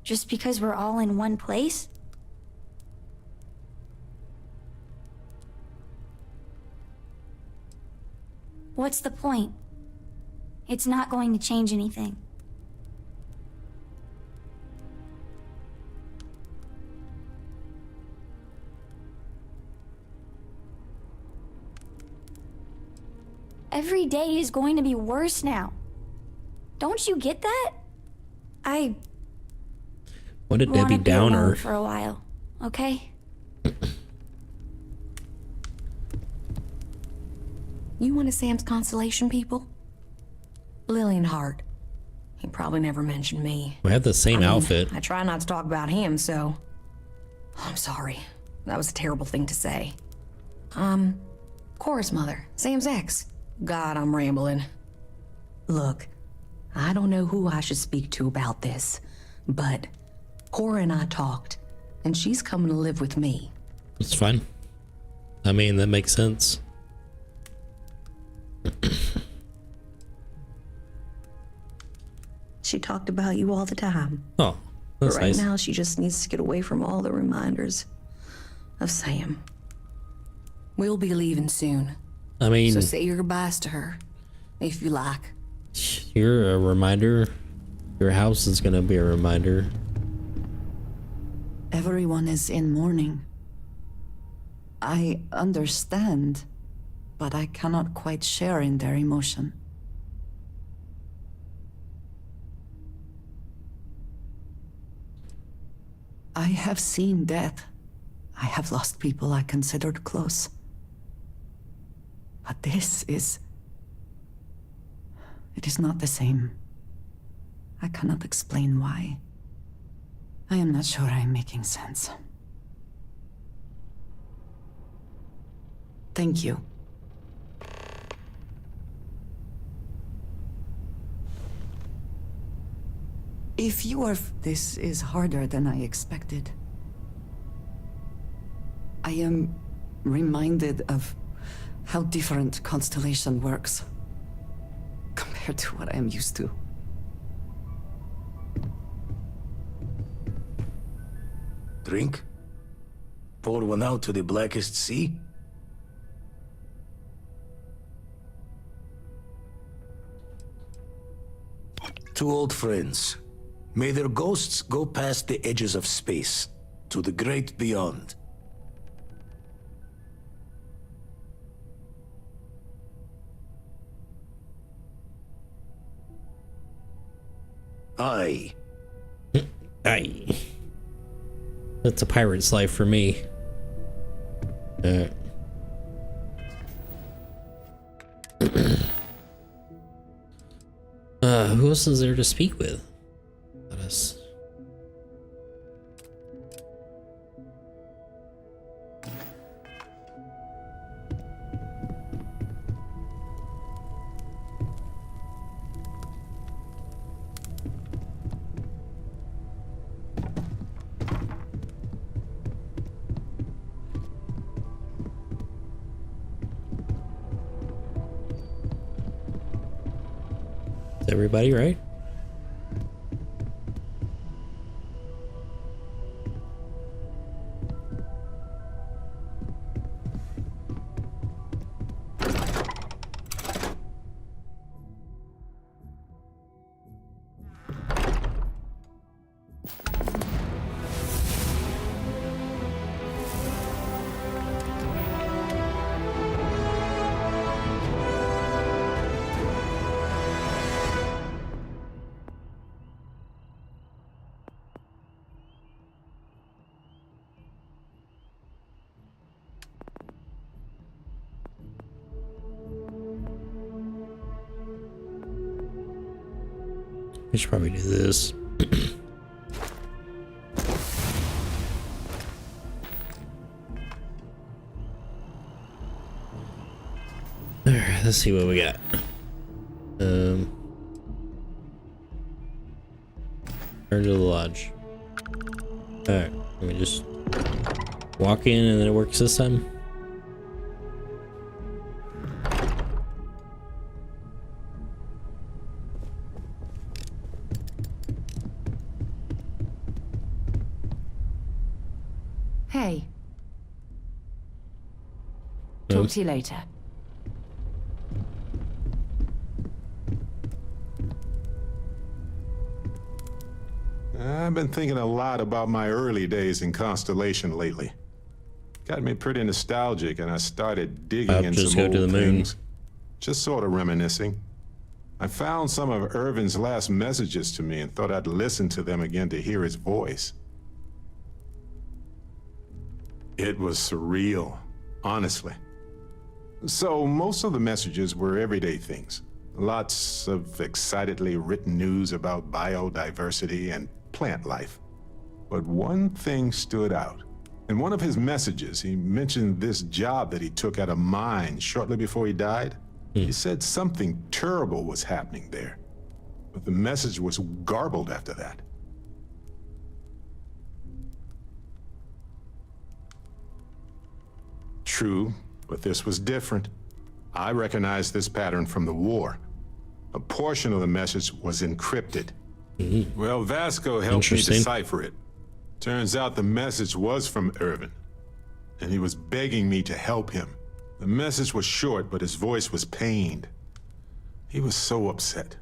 Just because we're all in one place? What's the point? It's not going to change anything. Every day is going to be worse now. Don't you get that? What a Debbie wanna be alone Downer. for a while, okay? You one of Sam's constellation people? Lillian Hart. He probably never mentioned me. We have the same outfit. I try not to talk about him, so... I'm sorry. That was a terrible thing to say. Cora's mother, Sam's ex. God, I'm rambling. Look, I don't know who I should speak to about this, but Cora and I talked, and she's coming to live with me. It's fine. I mean, that makes sense. She talked about you all the time. Oh, that's but right nice. now, she just needs to get away from all the reminders of Sam. We'll be leaving soon. I mean... So say your goodbyes to her, if you like. You're a reminder. Your house is gonna be a reminder. Everyone is in mourning. I understand, but I cannot quite share in their emotion. I have seen death. I have lost people I considered close. But this is... It is not the same. I cannot explain why. I am not sure I am making sense. Thank you. If you are... This is harder than I expected. I am reminded of how different Constellation works compared to what I am used to. Drink? Pour one out to the blackest sea? Two old friends. May their ghosts go past the edges of space, to the great beyond. Aye. Aye. That's a pirate's life for me. Who else is there to speak with? Let us. Is everybody right? We should probably do this. Alright, let's see what we got. Return to the lodge. Alright, let me just walk in and then it works this time. Hey. Talk to you later. I've been thinking a lot about my early days in Constellation lately. Got me pretty nostalgic, and I started digging into some old things. Just sort of reminiscing. I found some of Irvin's last messages to me and thought I'd listen to them again to hear his voice. It was surreal, honestly. So most of the messages were everyday things. Lots of excitedly written news about biodiversity and plant life. But one thing stood out. In one of his messages, he mentioned this job that he took at a mine shortly before he died. He said something terrible was happening there. But the message was garbled after that. True, but this was different. I recognized this pattern from the war. A portion of the message was encrypted. Well, Vasco helped me decipher it. Turns out the message was from Irvin, and he was begging me to help him. The message was short, but his voice was pained. He was so upset.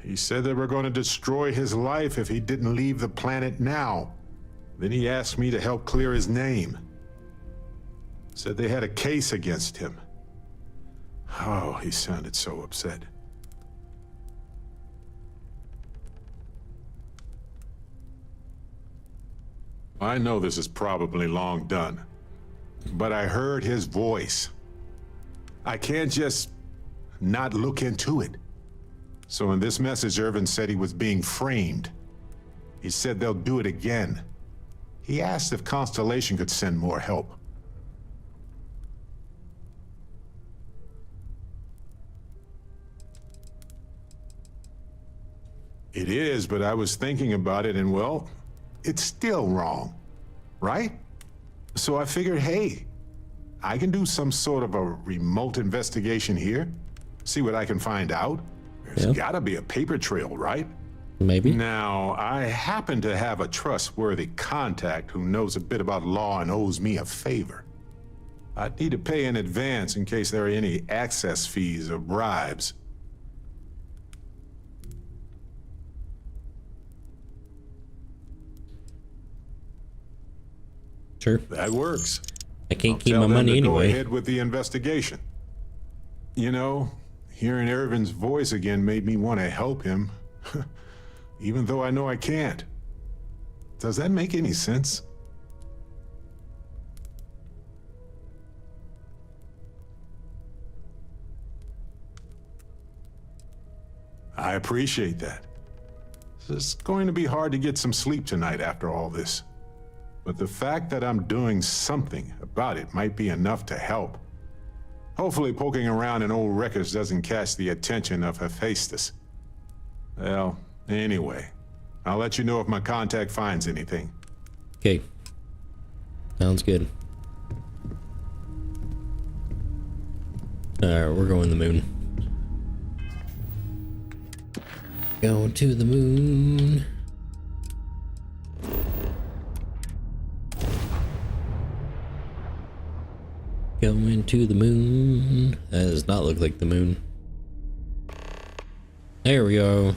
He said they were going to destroy his life if he didn't leave the planet now. Then he asked me to help clear his name. Said they had a case against him. Oh, he sounded so upset. I know this is probably long done, but I heard his voice. I can't just not look into it. So in this message, Irvin said he was being framed. He said they'll do it again. He asked if Constellation could send more help. It is, but I was thinking about it and, well, it's still wrong, right? So I figured, hey, I can do some sort of a remote investigation here, see what I can find out. There's gotta be a paper trail, right? Maybe. Now, I happen to have a trustworthy contact who knows a bit about law and owes me a favor. I'd need to pay in advance in case there are any access fees or bribes. Sure. That works. I can't I'll keep tell my them money to anyway. Go ahead with the investigation. You know, hearing Irvin's voice again made me want to help him, even though I know I can't. Does that make any sense? I appreciate that. It's going to be hard to get some sleep tonight after all this. But the fact that I'm doing something about it might be enough to help. Hopefully poking around in old records doesn't catch the attention of Hephaestus. Well, anyway, I'll let you know if my contact finds anything. Okay. Sounds good. Alright, we're going to the moon. Going to the moon. Going to the moon. That does not look like the moon. There we go.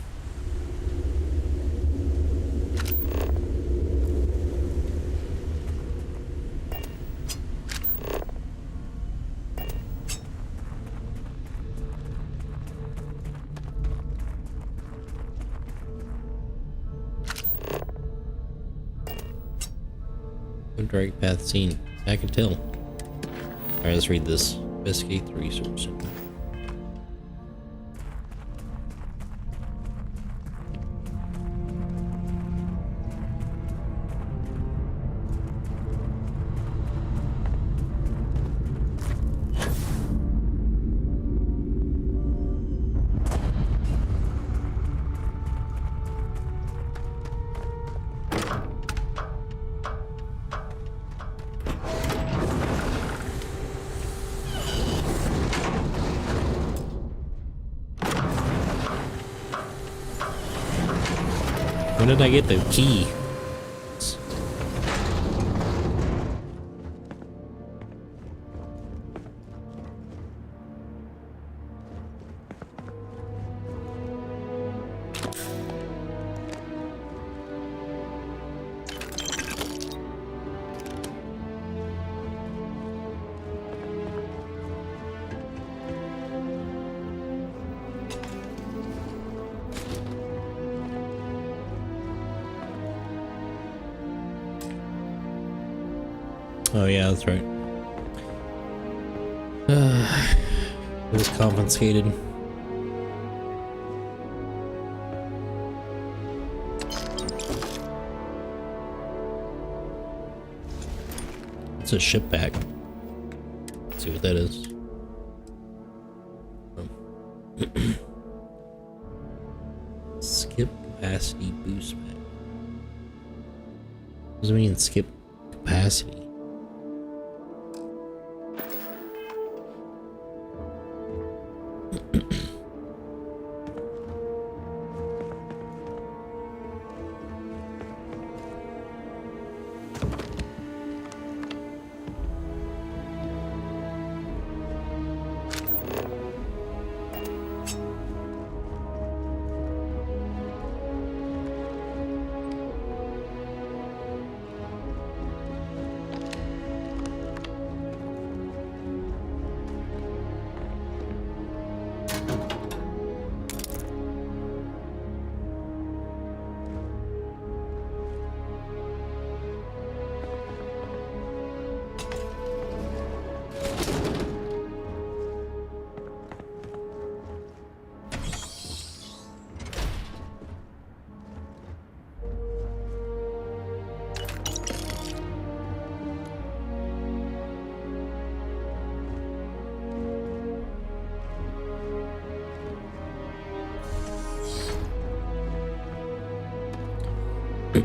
Direct path seen. I can tell. Alright, let's read this. Investigate the resource center. When did I get the key? Oh yeah, that's right. It was confiscated. It's a ship back. Let's see what that is. Skip capacity boost pack. What does it mean skip capacity? I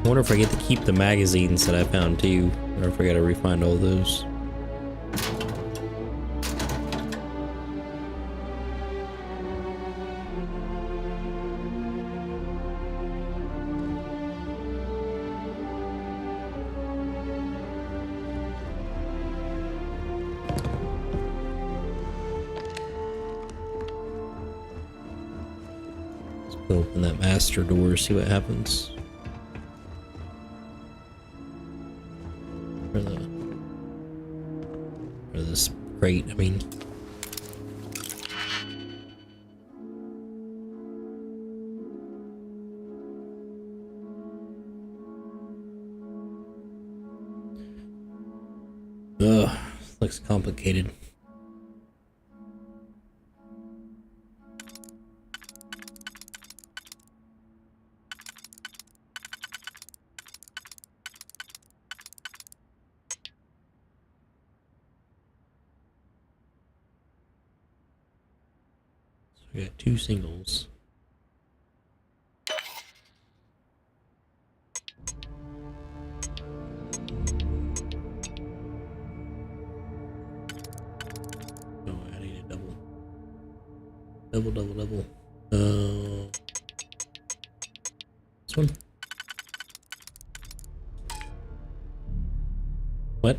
wonder if I get to keep the magazines that I found too, or if I gotta refind all those. Let's open that master door, see what happens. Or this crate, I mean. Ugh, looks complicated. We got 2 singles. Oh, I need a double. Double. This one? What?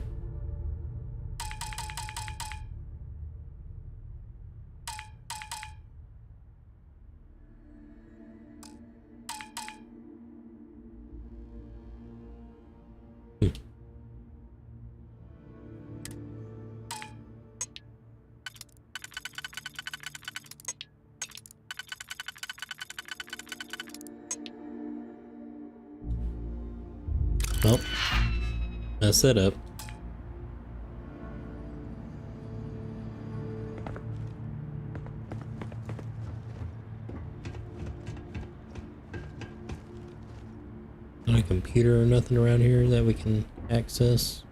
Well, mess that up. Not a computer or nothing around here that we can access.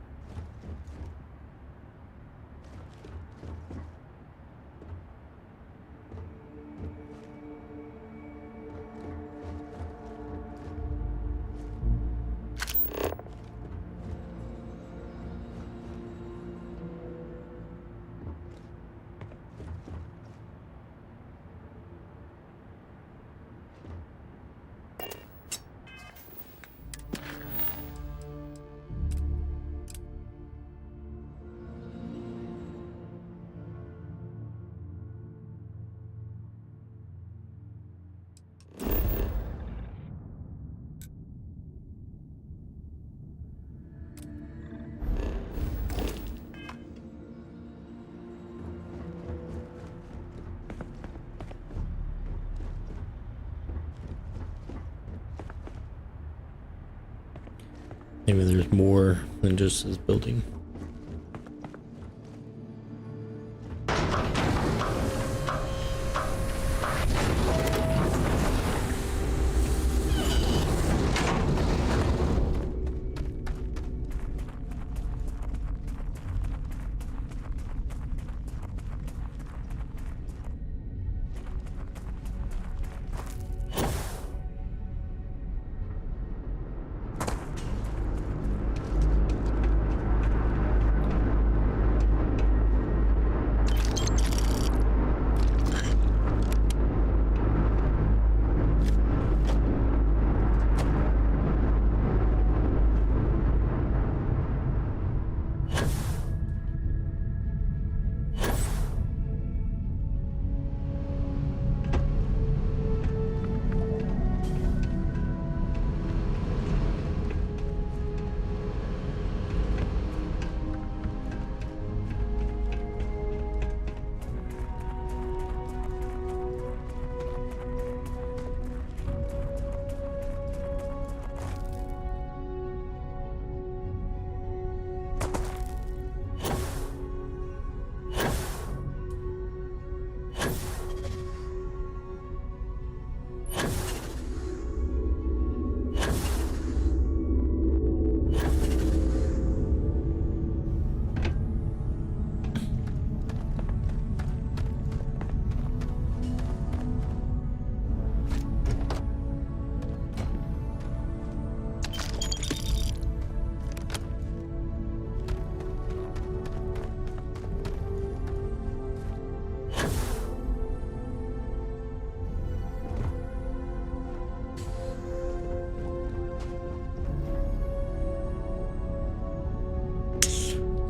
Maybe there's more than just this building.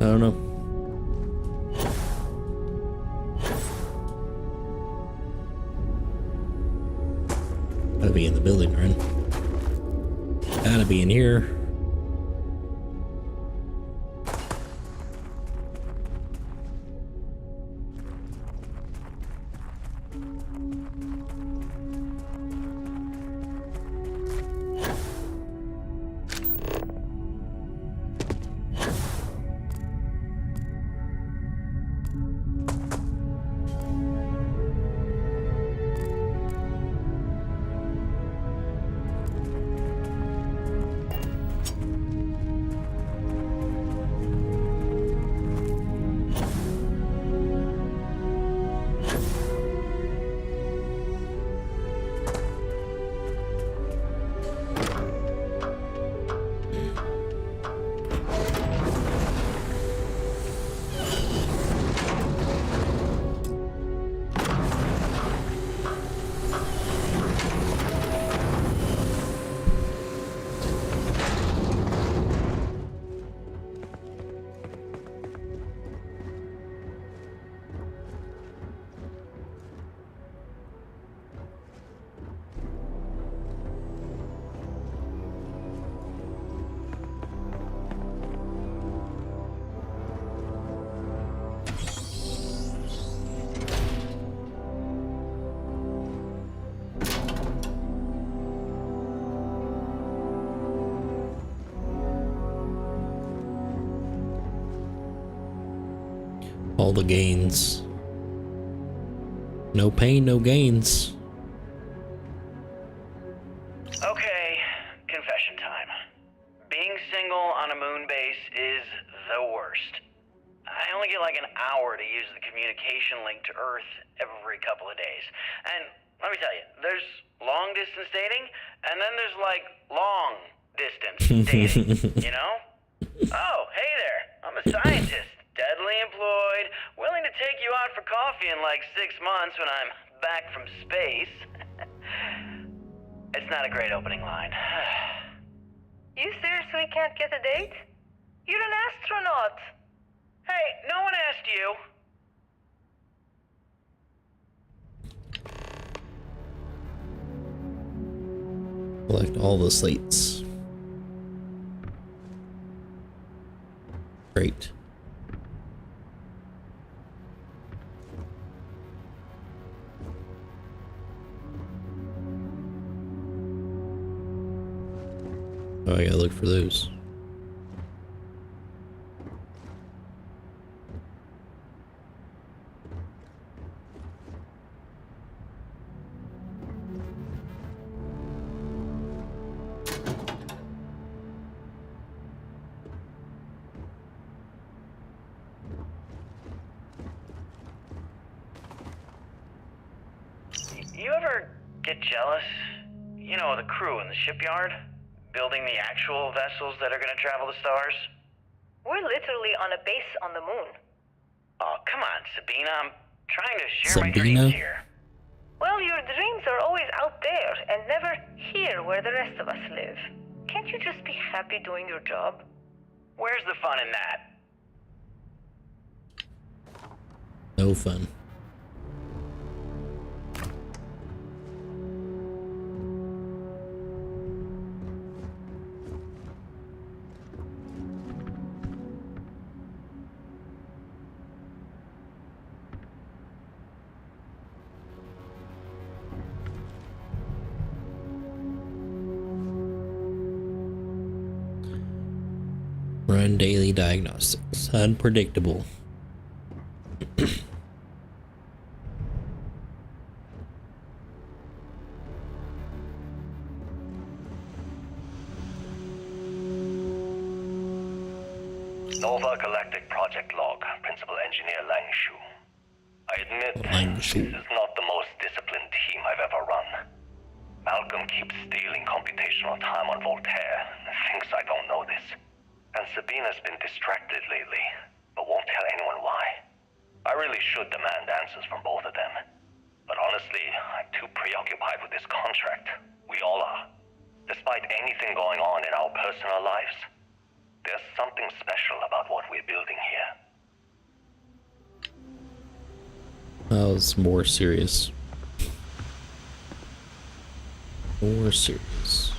don't know. Gotta be in the building, Ren. Gotta be in here. All the gains. No pain, no gains. Okay, confession time. Being single on a moon base is the worst. I only get like an hour to use the communication link to Earth every couple of days. And let me tell you, there's long distance dating, and then there's like long distance dating, you know? Oh, hey there, I'm a scientist, deadly employed, willing to take you out for coffee in like 6 months when I'm back from space. It's not a great opening line. You seriously can't get a date? You're an astronaut. Hey, no one asked you. Collect all the slates. Great. Oh, I gotta look for those. You ever get jealous? You know, the crew in the shipyard? Building the actual vessels that are gonna travel the stars? We're literally on a base on the moon. Oh, come on, Sabina. I'm trying to share my Sabina? dreams here. Well, your dreams are always out there and never here where the rest of us live. Can't you just be happy doing your job? Where's the fun in that? No fun. Run daily diagnostics. Unpredictable. Nova Galactic Project Log, Principal Engineer Langshu. I admit, this is not the most disciplined team I've ever run. Malcolm keeps stealing computational time on Voltaire and thinks I don't know this. And Sabina's been distracted lately, but won't tell anyone why. I really should demand answers from both of them. But honestly, I'm too preoccupied with this contract. We all are. Despite anything going on in our personal lives, There's something special about what we're building here. That was more serious. More serious.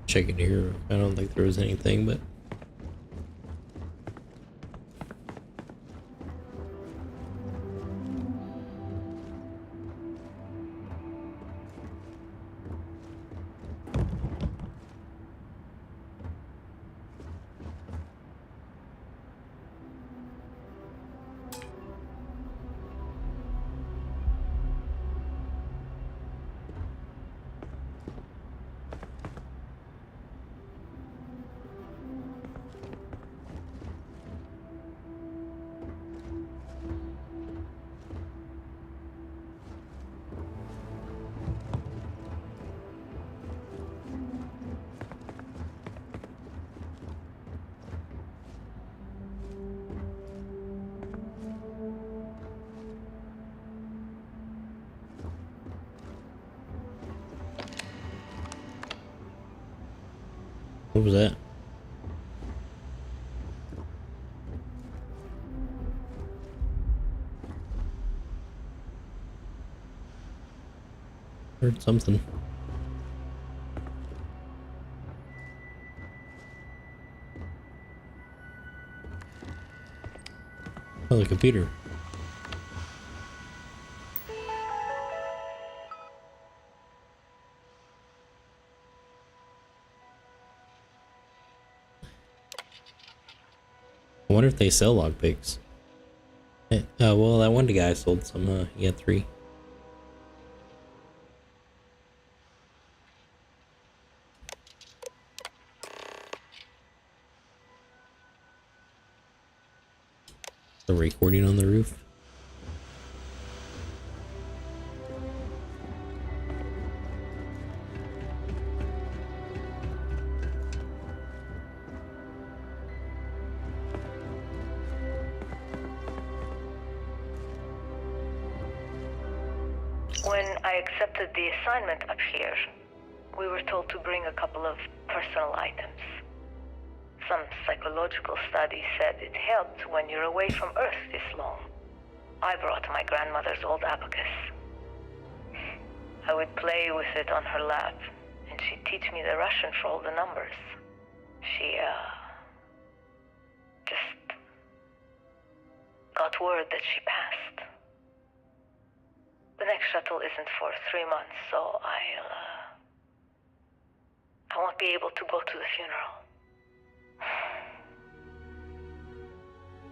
Checking here. I don't think there was anything, but what was that? Heard something. Oh, the computer. I wonder if they sell lockpicks. Well, that one guy sold some. He had 3. The recording on the roof. When I accepted the assignment up here, we were told to bring a couple of personal items. Some psychological study said it helped when you're away from Earth this long. I brought my grandmother's old abacus. I would play with it on her lap, and she'd teach me the Russian for all the numbers. She, just got word that she passed. The next shuttle isn't for 3 months, so I won't be able to go to the funeral.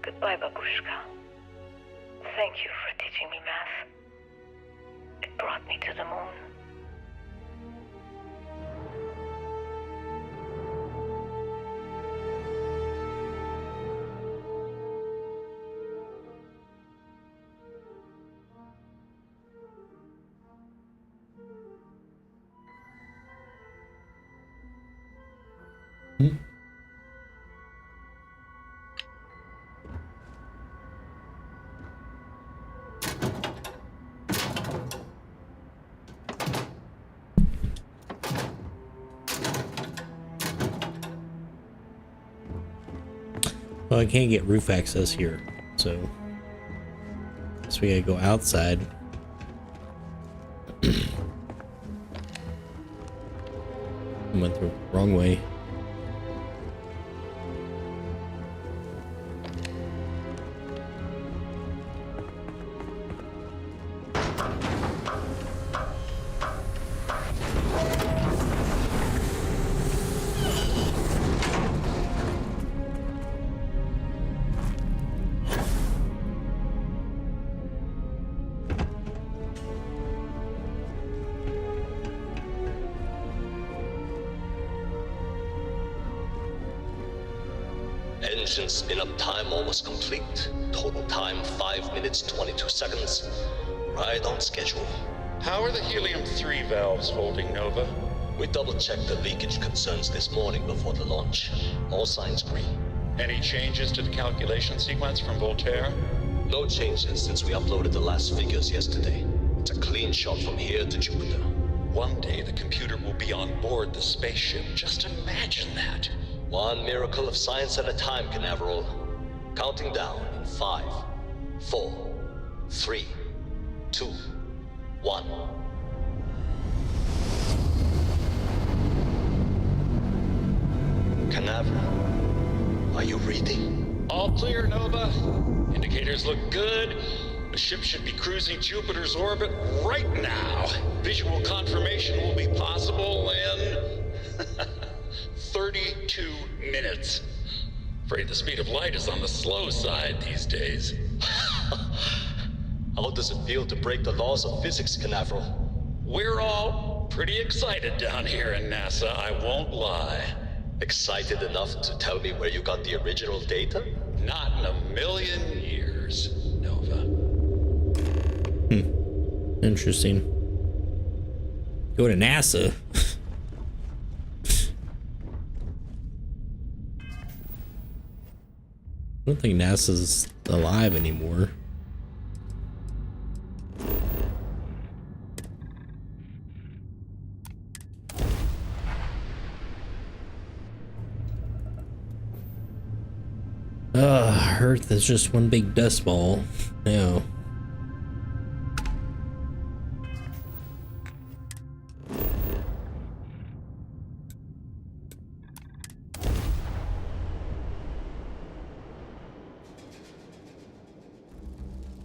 Goodbye, Babushka. Thank you for teaching me math. It brought me to the moon. Well, I can't get roof access here, so we gotta go outside. I went the wrong way. Engine spin-up time almost complete. Total time 5 minutes 22 seconds. Right on schedule. How are the helium-3 valves holding, Nova? We double-checked the leakage concerns this morning before the launch. All signs green. Any changes to the calculation sequence from Voltaire? No changes since we uploaded the last figures yesterday. It's a clean shot from here to Jupiter. One day the computer will be on board the spaceship. Just imagine that. One miracle of science at a time, Canaveral. Counting down in 5, 4, 3, 2, 1. Canaveral, are you reading? All clear, Nova. Indicators look good. The ship should be cruising Jupiter's orbit right now. Visual confirmation will be possible in 32 minutes. Afraid the speed of light is on the slow side these days. How does it feel to break the laws of physics, Canaveral? We're all pretty excited down here in NASA, I won't lie. Excited enough to tell me where you got the original data? Not in a million years, Nova. Interesting. Go to NASA. I don't think NASA's alive anymore. Earth is just one big dust ball. No.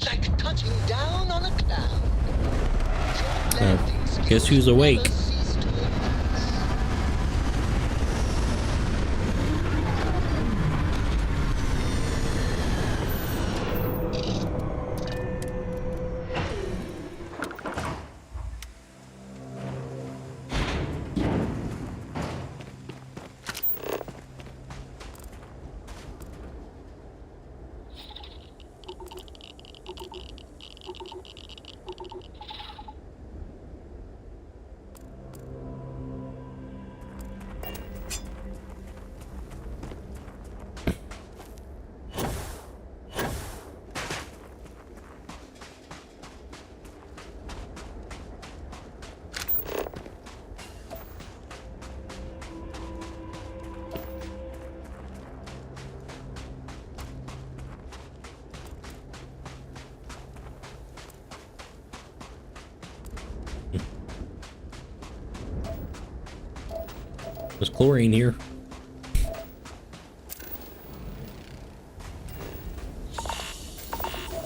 Like touching down on a cloud. Guess who's awake? There's chlorine here.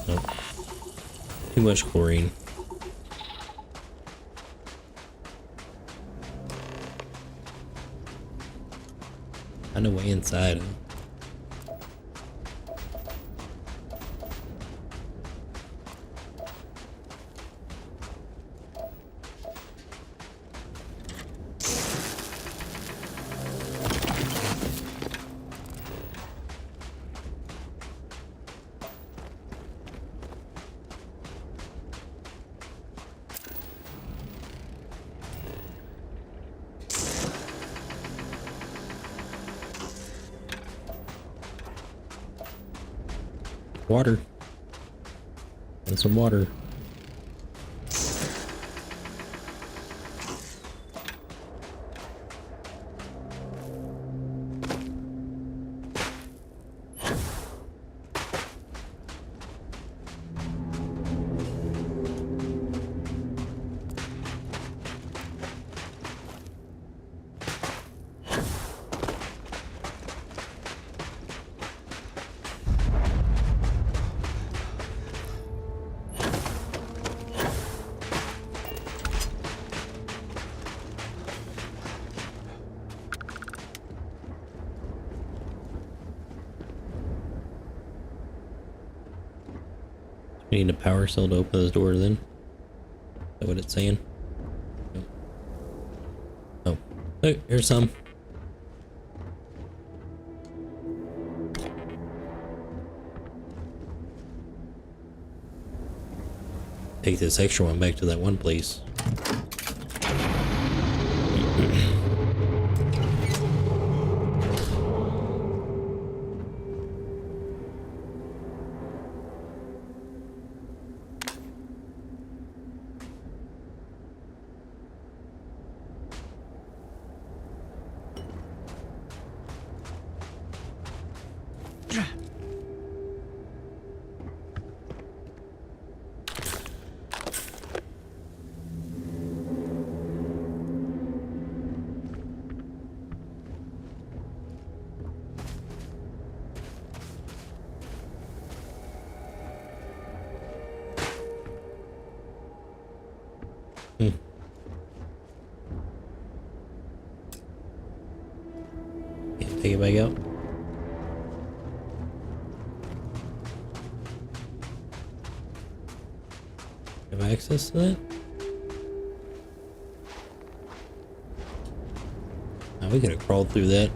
Oh. Too much chlorine. Find a way inside. Water. And some water. We need a power cell to open this door then. Is that what it's saying? No. Oh. Oh, here's some. take this extra one back to that one place. Can't take it back out. Have access to that? Oh, we could have crawled through that.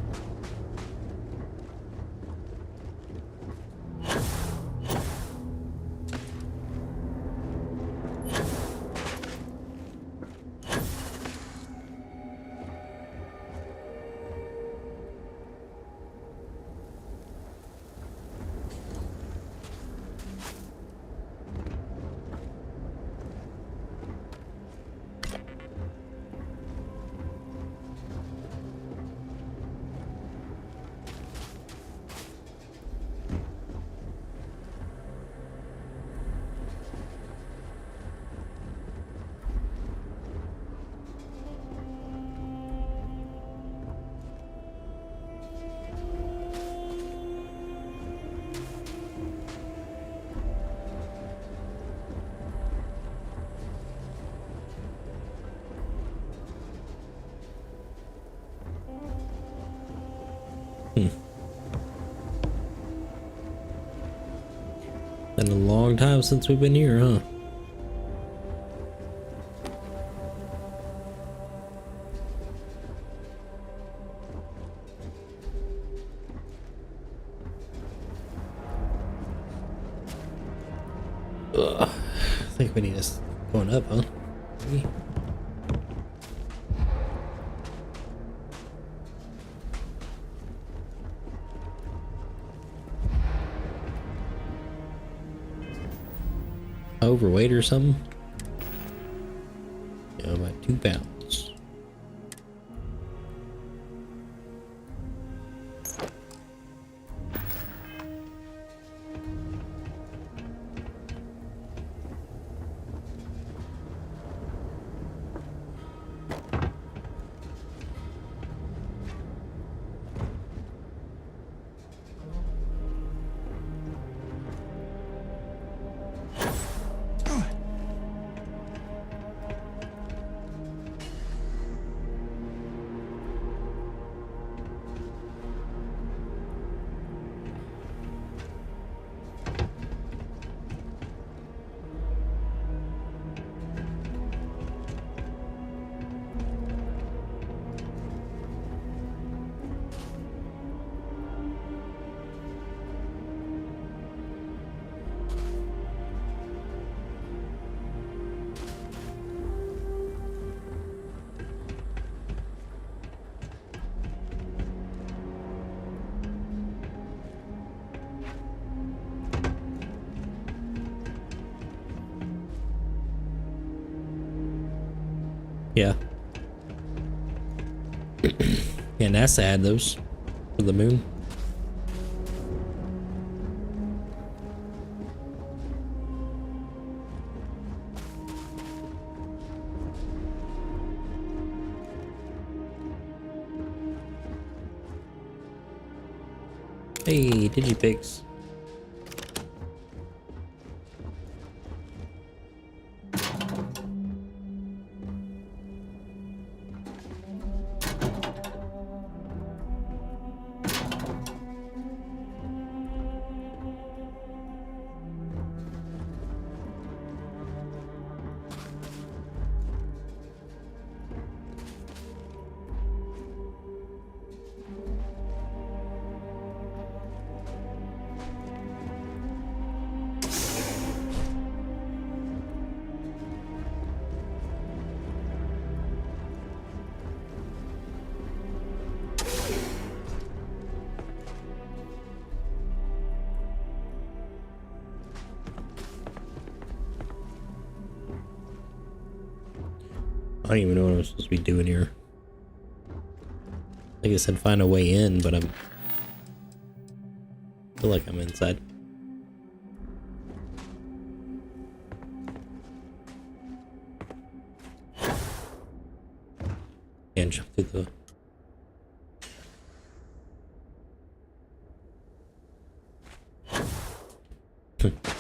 Been a long time since we've been here, huh? Ugh. I think we need us going up, huh? Maybe. Overweight or something? Yeah, about 2 pounds. Yeah. Yeah, NASA had those for the moon. Hey, Digipigs. I don't even know what I'm supposed to be doing here. Like I said, find a way in, but I feel like I'm inside. Can't jump through the...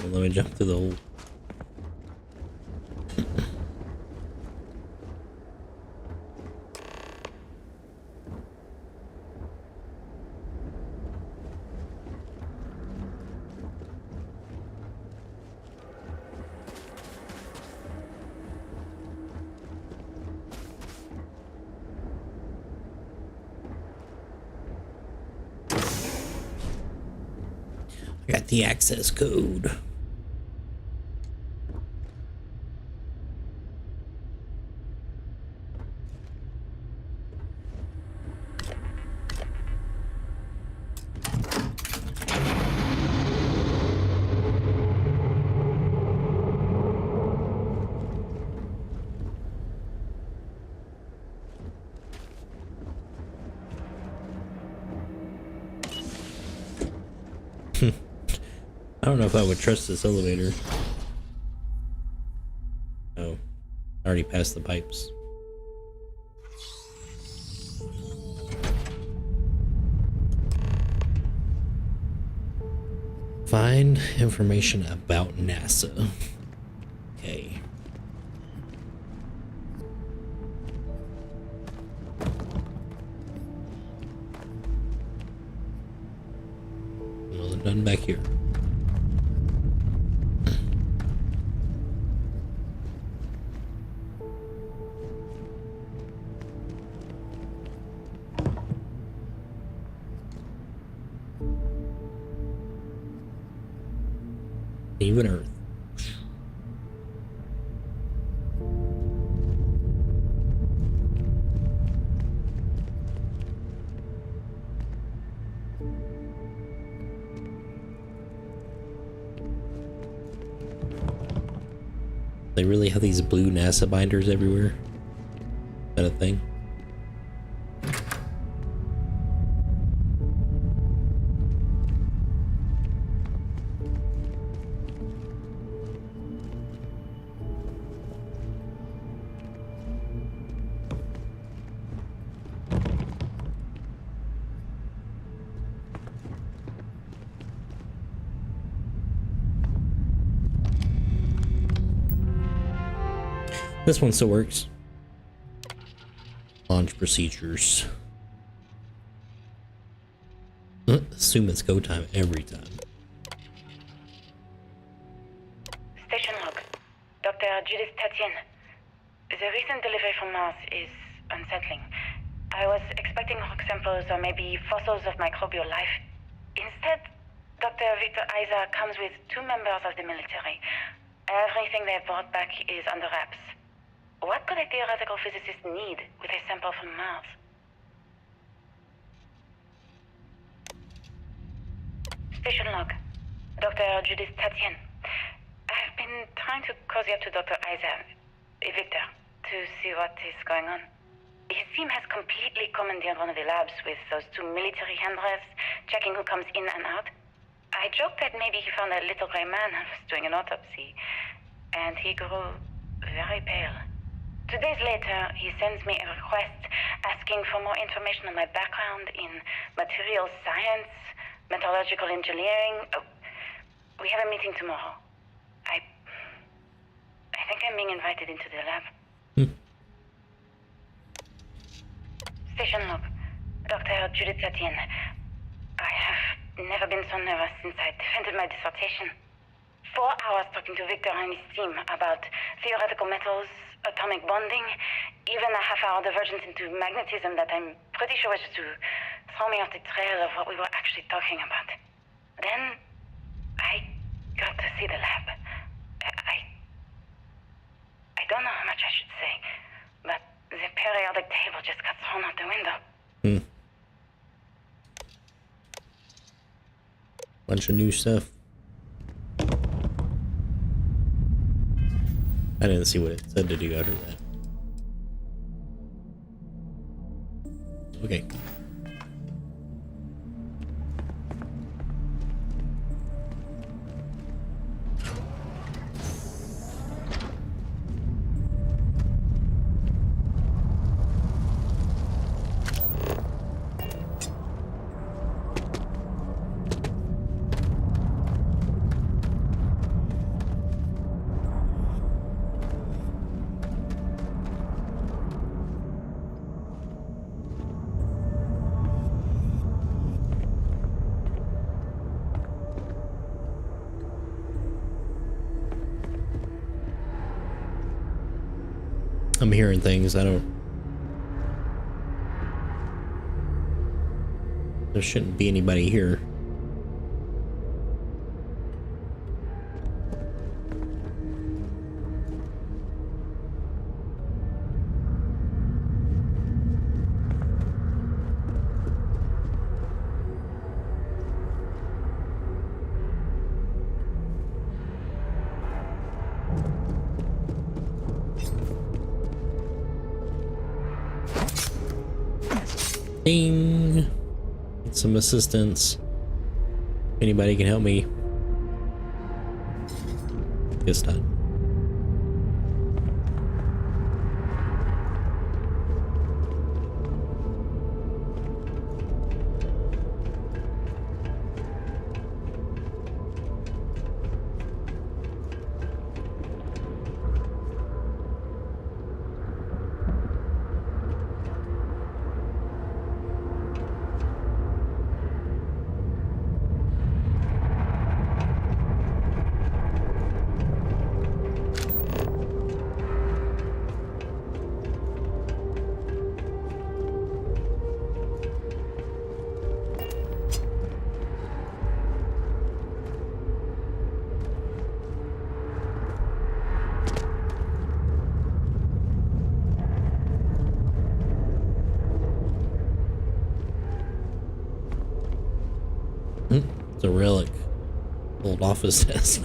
Well, let me jump through the hole. I got the access code. I don't know if I would trust this elevator. Oh, I already passed the pipes. Find information about NASA. Okay. Well, they're done back here. Even Earth. They really have these blue NASA binders everywhere. Is that a thing? This one still works. Launch procedures. Assume it's go time every time. Station log. Dr. Judith Tatien. The recent delivery from Mars is unsettling. I was expecting rock samples or maybe fossils of microbial life. Instead, Dr. Victor Isa comes with 2 members of the military. Everything they brought back is under wraps. What could a theoretical physicist need with a sample from Mars? Station log. Dr. Judith Tatien. I've been trying to cozy up to Dr. Isa, Victor, to see what is going on. His team has completely commandeered one of the labs with those 2 military handrails, checking who comes in and out. I joked that maybe he found a little gray man and was doing an autopsy, and he grew very pale. 2 days later, he sends me a request asking for more information on my background in materials science, metallurgical engineering. Oh, we have a meeting tomorrow. I think I'm being invited into the lab. Station log. Dr. Judith Tatien. I have never been so nervous since I defended my dissertation. 4 hours talking to Victor and his team about theoretical metals, atomic bonding, even a half-hour divergence into magnetism that I'm pretty sure was to throw me off the trail of what we were actually talking about. Then I got to see the lab. I don't know how much I should say, but the periodic table just got thrown out the window. Bunch of new stuff. I didn't see what it said to do after that. Okay. I'm hearing things. There shouldn't be anybody here. Ding! Need some assistance. Anybody can help me. Guess not. It's a relic. Old office desk.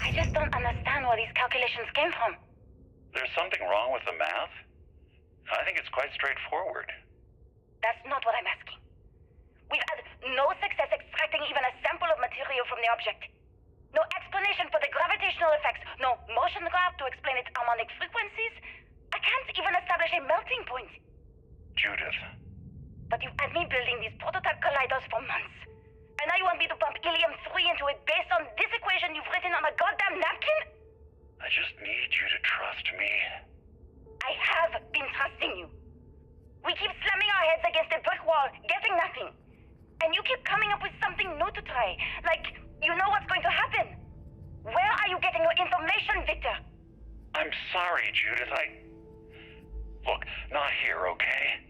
I just don't understand where these calculations came from. There's something wrong with the math? I think it's quite straightforward. That's not what I'm asking. We've had no success extracting even a sample of material from the object. No explanation for the gravitational effects, no motion graph to explain its harmonic frequencies. I can't even establish a melting point. Judith. But you've had me building these prototype colliders for months. And now you want me to pump helium-3 into it based on this equation you've written on a goddamn napkin? I just need you to trust me. I have been trusting you. We keep slamming our heads against a brick wall, getting nothing. And you keep coming up with something new to try. Like, you know what's going to happen. Where are you getting your information, Victor? I'm sorry, Judith. Look, not here, okay?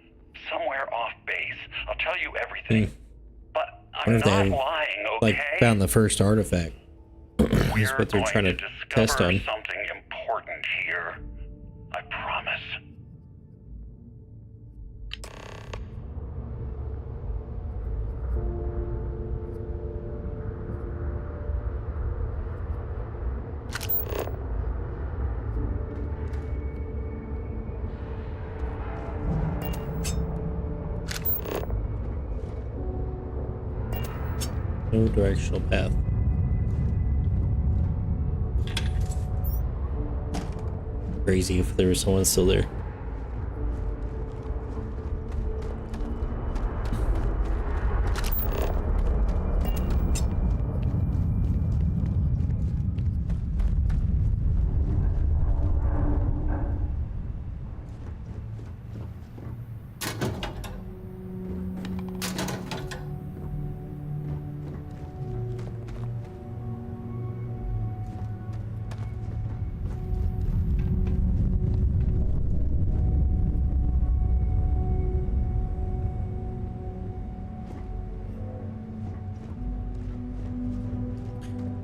Somewhere off base. I'll tell you everything. But I'm not lying, okay? Like, found the first artifact. That's what they're trying to test on. Something important here. I promise. No directional path. Crazy if there was someone still there.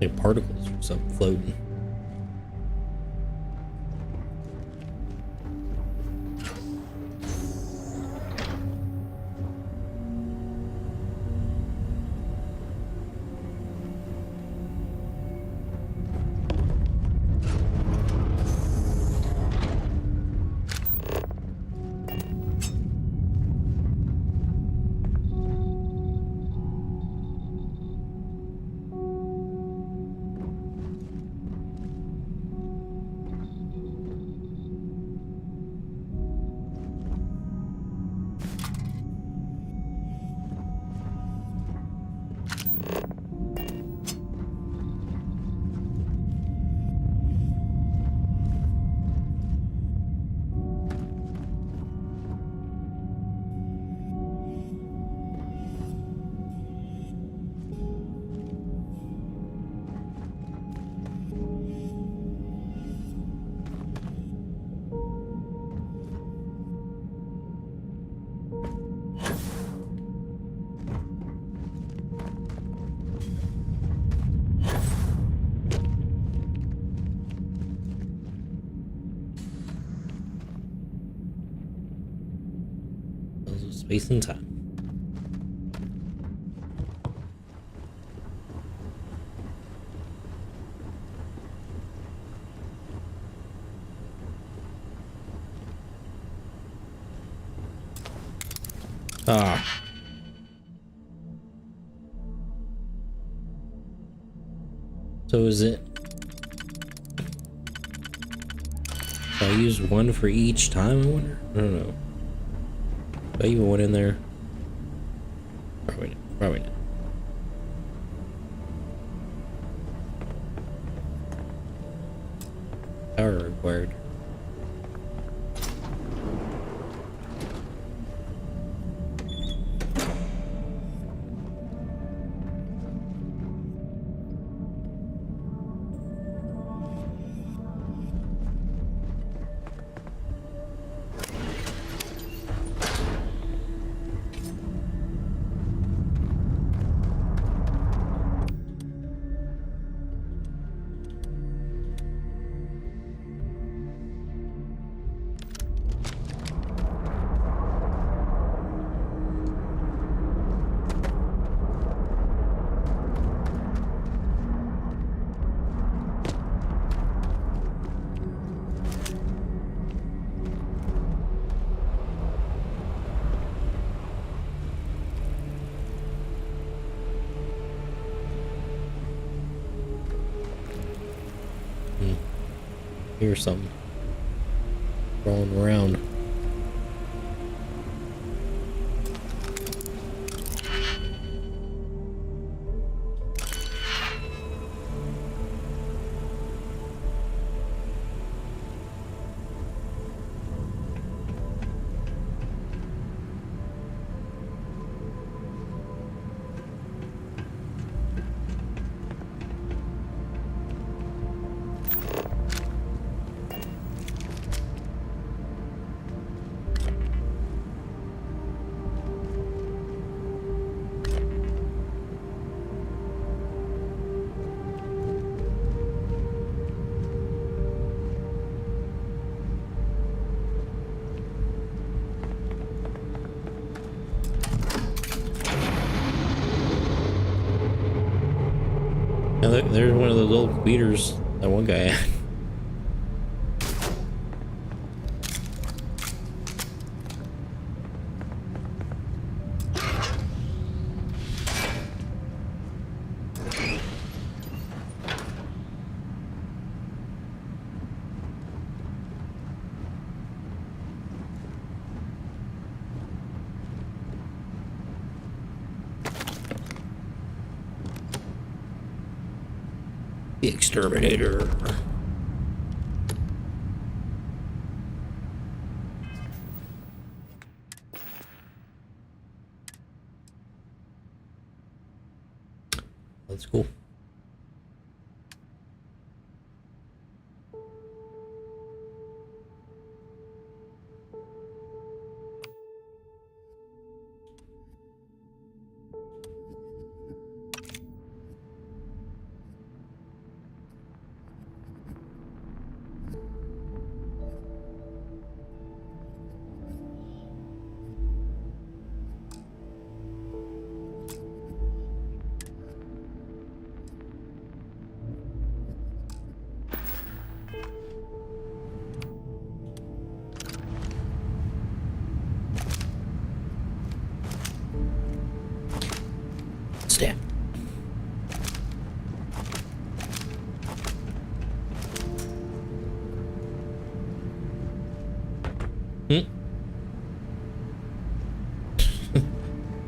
Like particles or something floating. Space and time. Ah. So is it? Do I use one for each time, I wonder? I don't know. Do I even one in there? Probably not. Probably not. Power required. Here's something crawling around. Now there's one of those old computers that one guy had. The exterminator. That's cool. Stamp.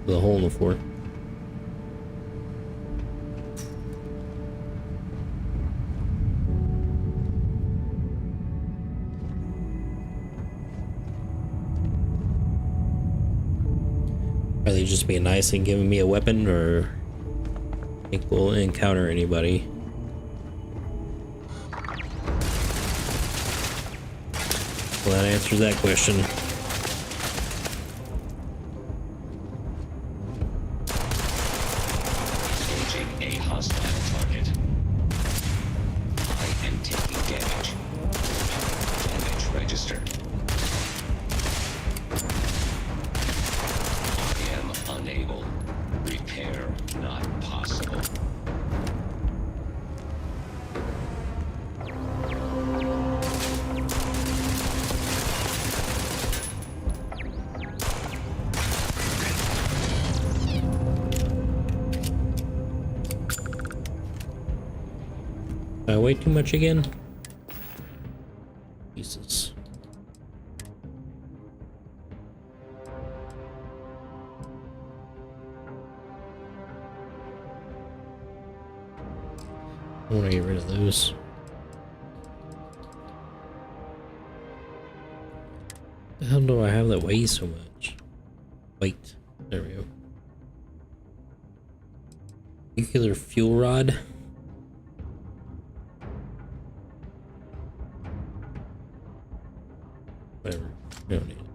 The hole in the floor. Are they just being nice and giving me a weapon, or think we'll encounter anybody? Well, that answers that question. Engaging a hostile target. I am taking damage. Damage registered. not possible. Did I wait too much again? Jesus. I want to get rid of those. The hell do I have that weighs so much? Wait, there we go. Nuclear fuel rod. Whatever, we don't need it.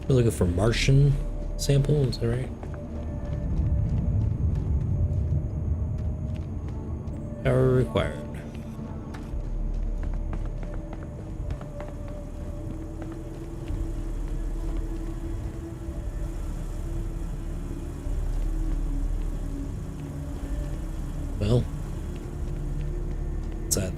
We're looking for Martian sample, is that right? Power required. Well, what's that?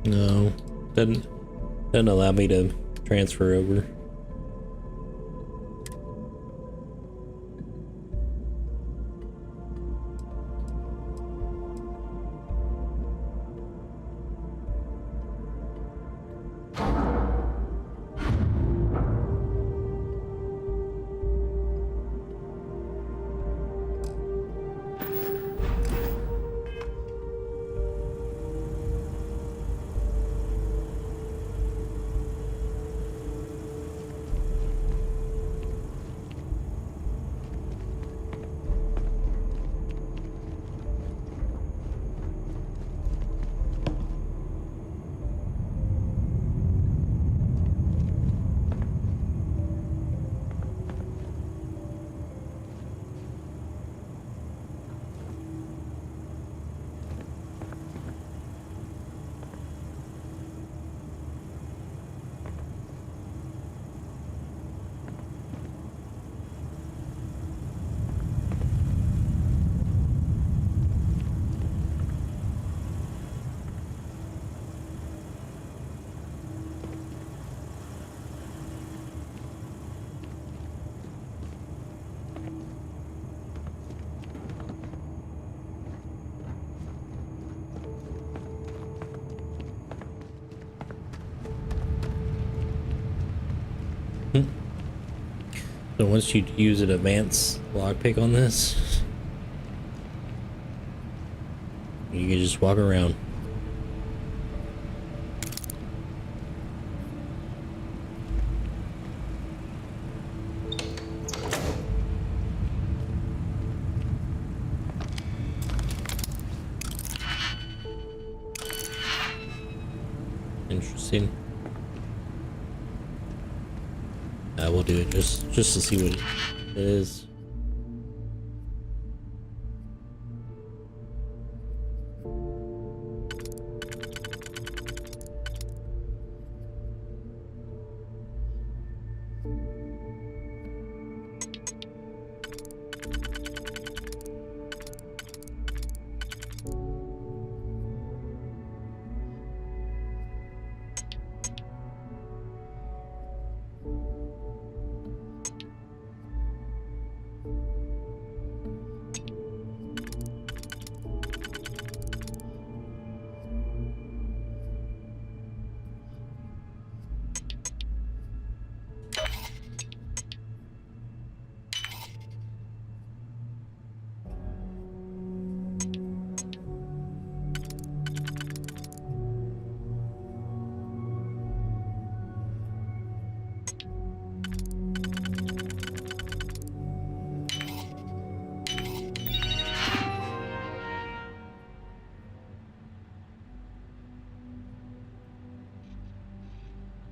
No, doesn't allow me to transfer over. So once you use an advanced lockpick on this, you can just walk around. Interesting. I will do it just to see what it is.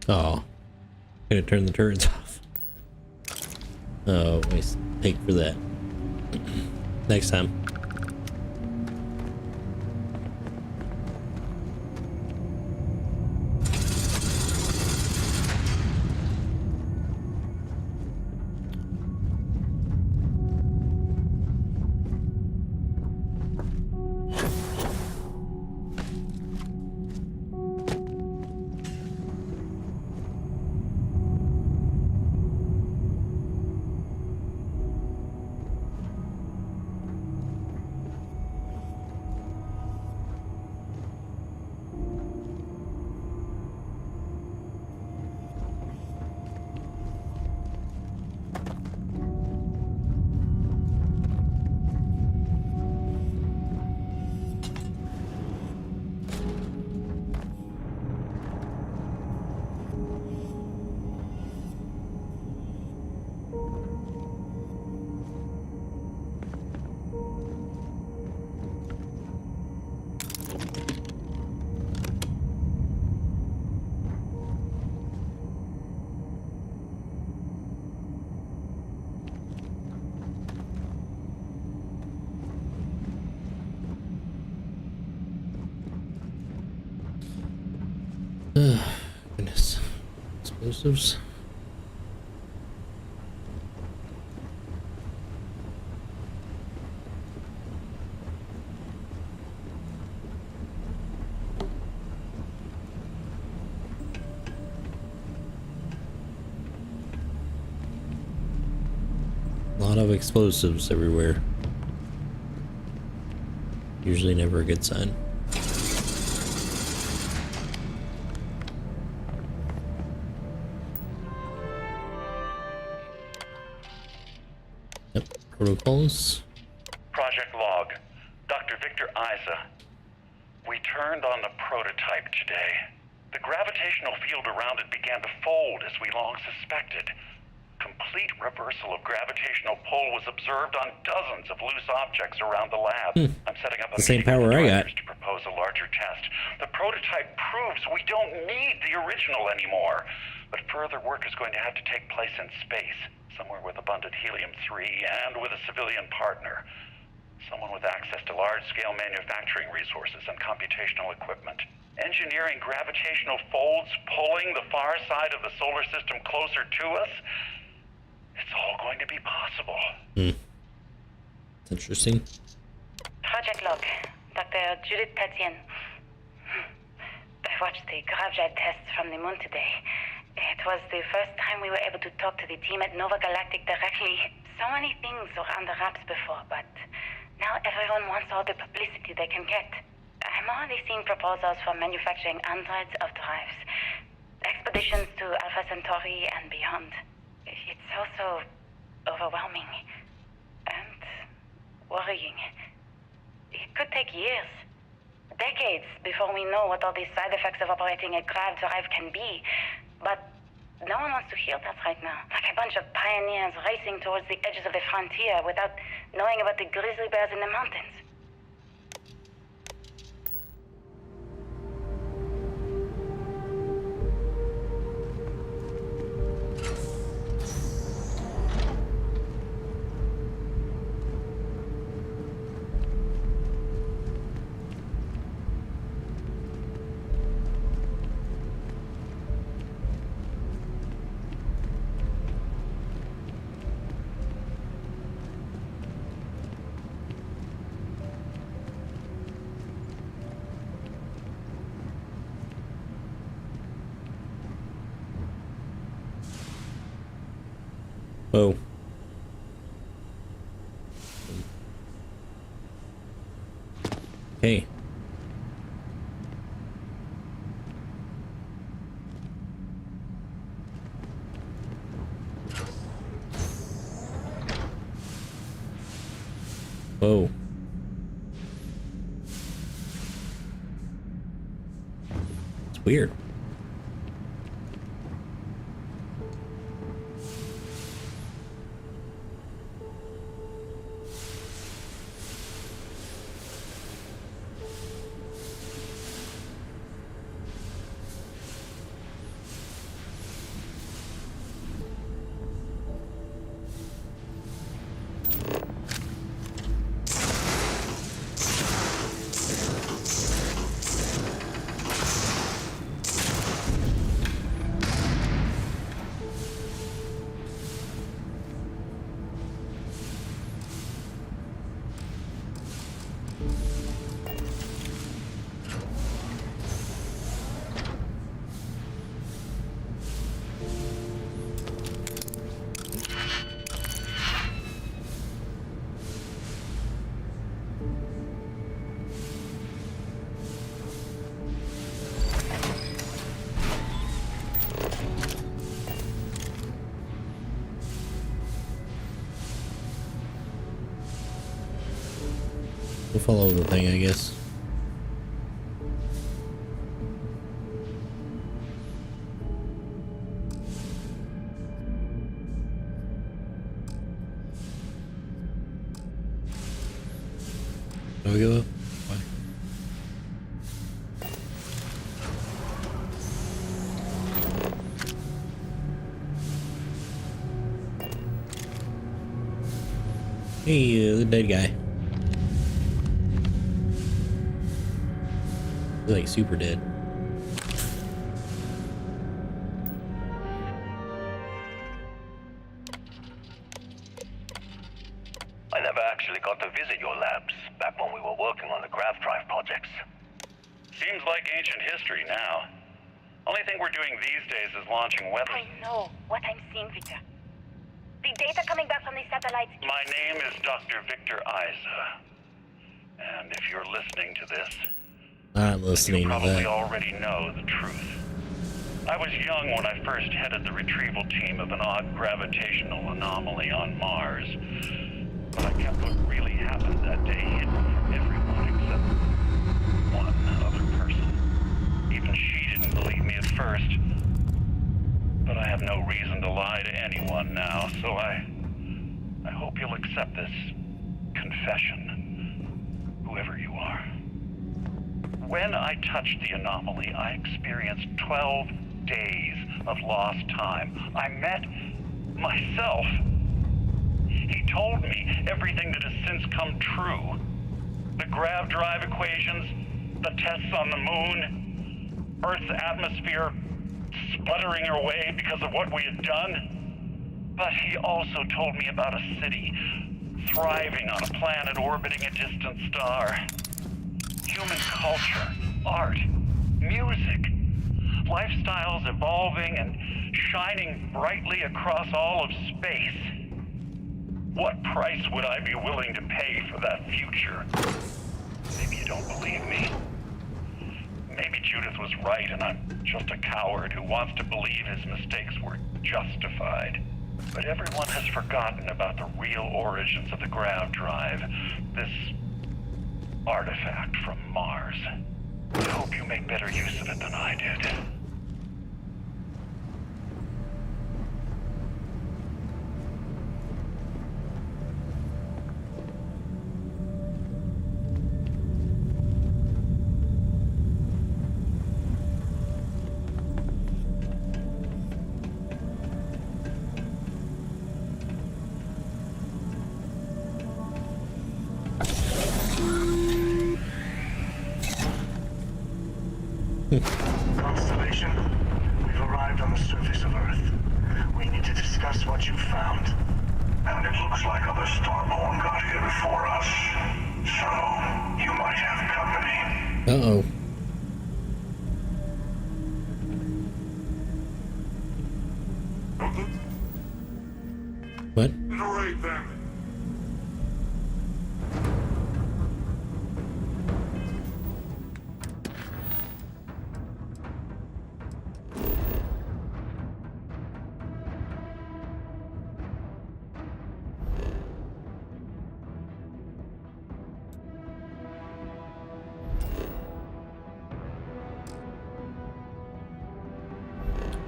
Oh, gonna turn the turrets off. Oh, waste take for that. Next time. Goodness. Explosives. A lot of explosives everywhere. Usually never a good sign. Yep, protocols. Project log. Dr. Victor Isa. We turned on the prototype today. The gravitational field around it began to fold as we long suspected. Complete reversal of gravitational pull was observed on dozens of loose objects around the lab. I'm setting up a The same meeting with power the I got. directors to propose a larger test. The prototype proves we don't need the original anymore. But further work is going to have to take place in space, somewhere with abundant helium-3 and with a civilian partner. Someone with access to large-scale manufacturing resources and computational equipment. Engineering gravitational folds, pulling the far side of the solar system closer to us. It's all going to be possible. It's interesting. Project log. Dr. Judith Tatian. I watched the gravjet tests from the moon today. It was the first time we were able to talk to the team at Nova Galactic directly. So many things were under wraps before, but now everyone wants all the publicity they can get. I'm already seeing proposals for manufacturing androids of drives. Expeditions to Alpha Centauri and beyond. It's also overwhelming and worrying. It could take years, decades, before we know what all these side effects of operating a grav drive can be. But no one wants to hear that right now. Like a bunch of pioneers racing towards the edges of the frontier without knowing about the grizzly bears in the mountains. Oh. Hey. Whoa. It's weird. We'll follow the thing, I guess. Do we go up? Why? Hey, the dead guy. He's like super dead. I never actually got to visit your labs back when we were working on the grav drive projects. Seems like ancient history now. Only thing we're doing these days is launching weather. I know what I'm seeing, Victor. The data coming back from these satellites. My name is Dr. Victor Isa. And if you're listening to this, Not listening you to probably that. already know the truth. I was young when I first headed the retrieval team of an odd gravitational anomaly on Mars. But I kept what really happened that day hidden from everyone except one other person. Even she didn't believe me at first. But I have no reason to lie to anyone now, so I hope you'll accept this confession, whoever you are. When I touched the anomaly, I experienced 12 days of lost time. I met myself. He told me everything that has since come true. The grav drive equations, the tests on the moon, Earth's atmosphere sputtering away because of what we had done. But he also told me about a city thriving on a planet orbiting a distant star. Human culture, art, music, lifestyles evolving and shining brightly across all of space. What price would I be willing to pay for that future? Maybe you don't believe me. Maybe Judith was right and I'm just a coward who wants to believe his mistakes were justified. But everyone has forgotten about the real origins of the ground drive. This artifact from Mars. I hope you make better use of it than I did. Constellation, we've arrived on the surface of Earth. We need to discuss what you found. And it looks like other Starborn got here before us. So, you might have company. Uh-oh. What? Right then.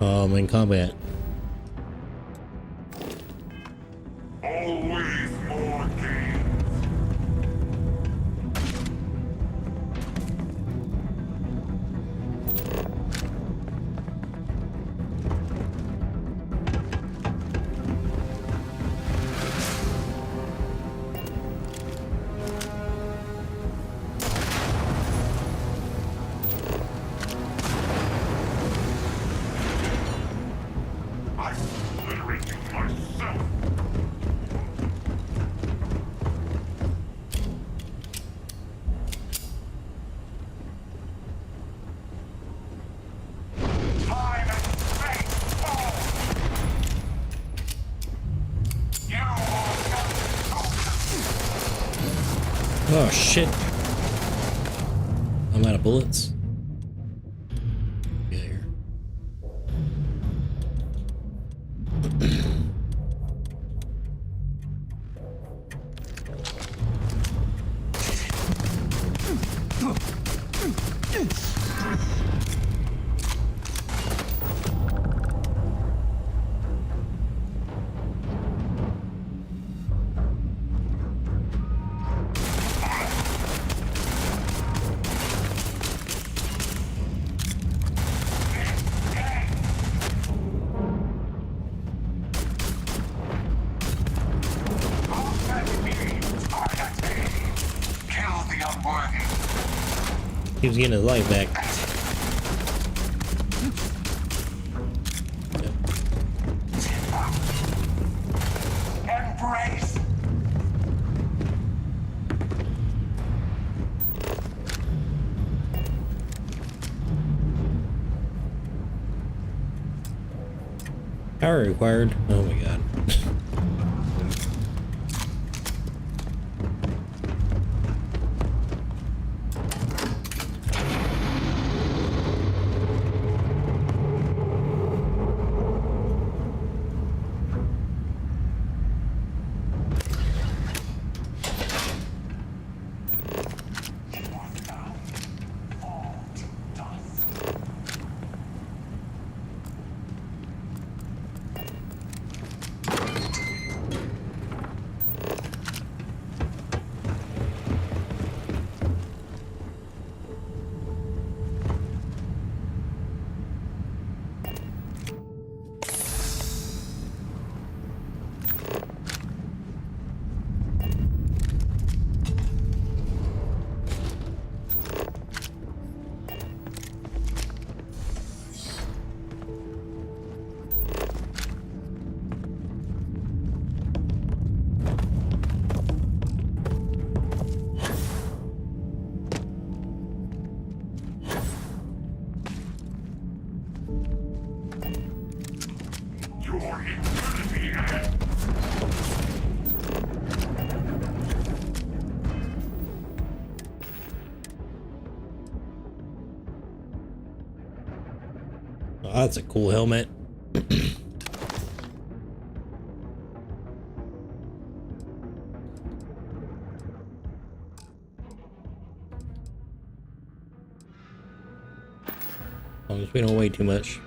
Oh, I'm in combat. Always more games. I'm obliterating myself. Time and space fall. You are Oh shit. I'm out of bullets. Get here. kill the unworthy. He was getting his life back. Embrace. Power required. Oh my god. Oh, that's a cool helmet. long as we don't weigh too much.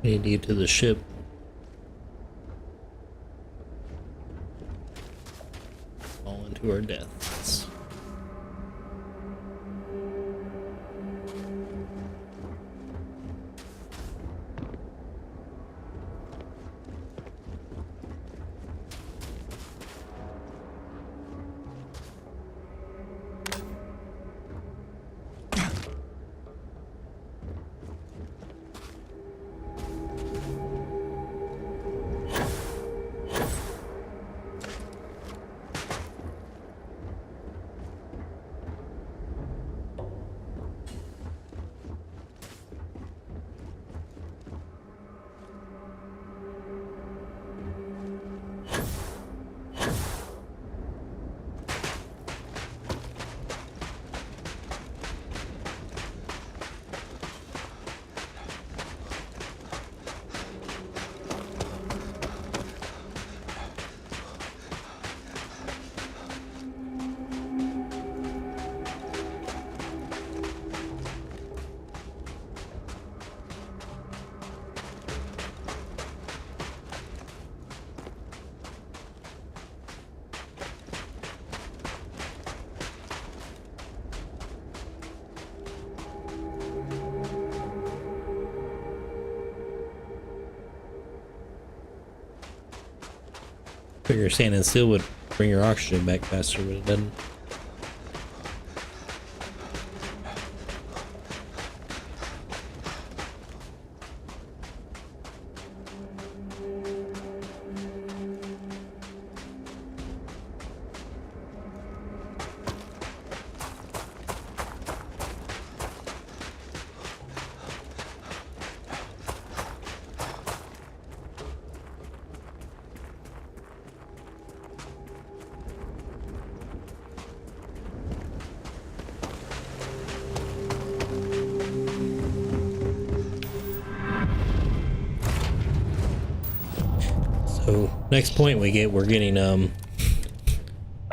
Need to get to the ship. Fall into our deaths. Figure standing still would bring your oxygen back faster, but it doesn't. So next point we're getting on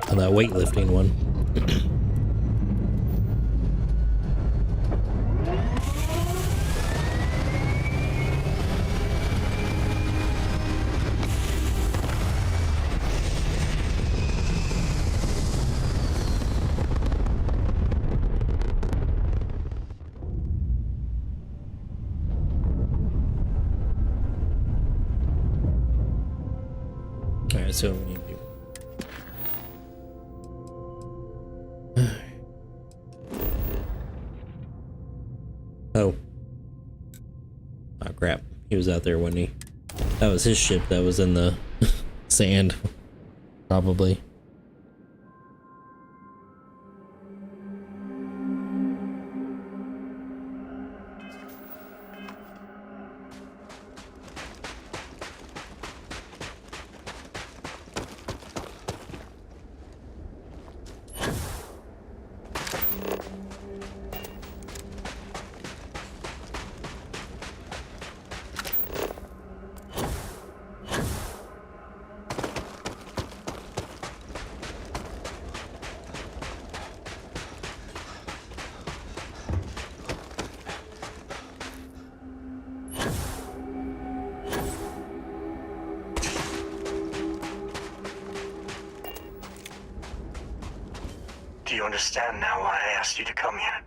that weightlifting one. Alright, so we need to Oh. Oh crap. He was out there, wasn't he? That was his ship that was in the sand. Probably. Do you understand now why I asked you to come here?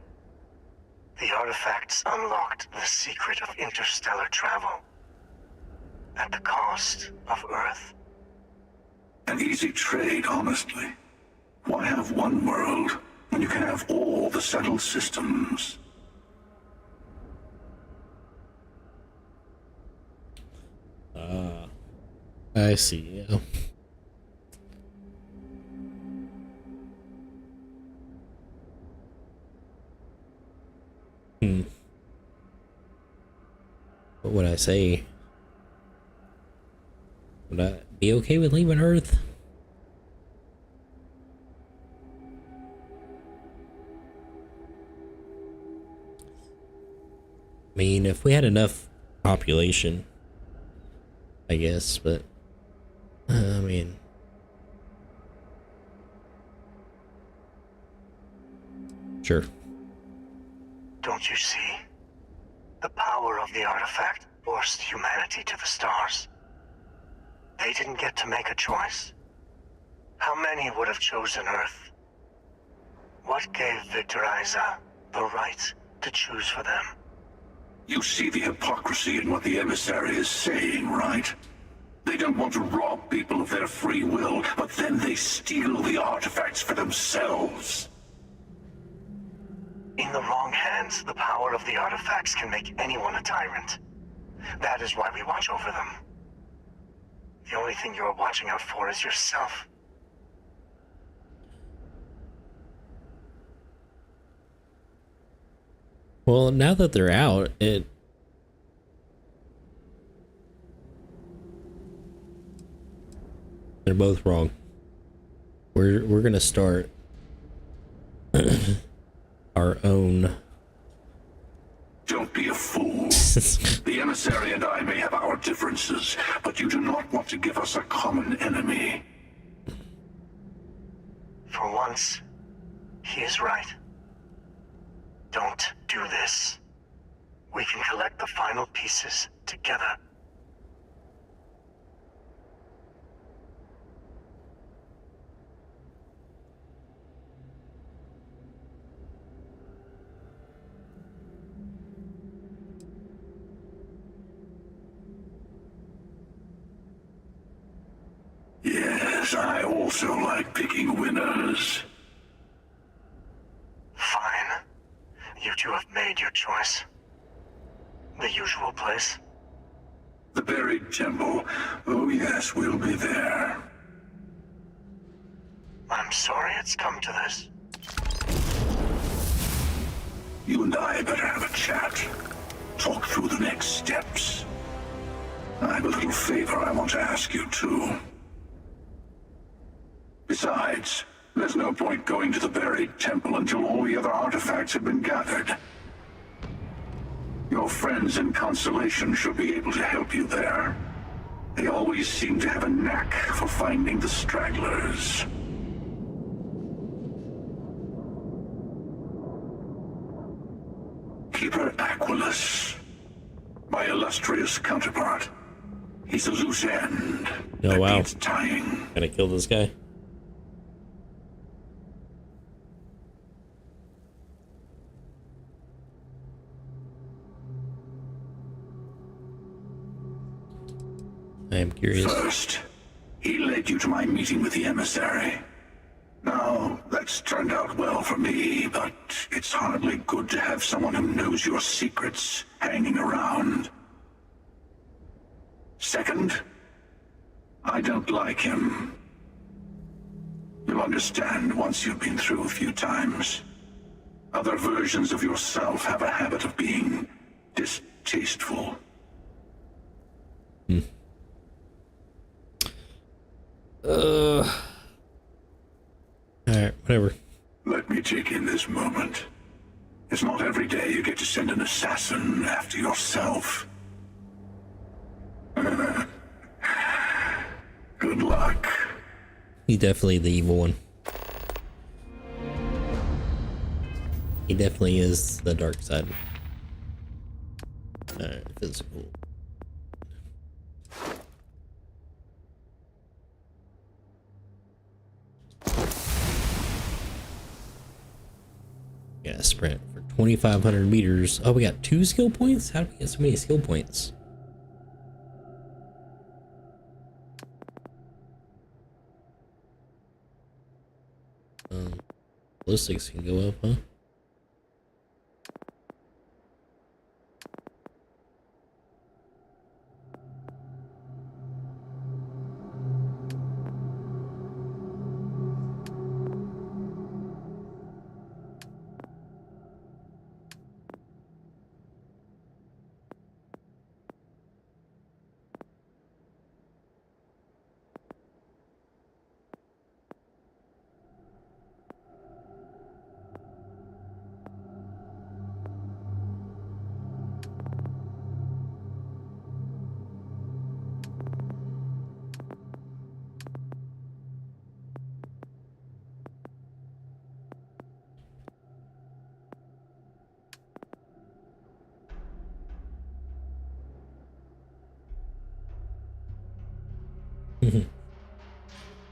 The artifacts unlocked the secret of interstellar travel. At the cost of Earth. An easy trade, honestly. Why have one world when you can have all the settled systems? I see, yeah. What would I say? Would I be okay with leaving Earth? I mean, if we had enough population, I guess, but I mean, sure. Don't you see? The power of the artifact forced humanity to the stars. They didn't get to make a choice. How many would have chosen Earth? What gave Victor Isa the right to choose for them? You see the hypocrisy in what the emissary is saying, right? They don't want to rob people of their free will, but then they steal the artifacts for themselves. In the wrong hands, the power of the artifacts can make anyone a tyrant. That is why we watch over them. The only thing you're watching out for is yourself. Well, now that they're out, they're both wrong. We're gonna start our own. Don't be a fool. The emissary and I may have our differences, but you do not want to give us a common enemy. For once, he is right. Don't do this. We can collect the final pieces together. Yes, I also like picking winners. Fine. You two have made your choice. The usual place. The buried temple. Oh yes, we'll be there. I'm sorry it's come to this. You and I better have a chat. Talk through the next steps. I have a little favor I want to ask you too. Besides, there's no point going to the buried temple until all the other artifacts have been gathered. Your friends in Constellation should be able to help you there. They always seem to have a knack for finding the stragglers. Keeper Aquilus, my illustrious counterpart. He's a loose end. Oh wow. Needs tying. Gotta kill this guy. I am curious. First, he led you to my meeting with the emissary. Now, that's turned out well for me, but it's hardly good to have someone who knows your secrets hanging around. Second, I don't like him. You'll understand once you've been through a few times. Other versions of yourself have a habit of being distasteful. Alright, whatever. Let me take in this moment. It's not every day you get to send an assassin after yourself. Good luck. He's definitely the evil one. He definitely is the dark side. Alright, physical. Yeah, sprint for 2,500 meters. Oh, we got 2 skill points? How do we get so many skill points? Ballistics can go up, huh?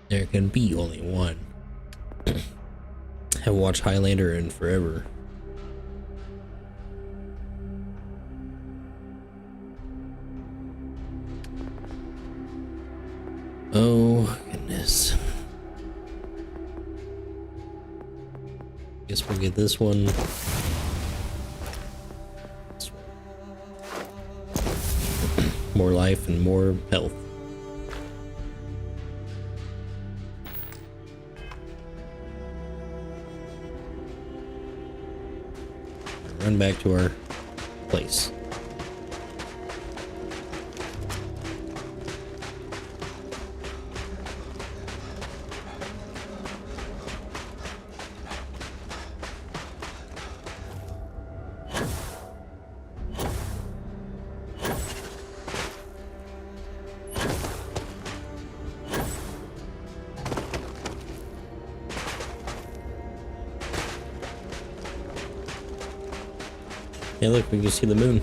There can be only one. Haven't watched Highlander in forever. Oh goodness. Guess we'll get this one. More life and more health. Run back to our place. Yeah, look, we can see the moon.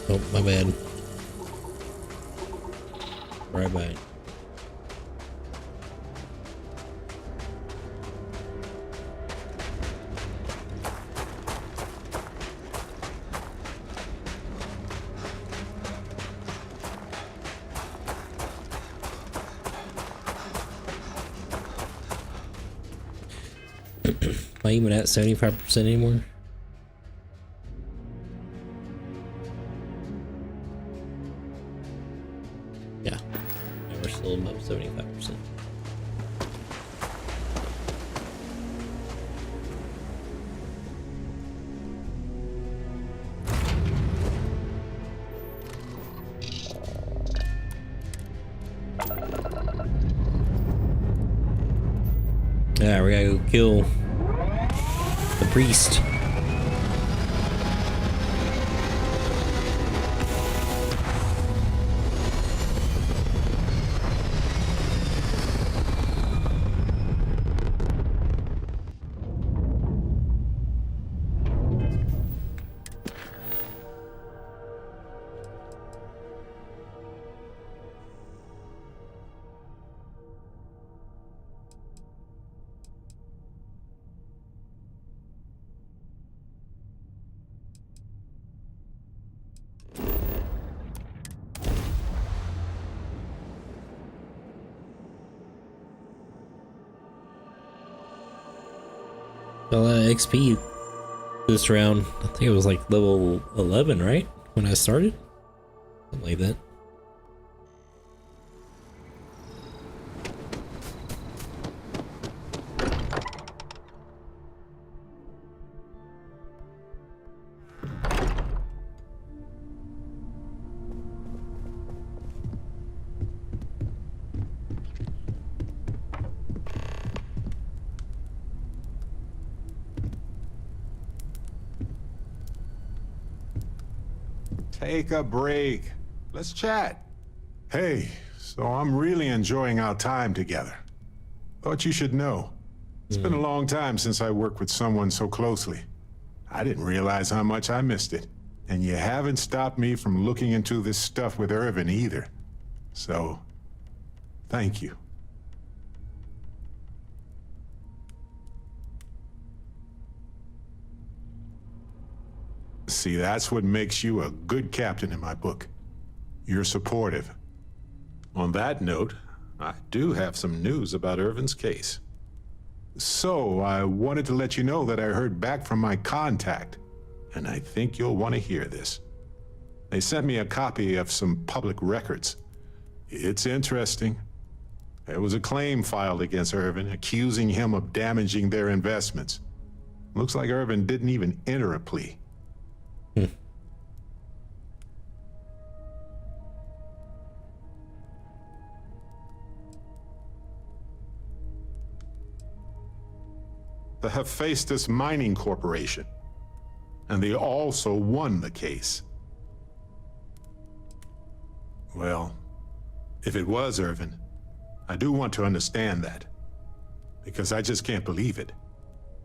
Oh, my bad. Right by. Am I even at 75% anymore? Yeah, we're still above 75%. Yeah, we gotta go kill the priest. A lot of XP this round. I think it was like level 11, right? When I started? Something like that. Take a break. Let's chat. Hey, so I'm really enjoying our time together. Thought you should know. It's been a long time since I worked with someone so closely. I didn't realize how much I missed it. And you haven't stopped me from looking into this stuff with Irvin either. So, thank you. See, that's what makes you a good captain in my book. You're supportive. On that note, I do have some news about Irvin's case. So, I wanted to let you know that I heard back from my contact, and I think you'll want to hear this. They sent me a copy of some public records. It's interesting. There was a claim filed against Irvin, accusing him of damaging their investments. Looks like Irvin didn't even enter a plea. The Hephaestus Mining Corporation, and they also won the case. Well, if it was Irvin, I do want to understand that, because I just can't believe it.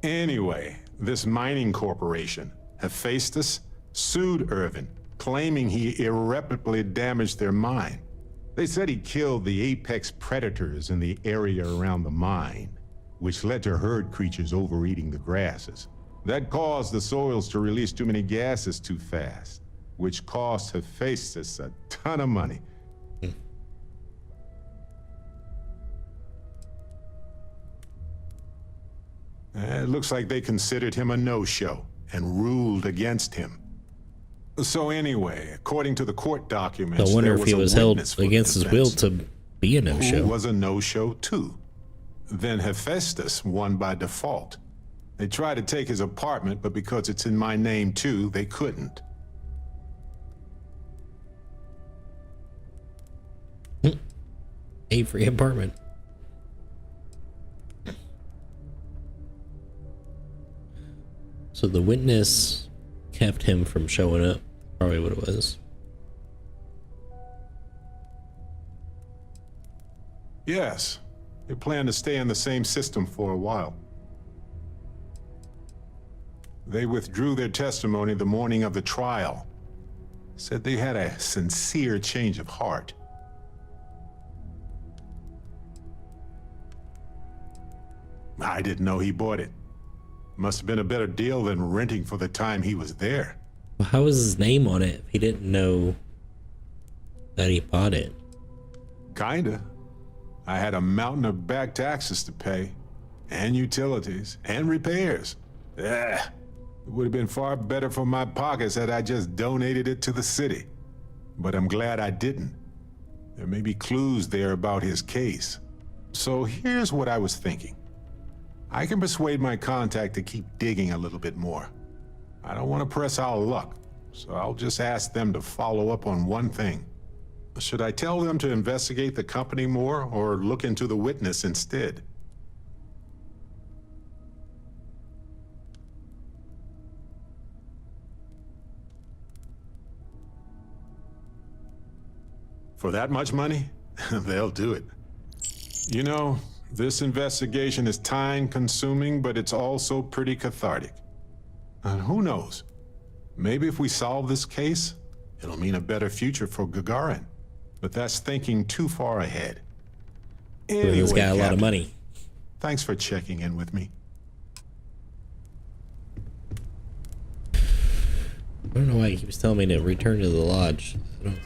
Anyway, this mining corporation, Hephaestus, sued Irvin, claiming he irreparably damaged their mine. They said he killed the apex predators in the area around the mine, which led to herd creatures overeating the grasses. That caused the soils to release too many gases too fast, which cost Hephaestus a ton of money. It looks like they considered him a no-show and ruled against him. So anyway, according to the court documents, I wonder there if was he a was held witness for the against his will defense, to be a no-show. who was a no-show too. Then Hephaestus won by default. They tried to take his apartment, but because it's in my name too, they couldn't. A free apartment. So the witness kept him from showing up. Probably what it was. Yes, they plan to stay in the same system for a while. They withdrew their testimony the morning of the trial. Said they had a sincere change of heart. I didn't know he bought it. Must have been a better deal than renting for the time he was there. Well, how was his name on it if he didn't know that he bought it? Kinda. I had a mountain of back taxes to pay, and utilities, and repairs. It would have been far better for my pockets had I just donated it to the city. But I'm glad I didn't. There may be clues there about his case. So here's what I was thinking. I can persuade my contact to keep digging a little bit more. I don't want to press our luck, so I'll just ask them to follow up on one thing. Should I tell them to investigate the company more, or look into the witness instead? For that much money? They'll do it. You know, this investigation is time-consuming, but it's also pretty cathartic. And who knows? Maybe if we solve this case, it'll mean a better future for Gagarin. But that's thinking too far ahead. Anyway, This guy a lot of Captain, money. thanks for checking in with me. I don't know why he keeps telling me to return to the lodge. I don't...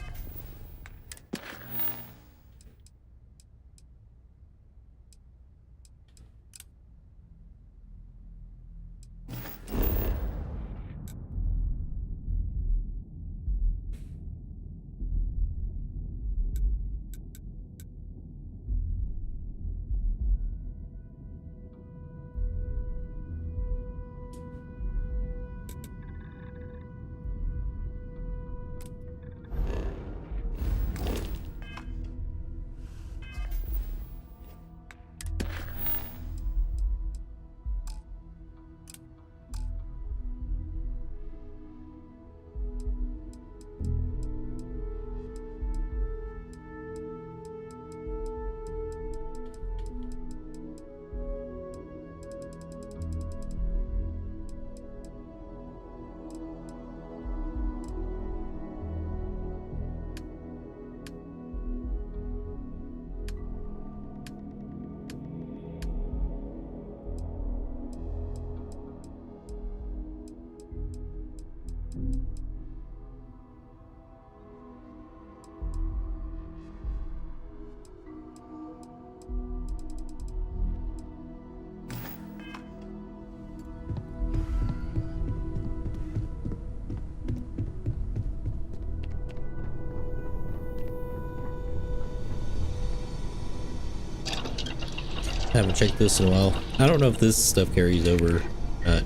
Haven't checked this in a while. I don't know if this stuff carries over. Not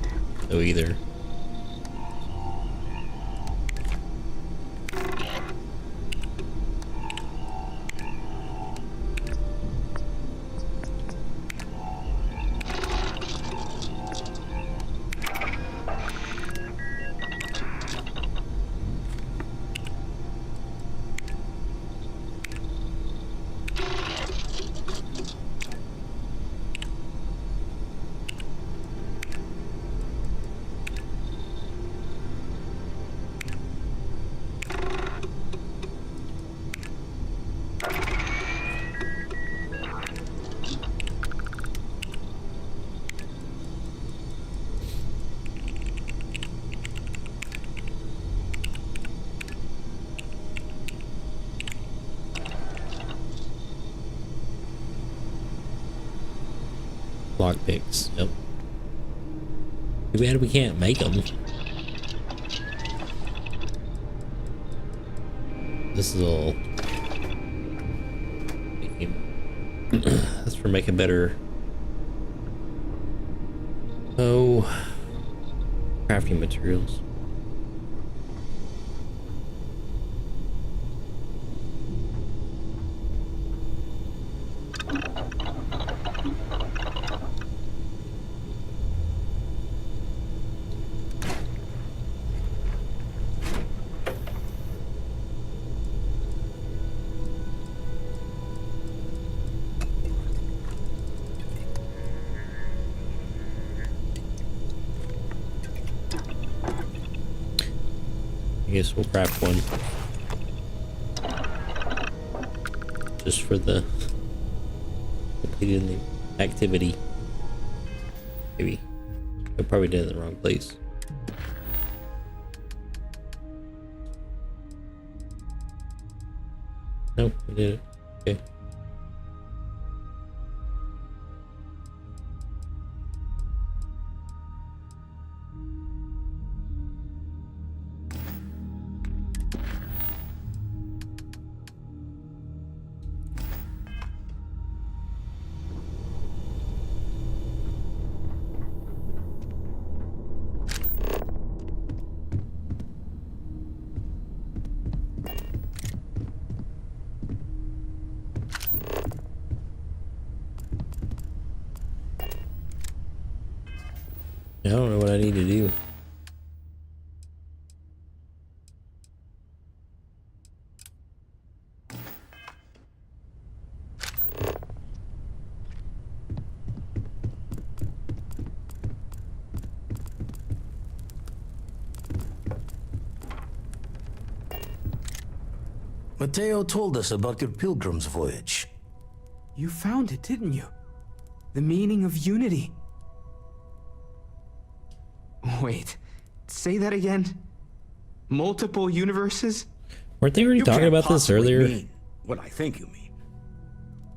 though either. Lockpicks. Yep. Too bad we can't make them. This is all. That's for making better. Oh, crafting materials. I guess we'll craft one. Just for the completing the activity. Maybe. I probably did it in the wrong place. Nope, we did it. Okay. I don't know what I need to do. Mateo told us about your pilgrim's voyage. You found it, didn't you? The meaning of unity. Wait, say that again? Multiple universes? Weren't they already talking about this earlier? Mean what I think you mean.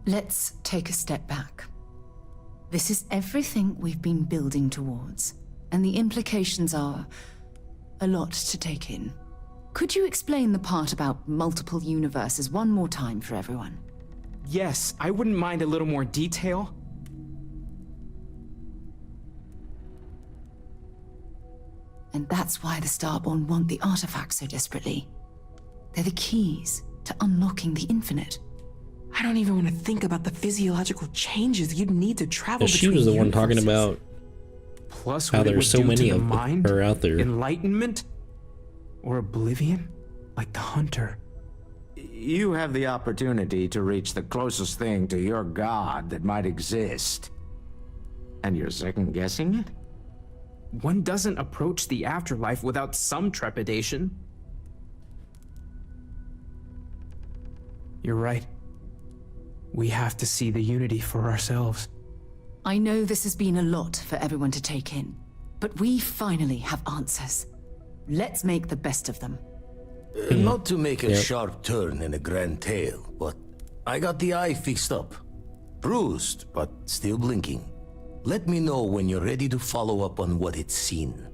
Let's take a step back. This is everything we've been building towards, and the implications are a lot to take in. Could you explain the part about multiple universes one more time for everyone? Yes, I wouldn't mind a little more detail. And that's why the Starborn want the artifacts so desperately. They're the keys to unlocking the infinite. I don't even want to think about the physiological changes you'd need to travel between She was the one talking universes. about Plus, how what it there's would so do to many the of mind, her out there. Enlightenment? Or oblivion? Like the Hunter. You have the opportunity to reach the closest thing to your god that might exist. And you're second-guessing it? One doesn't approach the afterlife without some trepidation. You're right. We have to see the unity for ourselves. I know this has been a lot for everyone to take in, but we finally have answers. Let's make the best of them. Not to make a sharp turn in a grand tale, but I got the eye fixed up. Bruised, but still blinking. Let me know when you're ready to follow up on what it's seen.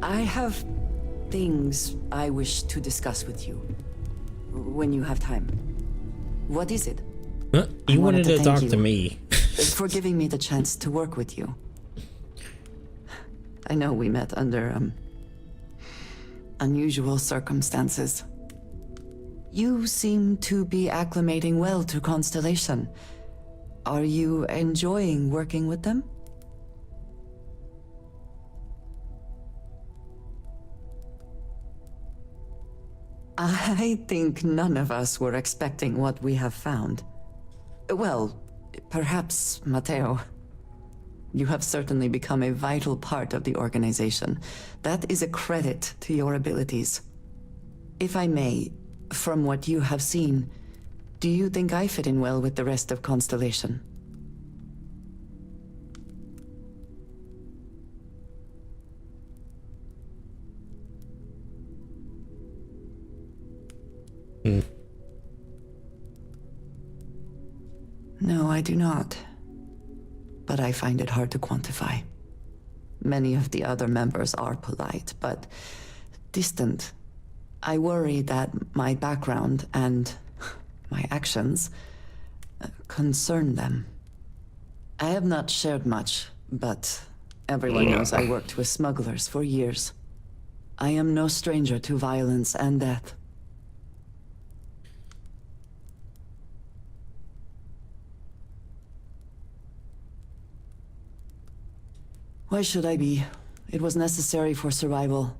I have things I wish to discuss with you when you have time. What is it? Huh? You wanted to thank talk you to me. for giving me the chance to work with you. I know we met under, unusual circumstances. You seem to be acclimating well to Constellation. Are you enjoying working with them? I think none of us were expecting what we have found. Well, perhaps Matteo. You have certainly become a vital part of the organization. That is a credit to your abilities. If I may, from what you have seen, do you think I fit in well with the rest of Constellation? No, I do not. But I find it hard to quantify. Many of the other members are polite, but distant. I worry that my background and my actions concern them. I have not shared much, but everyone knows I worked with smugglers for years. I am no stranger to violence and death. Why should I be? It was necessary for survival.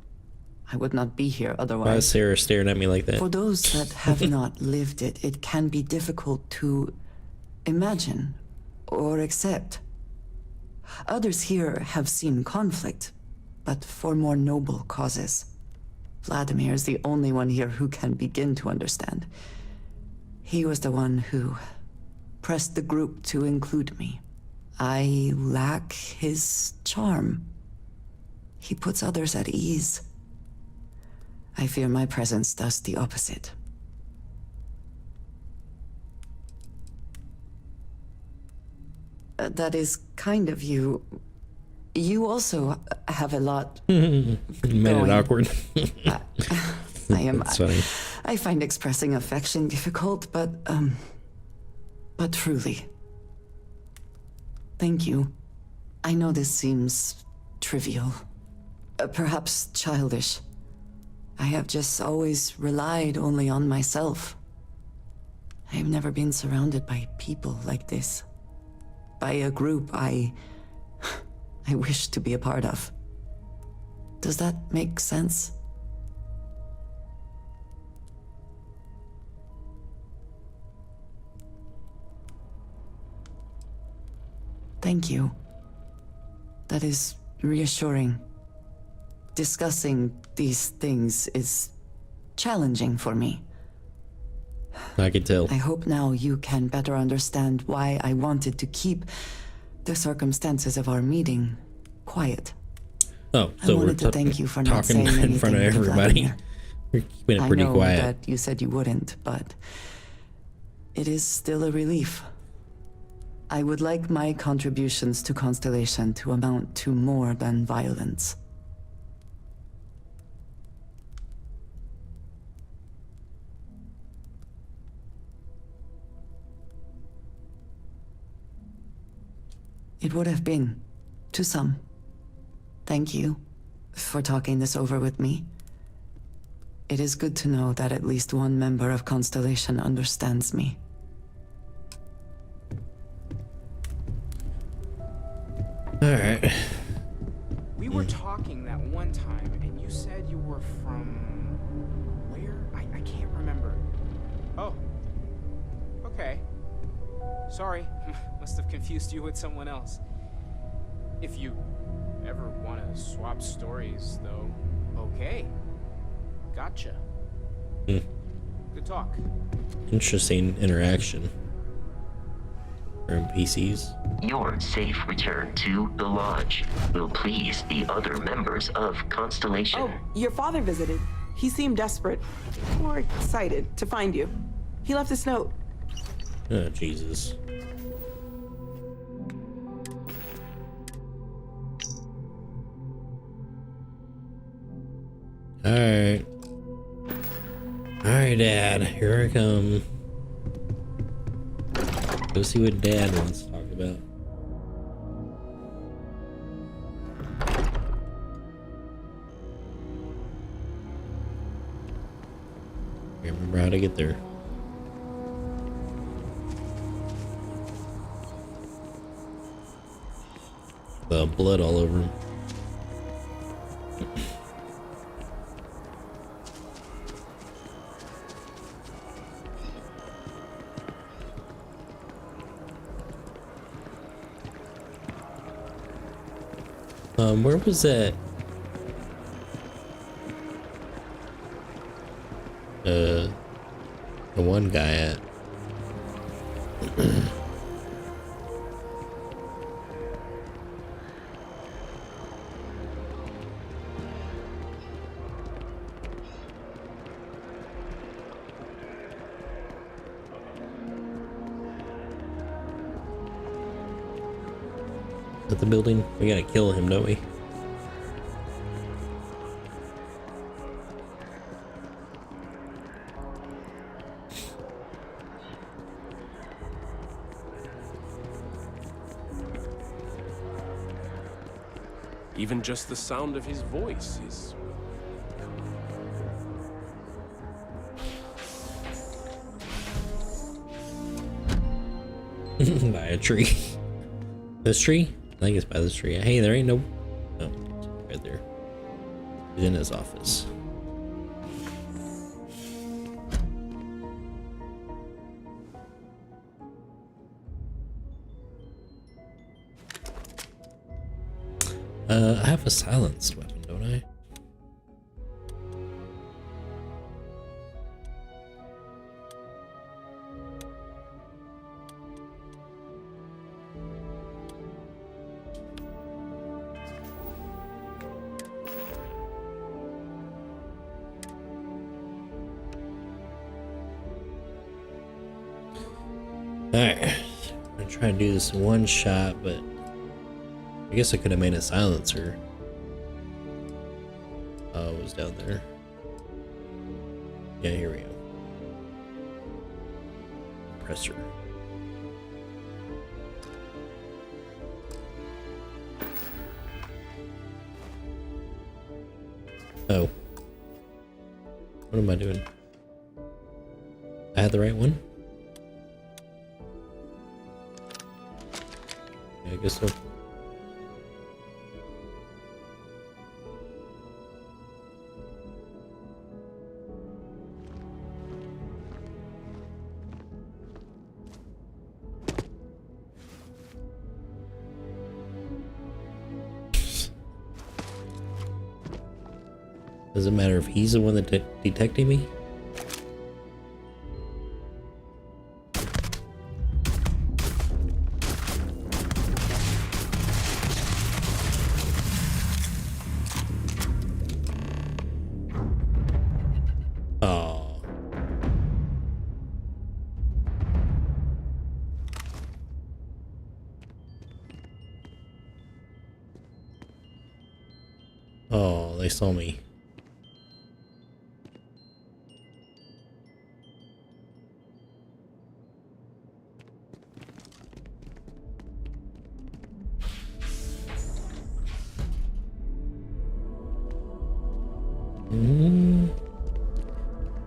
I would not be here otherwise. Why is Sarah staring at me like that? For those that have not lived it, it can be difficult to imagine or accept. Others here have seen conflict, but for more noble causes. Vladimir is the only one here who can begin to understand. He was the one who pressed the group to include me. I lack his charm. He puts others at ease. I fear my presence does the opposite. That is kind of you. You also have a lot. Made it awkward. I am. That's funny. I find expressing affection difficult, but truly. Thank you. I know this seems trivial, perhaps childish. I have just always relied only on myself. I have never been surrounded by people like this. By a group I wish to be a part of. Does that make sense? Thank you. That is reassuring. Discussing these things is challenging for me. I can tell. I hope now you can better understand why I wanted to keep the circumstances of our meeting quiet. Oh, so I wanted to thank you for not talking saying in front of anything to everybody. Vladimir. We're keeping it pretty I know quiet. that you said you wouldn't, but it is still a relief. I would like my contributions to Constellation to amount to more than violence. It would have been, to some. Thank you for talking this over with me. It is good to know that at least one member of Constellation understands me. All right. We were talking that one time, and you said you were from where? I can't remember. Oh. Okay. Sorry. Must have confused you with someone else. If you ever want to swap stories, though, okay. Gotcha. Good talk. Interesting interaction. Or NPCs. Your safe return to the lodge will please the other members of Constellation. Oh, your father visited. He seemed desperate, or excited, to find you. He left this note. Oh, Jesus. Alright. Alright, Dad. Here I come. Go see what Dad wants to talk about. Can't remember how to get there. The blood all over him. Where was that? The one guy at? At the building? We gotta kill him, don't we? Even just the sound of his voice is... By a tree. This tree? I think it's by this tree. Hey, there ain't no... Oh, right there. He's in his office. I have a silenced weapon, don't I? Alright, I'm gonna try to do this in one shot, but I guess I could have made a silencer. Oh, it was down there. Yeah, here we go. Compressor. Oh. What am I doing? I had the right one? Yeah, I guess so. Doesn't matter if he's the one that detected me. Oh. Oh, they saw me.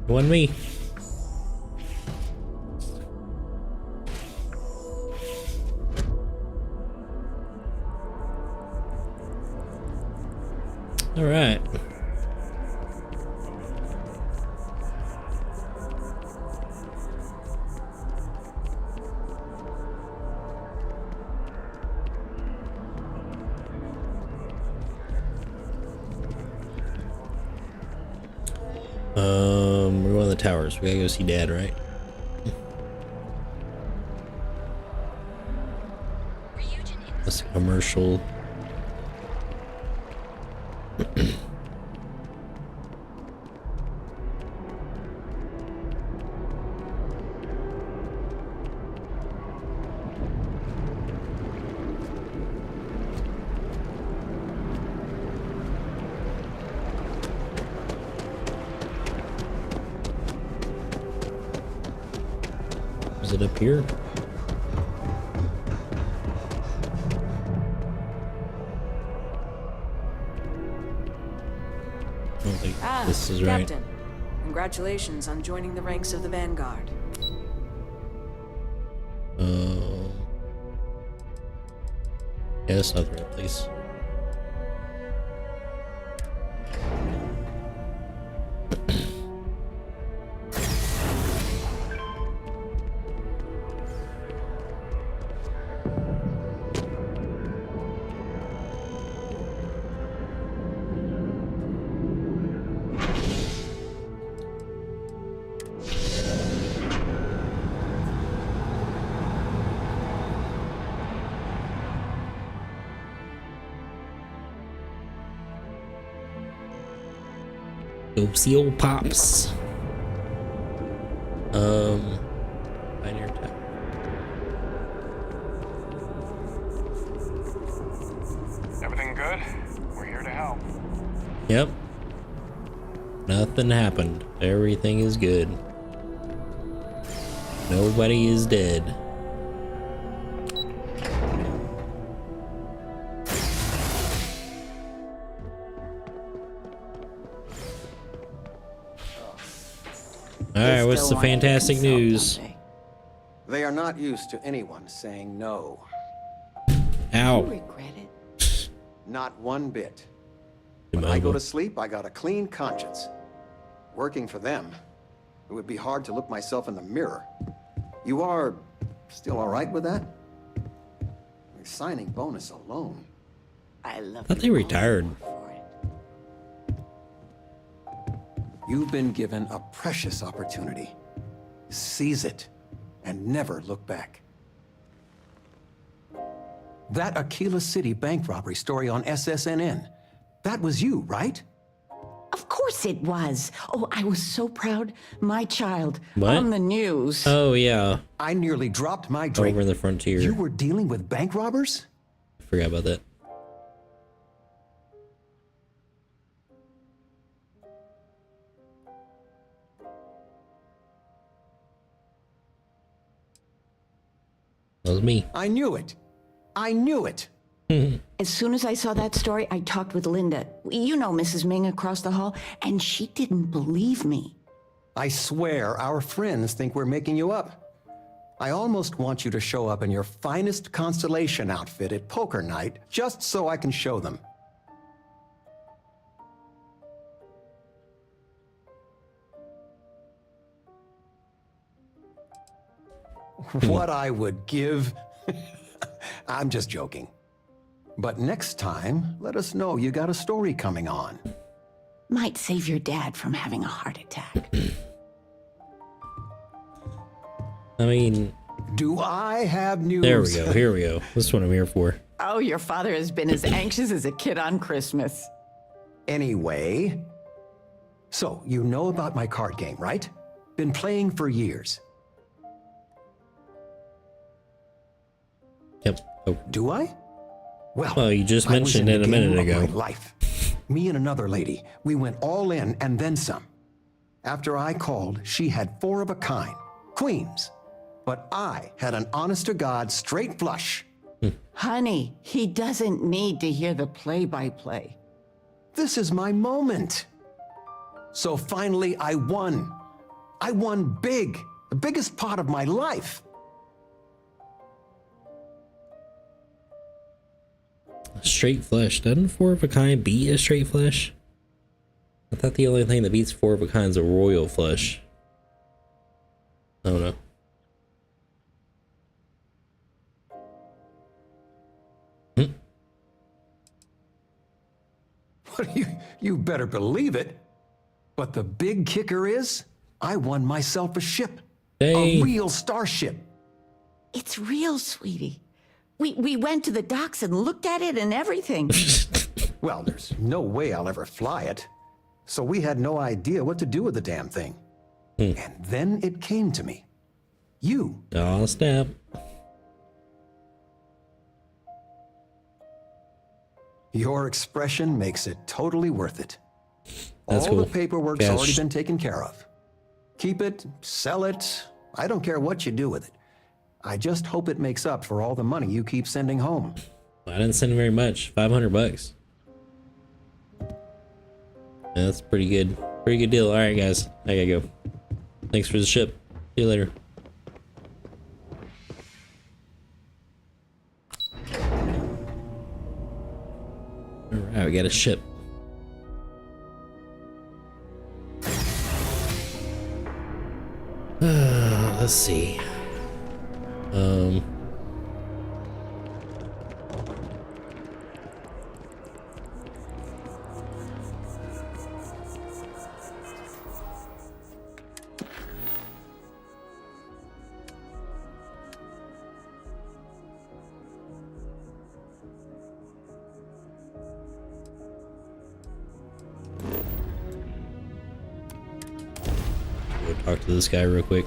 It wasn't me. All right. We're going to the towers. We gotta go see Dad, right? That's a commercial. Is it up here? think this is right. Captain. Congratulations on joining the ranks of the Vanguard. Yeah, that's not the right place. Go see old Pops. Pioneer Tech. Everything good? We're here to help. Yep. Nothing happened. Everything is good. Nobody is dead. Alright, what's the fantastic news? They are not used to anyone saying no. Ow. You regret it? Not one bit. When I go to sleep, I got a clean conscience. Working for them, it would be hard to look myself in the mirror. You are still all right with that? Your signing bonus alone. I love I thought they retired. You've been given a precious opportunity. Seize it and never look back. That Aquila City bank robbery story on SSNN, that was you, right? Of course it was. Oh, I was so proud. My child What? on the news. Oh, yeah. I nearly dropped my drink. Over the frontier. You were dealing with bank robbers? I forgot about that. That was me. I knew it. I knew it. As soon as I saw that story, I talked with Linda. You know Mrs. Ming across the hall, and she didn't believe me. I swear our friends think we're making you up. I almost want you to show up in your finest constellation outfit at poker night, just so I can show them. What I would give. I'm just joking. But next time, let us know you got a story coming on. Might save your dad from having a heart attack. I mean... Do I have news? There we go. Here we go. This is what I'm here for. Oh, your father has been as anxious as a kid on Christmas. Anyway, so you know about my card game, right? Been playing for years. Yep. Oh. Do I? Well, you just mentioned it a minute ago. Life. Me and another lady, we went all in and then some. After I called, she had 4 of a kind, queens. But I had an honest-to-God straight flush. Honey, he doesn't need to hear the play-by-play. This is my moment. So finally, I won. I won big, the biggest pot of my life. Straight flush. Doesn't 4 of a kind beat a straight flush? I thought the only thing that beats 4 of a kind is a royal flush. I don't know. You better believe it. But the big kicker is, I won myself a ship. Hey. A real starship. It's real, sweetie. We went to the docks and looked at it and everything. Well, there's no way I'll ever fly it. So we had no idea what to do with the damn thing. And then it came to me. You. Oh, snap. Your expression makes it totally worth it. That's All cool. the paperwork's already been taken care of. Keep it, sell it. I don't care what you do with it. I just hope it makes up for all the money you keep sending home. I didn't send very much. $500. Yeah, that's pretty good. Pretty good deal. Alright guys, I gotta go. Thanks for the ship. See you later. Alright, we got a ship. Let's see. Go talk to this guy real quick.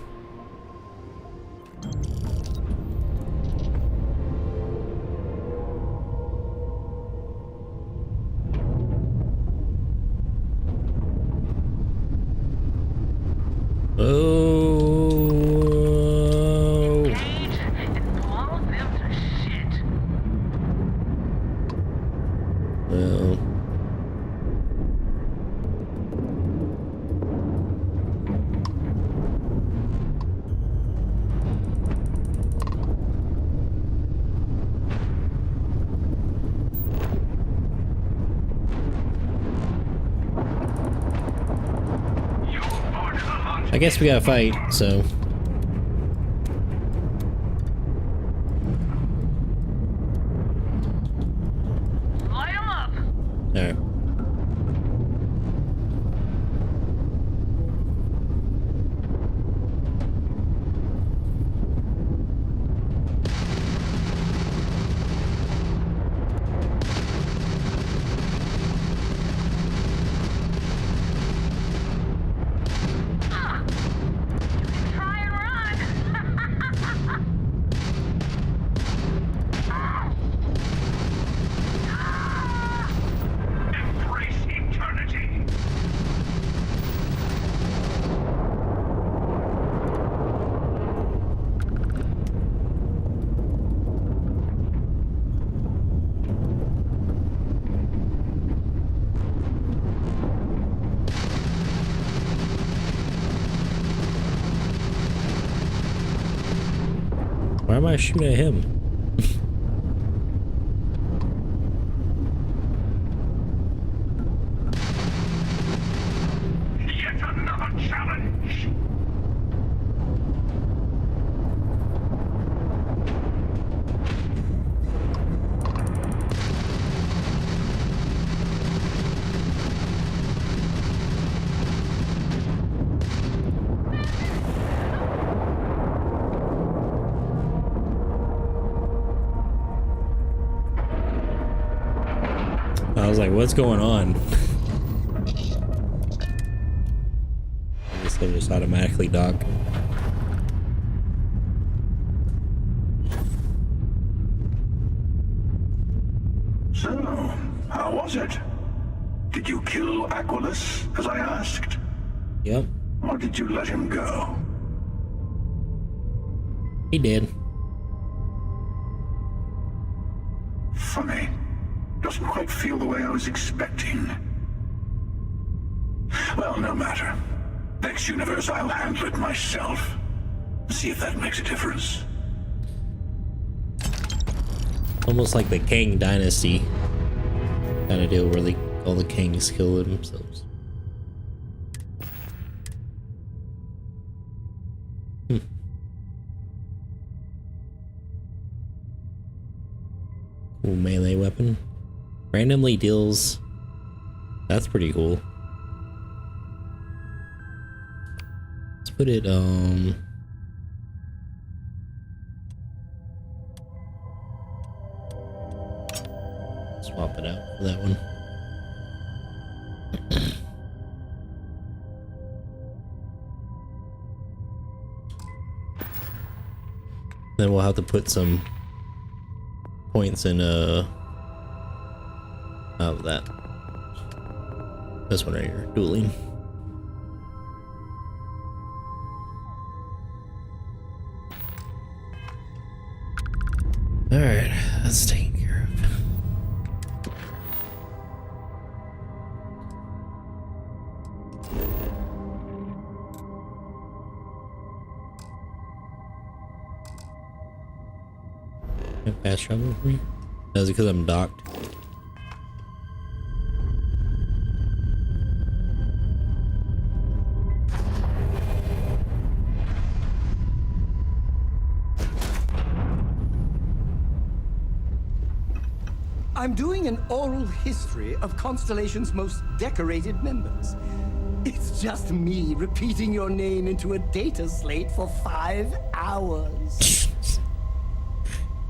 I guess we gotta fight, so. Alright. Why am I shooting at him? Yet another challenge. I was like, what's going on? I guess they'll just automatically dock. So, how was it? Did you kill Aquilus, as I asked? Yep. Or did you let him go? He did. Funny. Doesn't quite feel the way I was expecting. Well, no matter. Next universe, I'll handle it myself. See if that makes a difference. Almost like the Kang Dynasty kind of deal where all the kings kill themselves. Cool melee weapon. Randomly deals. That's pretty cool. Let's put it swap it out for that one. Then we'll have to put some points in of that. This one right here, dueling. All right, that's taken care Fast travel for me? No, is it because I'm docked? I'm doing an oral history of Constellation's most decorated members. It's just me repeating your name into a data slate for 5 hours.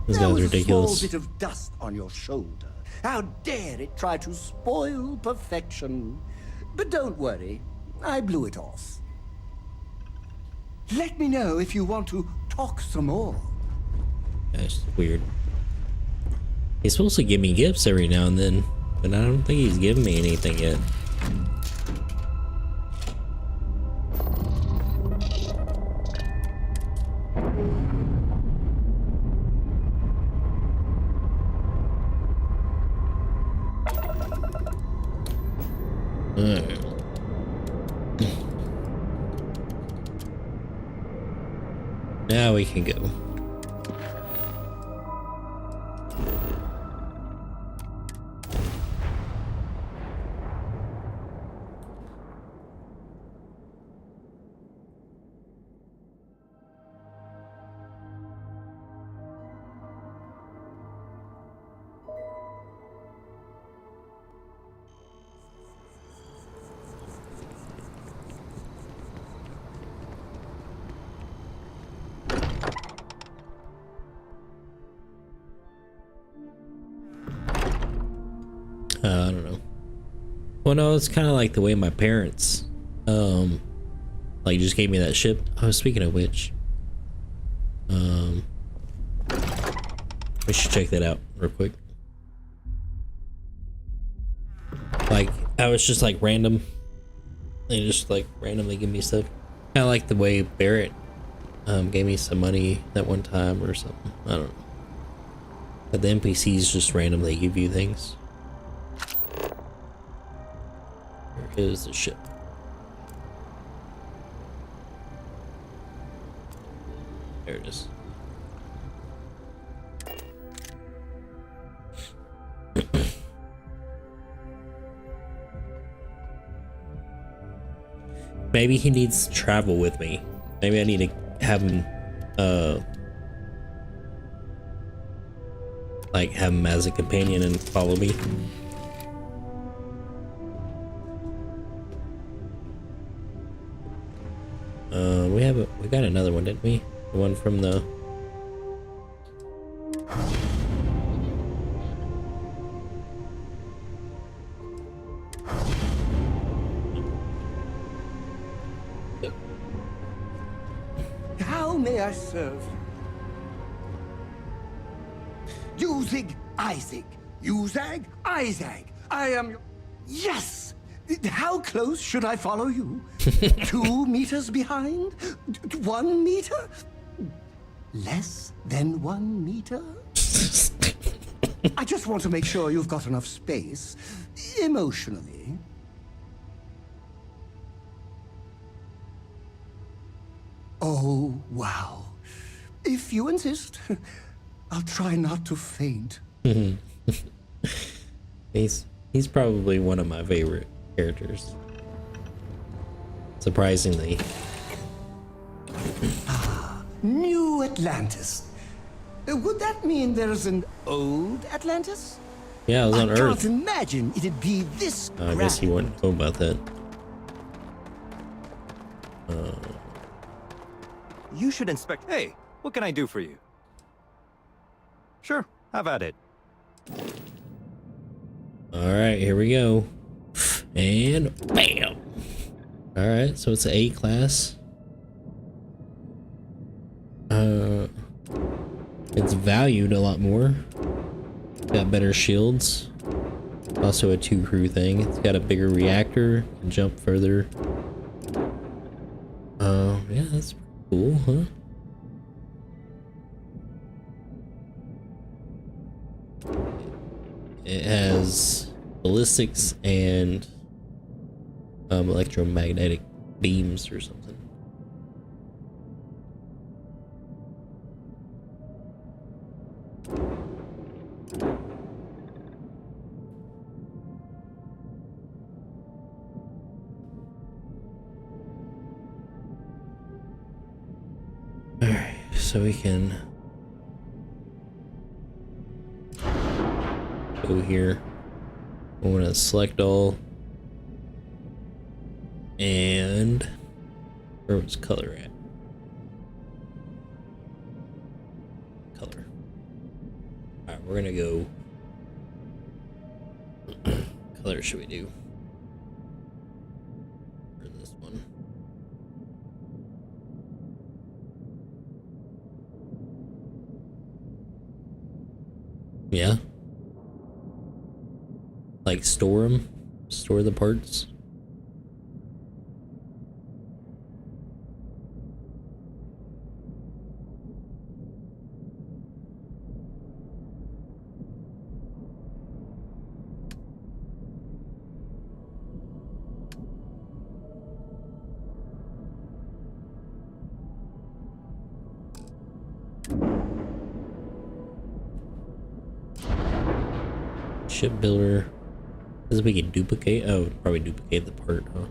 This There guy's was ridiculous. a small bit of dust on your shoulder. How dare it try to spoil perfection? But don't worry, I blew it off. Let me know if you want to talk some more. That's weird. He's supposed to give me gifts every now and then, but I don't think he's given me anything yet. Now we can go. I don't know. Well, no, it's kind of like the way my parents, like just gave me that ship. Oh, speaking of which, we should check that out real quick. Like, I was just like random. They just like randomly give me stuff. Kind of like the way Barrett, gave me some money that one time or something. I don't know. But the NPCs just randomly give you things. Where is the ship? There it is. Maybe he needs to travel with me. Maybe I need to have him, like have him as a companion and follow me. We got another one, didn't we? The one from the... How may I serve? Usig Isaac. Usag Isaac. I am your... Yes! How close should I follow you? 2 meters behind? 1 meter? Less than 1 meter? I just want to make sure you've got enough space, emotionally. Oh, wow. If you insist, I'll try not to faint. He's probably one of my favorite characters. Surprisingly. New Atlantis. Would that mean there's an old Atlantis? Yeah, I was on I Earth. can't imagine it'd be this I guess he wouldn't know about that. You should inspect. Hey, what can I do for you? Sure, have at it. Alright, here we go. And bam! Alright, so it's an A class. It's valued a lot more. Got better shields. Also a 2 crew thing. It's got a bigger reactor. Can jump further. Yeah, that's cool, huh? It has ballistics and electromagnetic beams or something. Alright, so we can go here. I want to select all. And where was color at? Color. Alright, we're gonna go. Color should we do? For this one. Yeah. Like store them? Store the parts? Shipbuilder. Says we can duplicate. Oh, probably duplicate the part, huh?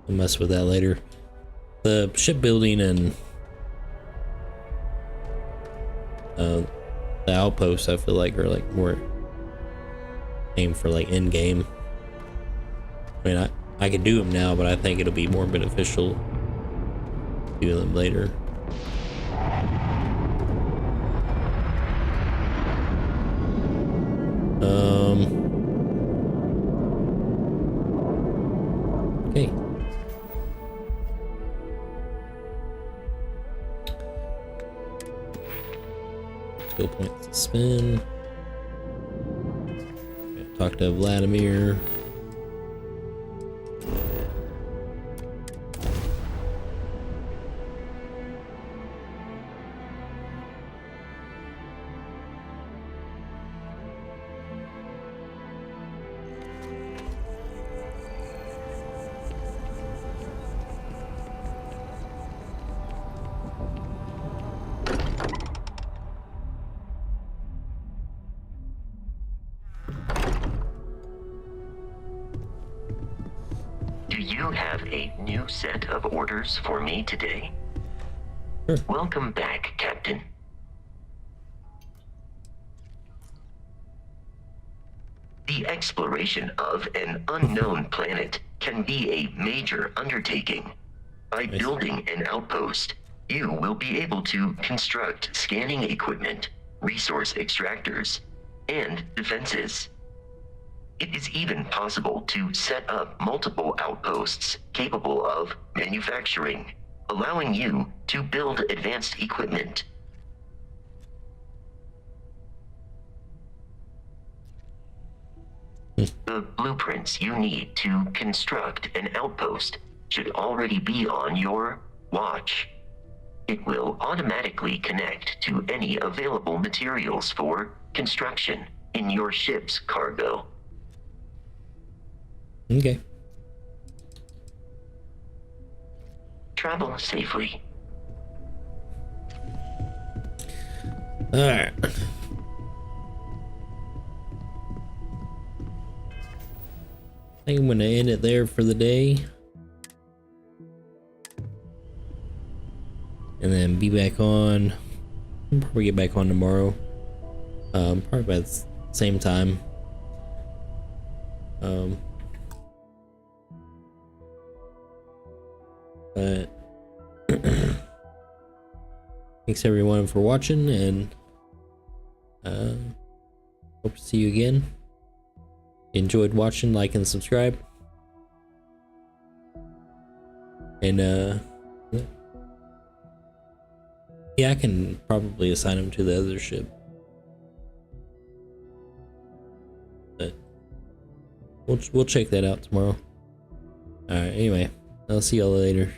I'll mess with that later. The shipbuilding and the outposts, I feel like, are like more aimed for like end game. I mean, I could do them now, but I think it'll be more beneficial doing them later. Okay. Skill points to spin. Okay, talk to Vladimir. Do you have a new set of orders for me today? Sure. Welcome back, Captain. The exploration of an unknown planet can be a major undertaking. By building an outpost, you will be able to construct scanning equipment, resource extractors, and defenses. It is even possible to set up multiple outposts capable of manufacturing, allowing you to build advanced equipment. The blueprints you need to construct an outpost should already be on your watch. It will automatically connect to any available materials for construction in your ship's cargo. Okay. Travel safely. Alright. I think I'm gonna end it there for the day. And then be back on. I'll probably get back on tomorrow. Probably about the same time. But thanks everyone for watching, and hope to see you again. Enjoyed watching, like and subscribe. And yeah, I can probably assign him to the other ship, but we'll check that out tomorrow. All right, anyway, I'll see y'all later.